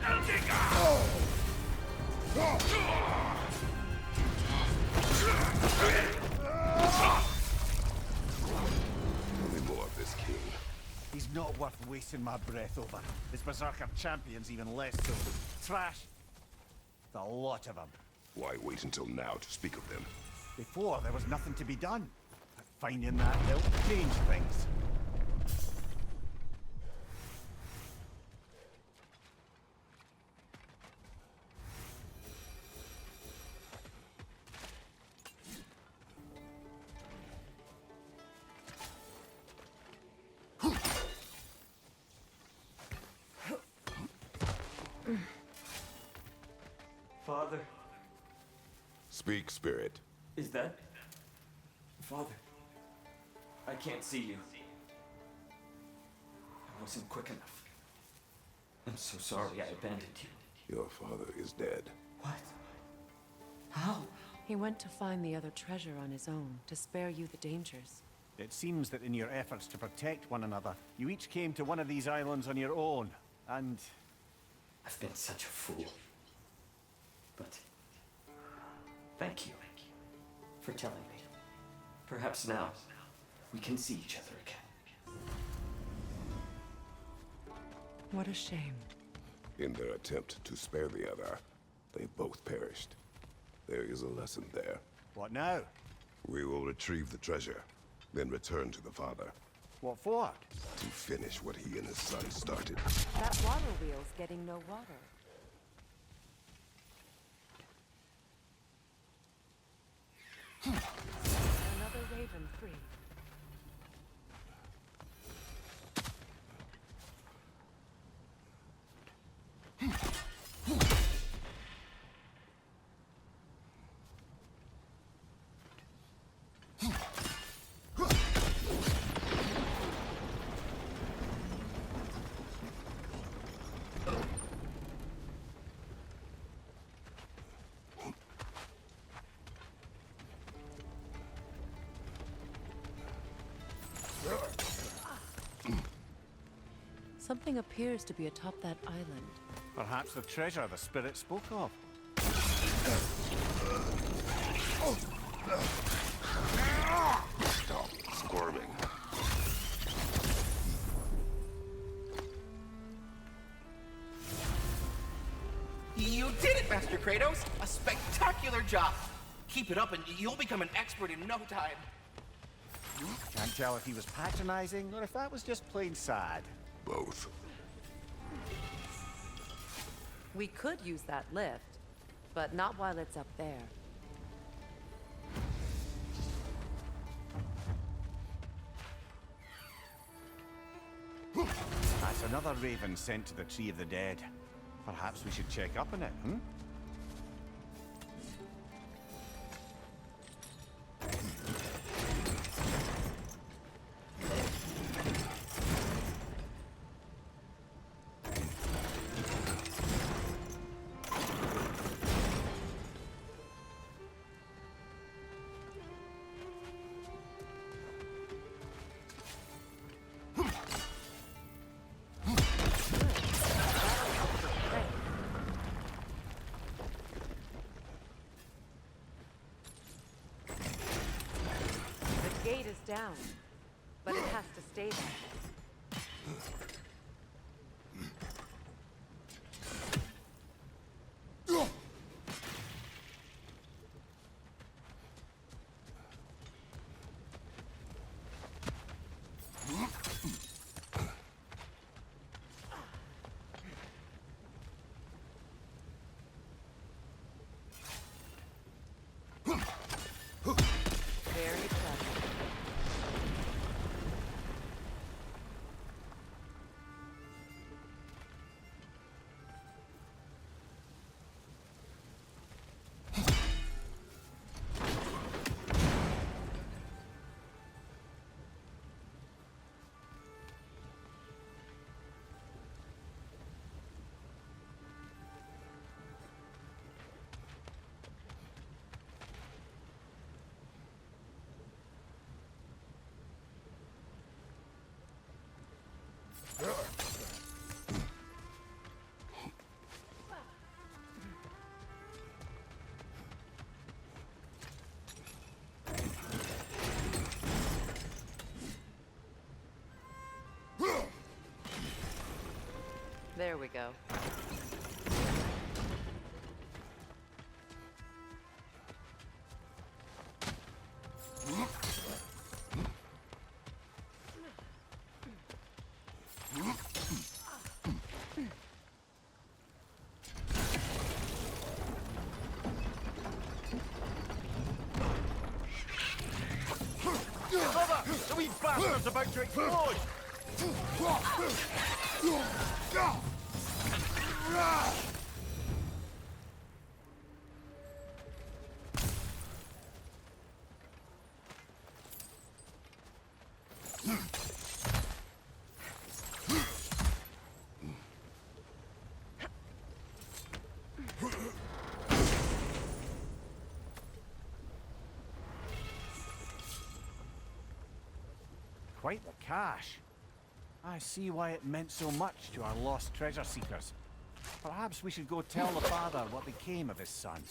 Eldinga! wasting my breath over. This Berserker champion's even less so. Trash. The lot of them. Why wait until now to speak of them? Before, there was nothing to be done. But finding that helped change things. Father, Speak, Spirit. is that... Father, I can't see you. I wasn't quick enough. I'm so sorry I abandoned you. Your father is dead. What? How? He went to find the other treasure on his own, to spare you the dangers. It seems that in your efforts to protect one another, you each came to one of these islands on your own, and... I've been such a fool. But... thank you for telling me. Perhaps now, we can see each other again. What a shame. In their attempt to spare the other, they both perished. There is a lesson there. What now? We will retrieve the treasure, then return to the father. What for? To finish what he and his son started. That water wheel's getting no water. Another raven free. Something appears to be atop that island. Perhaps the treasure the spirit spoke of. Stop squirming. You did it, Master Kratos! A spectacular job! Keep it up and you'll become an expert in no time. Can't tell if he was patronizing or if that was just plain sad. Both. We could use that lift, but not while it's up there. That's another raven sent to the Tree of the Dead. Perhaps we should check up on it, hmm? The gate is down, but it has to stay there. Very clever. There we go. Cover! The wee bastard's about to explode! Quite the cache. I see why it meant so much to our lost treasure seekers. Perhaps we should go tell the father what became of his son.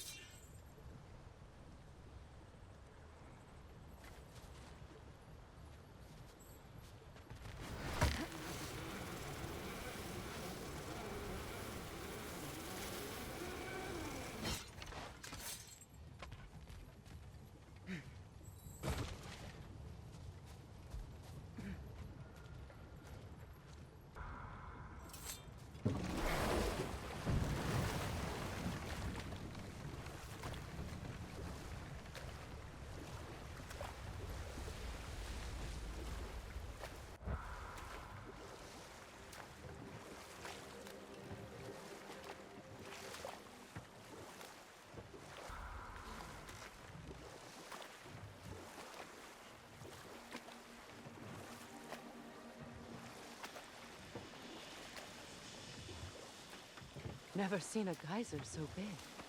Never seen a geyser so big.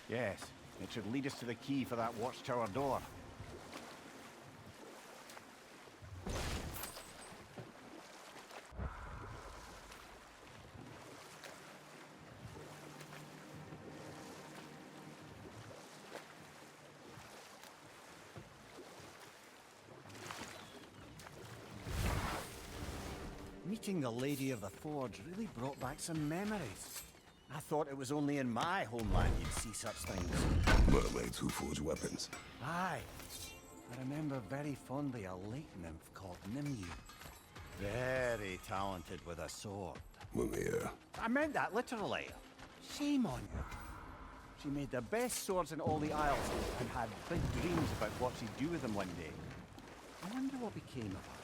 Yes, it should lead us to the key for that watchtower door. Meeting the Lady of the Forge really brought back some memories. I thought it was only in my homeland you'd see such things. Mermaids who forge weapons. Aye. I remember very fondly a lake nymph called Nimue. Very talented with a sword. Mumia. I meant that literally. Shame on you. She made the best swords in all the Isles and had big dreams about what she'd do with them one day. I wonder what became of her.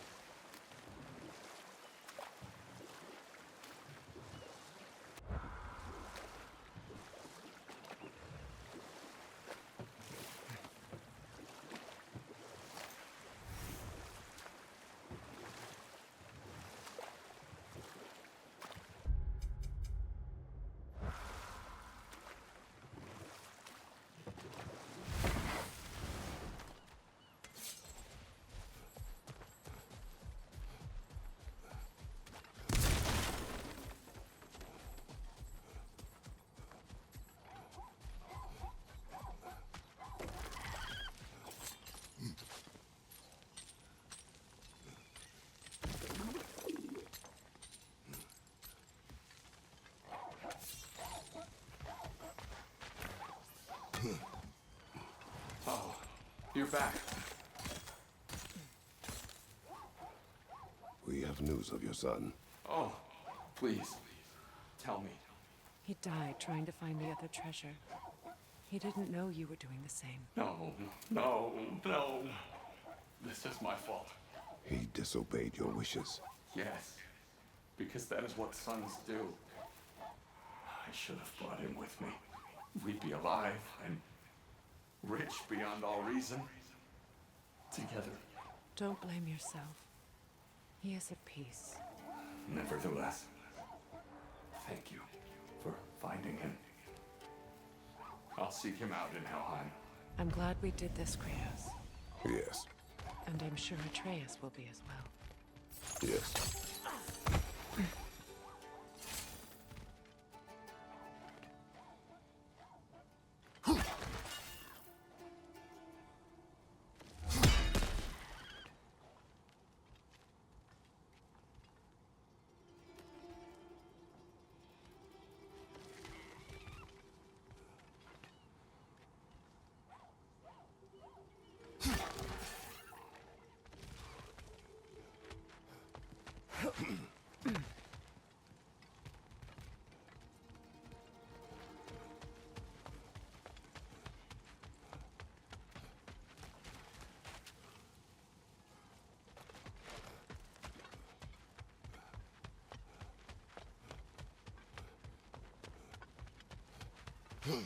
Oh, you're back. We have news of your son. Oh, please, tell me. He died trying to find the other treasure. He didn't know you were doing the same. No, no, no. This is my fault. He disobeyed your wishes. Yes, because that is what sons do. I should have brought him with me. We'd be alive and rich beyond all reason. Together. Don't blame yourself. He is at peace. Nevertheless, thank you for finding him. I'll seek him out in Helheim. I'm glad we did this, Kratos. Yes. And I'm sure Atreus will be as well. Yes. The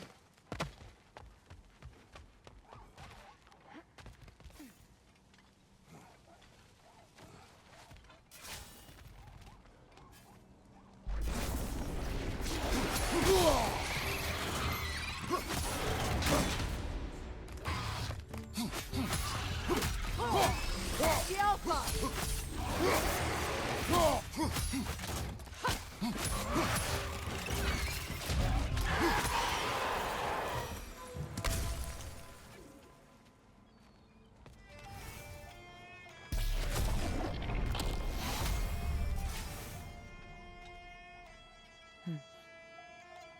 Alpha!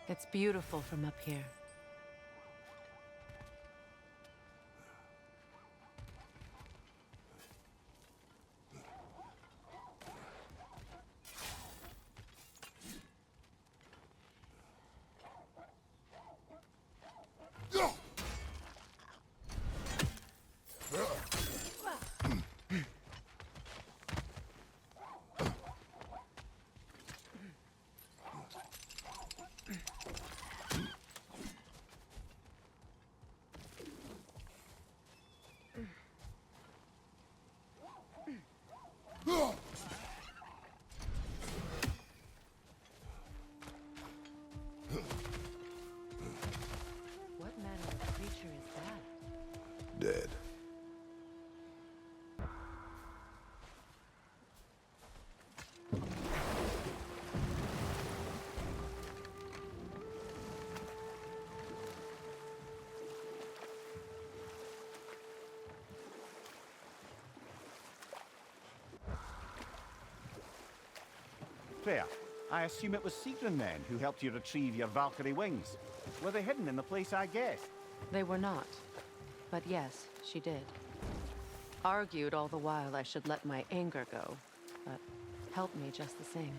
It's beautiful from up here. What manner of creature is that? Dead. Freya, I assume it was Sigrun then who helped you retrieve your Valkyrie wings. Were they hidden in the place I guessed? They were not. But yes, she did. Argued all the while I should let my anger go, but helped me just the same.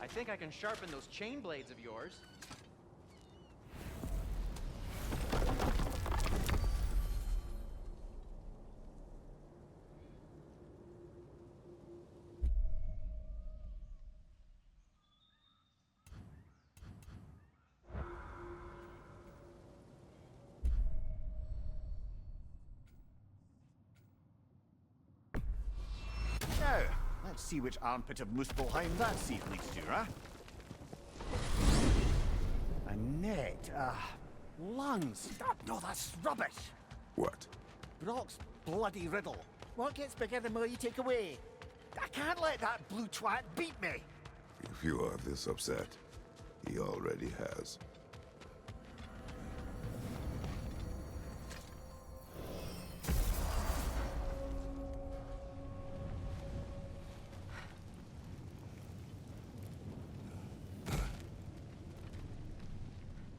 I think I can sharpen those chain blades of yours. Now, let's see which armpit of Muspelheim that seed leads to, huh? A net, lungs. Oh, no, that's rubbish. What? Brock's bloody riddle. What gets bigger the more you take away? I can't let that blue twat beat me. If you are this upset, he already has.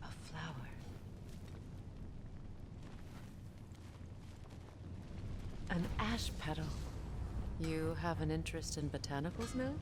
A flower. An ash petal. You have an interest in botanicals now?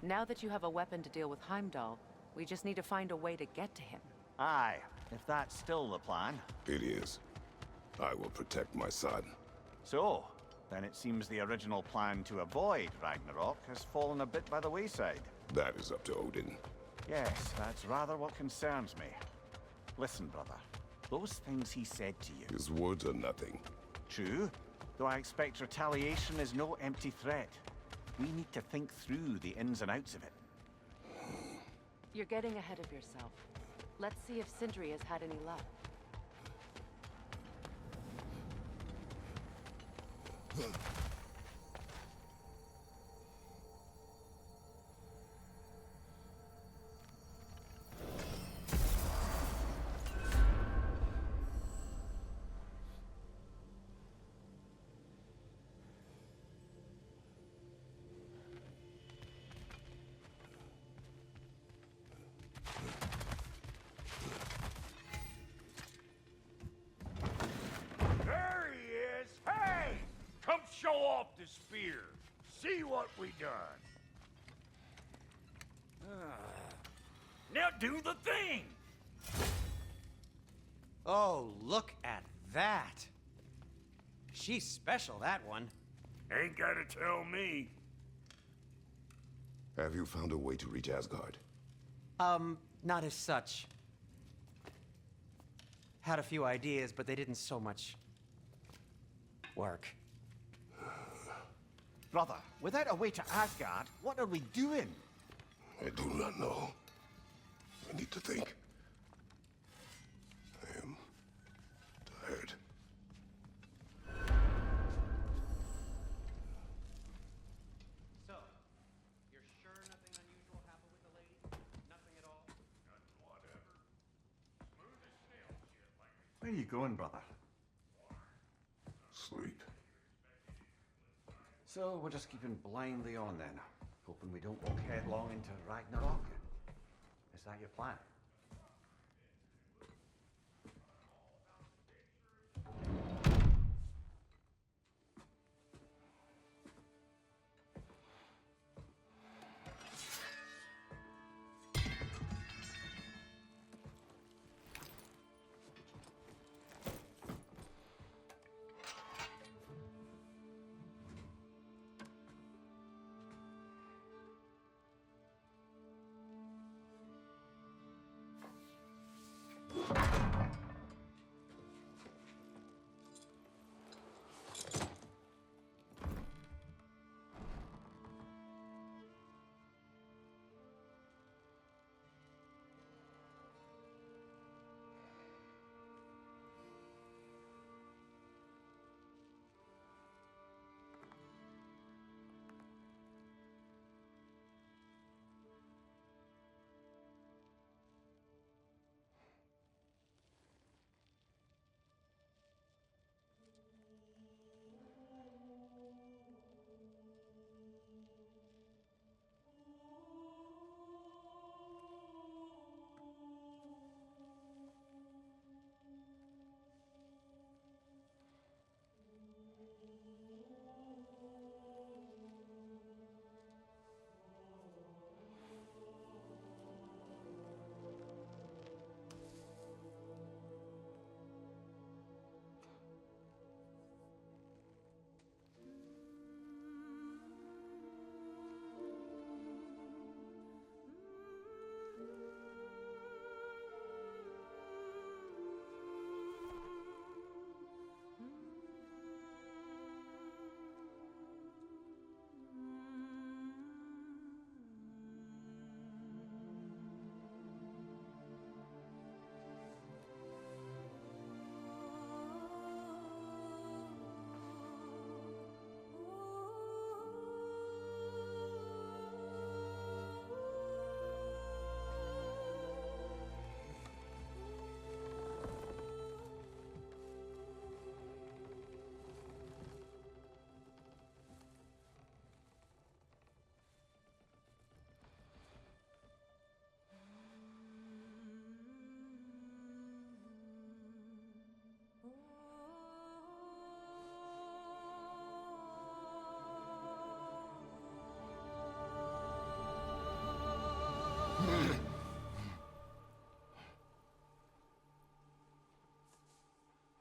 Now that you have a weapon to deal with Heimdall, we just need to find a way to get to him. Aye, if that's still the plan. It is. I will protect my son. So, then it seems the original plan to avoid Ragnarok has fallen a bit by the wayside. That is up to Odin. Yes, that's rather what concerns me. Listen, brother. Those things he said to you. His words are nothing. True, though I expect retaliation is no empty threat. We need to think through the ins and outs of it. You're getting ahead of yourself. Let's see if Sindri has had any luck. There he is! Hey! Come show off the spear. See what we done. Now do the thing! Oh, look at that. She's special, that one. Ain't gotta tell me. Have you found a way to reach Asgard? Not as such. Had a few ideas, but they didn't so much work. Brother, without a way to Asgard, what are we doing? I do not know. I need to think. I am tired. So, you're sure nothing unusual happened with the lady? Nothing at all? Whatever. Smooth as snail shit like Where are you going, brother? Sleep. So we're just keeping blindly on then, hoping we don't walk headlong into Ragnarok. Is that your plan?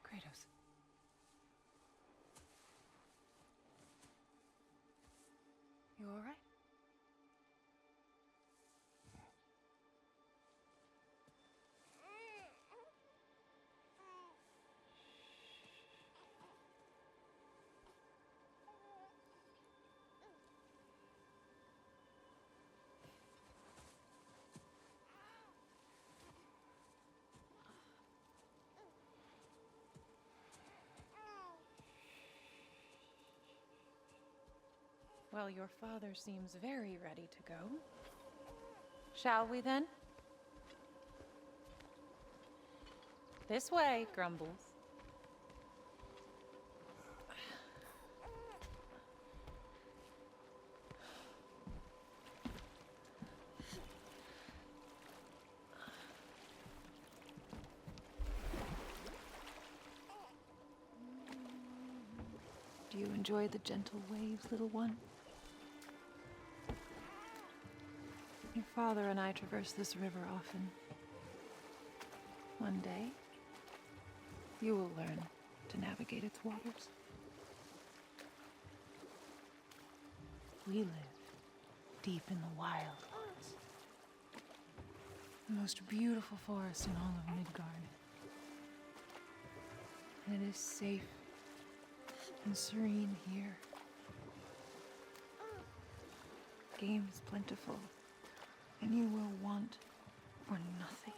Kratos. You all right? Well, your father seems very ready to go. Shall we then? This way, Grumbles. Do you enjoy the gentle waves, little one? Your father and I traverse this river often. One day, you will learn to navigate its waters. We live deep in the wild ones. The most beautiful forest in all of Midgard. And it is safe and serene here. Game is plentiful, and you will want for nothing.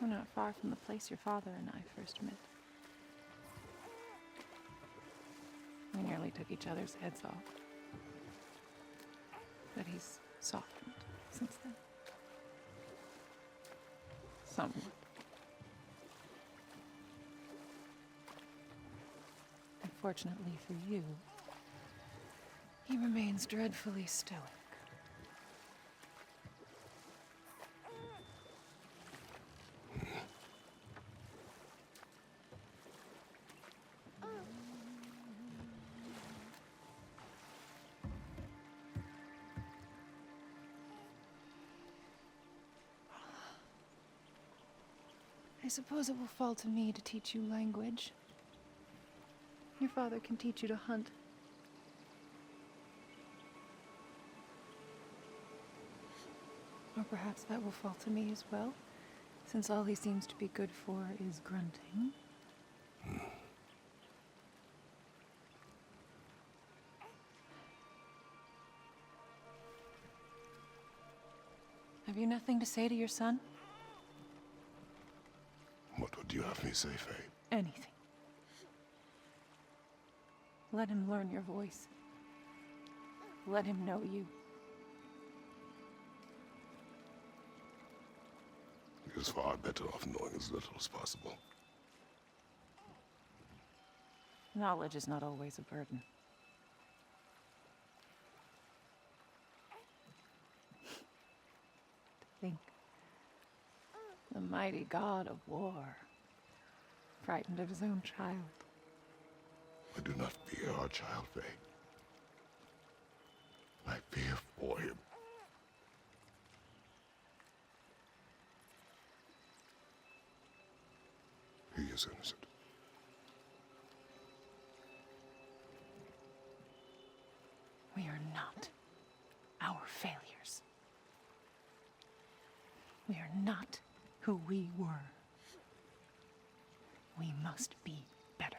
We're not far from the place your father and I first met. We nearly took each other's heads off. But he's softened since then. Somewhat. Unfortunately for you, he remains dreadfully stoic. I suppose it will fall to me to teach you language. Your father can teach you to hunt. Or perhaps that will fall to me as well, since all he seems to be good for is grunting. Have you nothing to say to your son? What would you have me say, Faye? Anything. Let him learn your voice. Let him know you. He is far better off knowing as little as possible. Knowledge is not always a burden. Think. The mighty god of war, frightened of his own child. I do not fear our child, Faye. I fear for him. He is innocent. We are not our failures. We are not who we were. We must be better.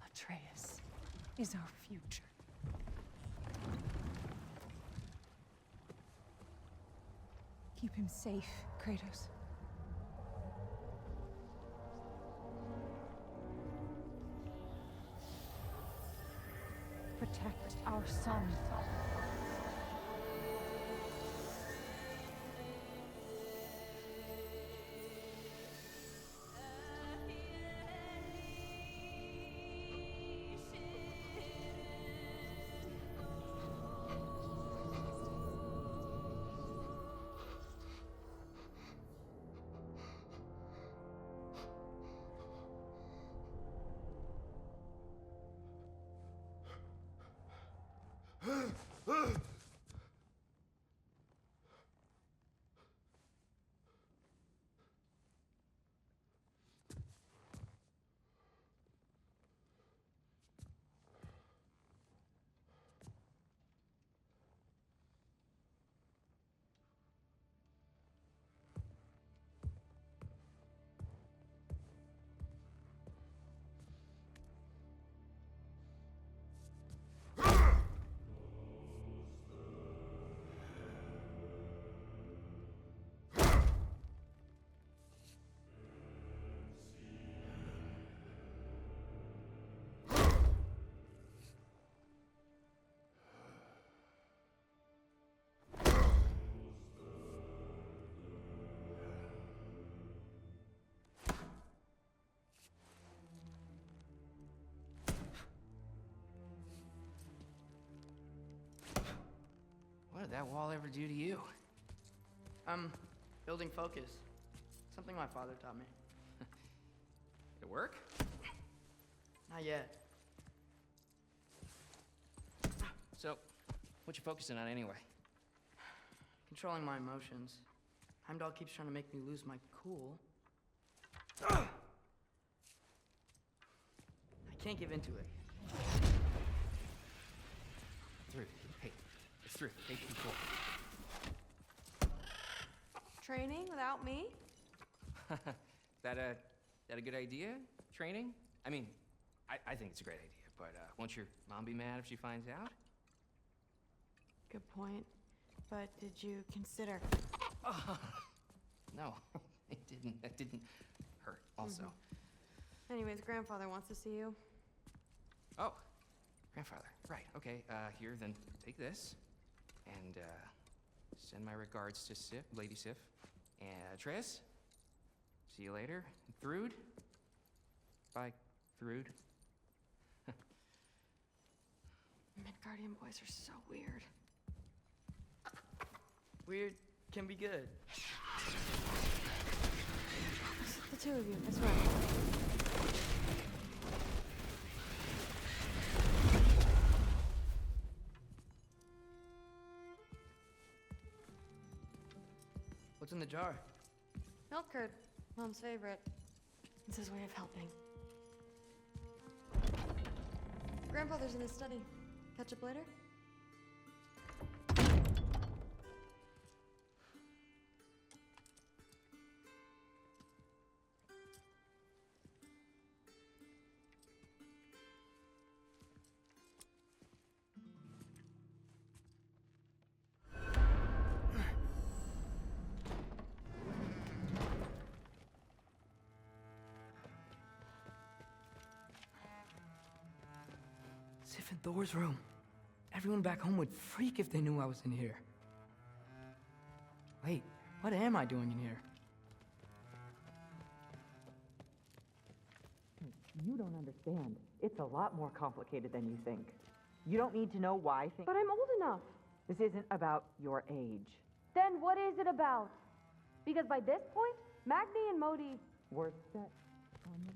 Atreus is our future. Keep him safe, Kratos. Protect our son. What did that wall ever do to you? Building focus. Something my father taught me. Did it work? Not yet. So, what you focusing on anyway? Controlling my emotions. Heimdall keeps trying to make me lose my cool. I can't give into it. Through. Hey, it's through. Take control. Training without me? That a good idea? Training? I mean, I think it's a great idea, but won't your mom be mad if she finds out? Good point. But did you consider... No, it didn't. That didn't hurt, also. Anyways, grandfather wants to see you. Oh, grandfather. Right, okay. Here, then take this. And, send my regards to Sif, Lady Sif. And Triss. See you later. Thrud. Bye, Thrud. Midgardian boys are so weird. Weird can be good. The two of you, that's right. What's in the jar? Milk curd, Mom's favorite. It's his way of helping. Grandfather's in his study. Catch up later? Sif and Thor's room. Everyone back home would freak if they knew I was in here. Wait, what am I doing in here? You don't understand. It's a lot more complicated than you think. You don't need to know why things... But I'm old enough. This isn't about your age. Then what is it about? Because by this point, Magni and Modi... Were set on the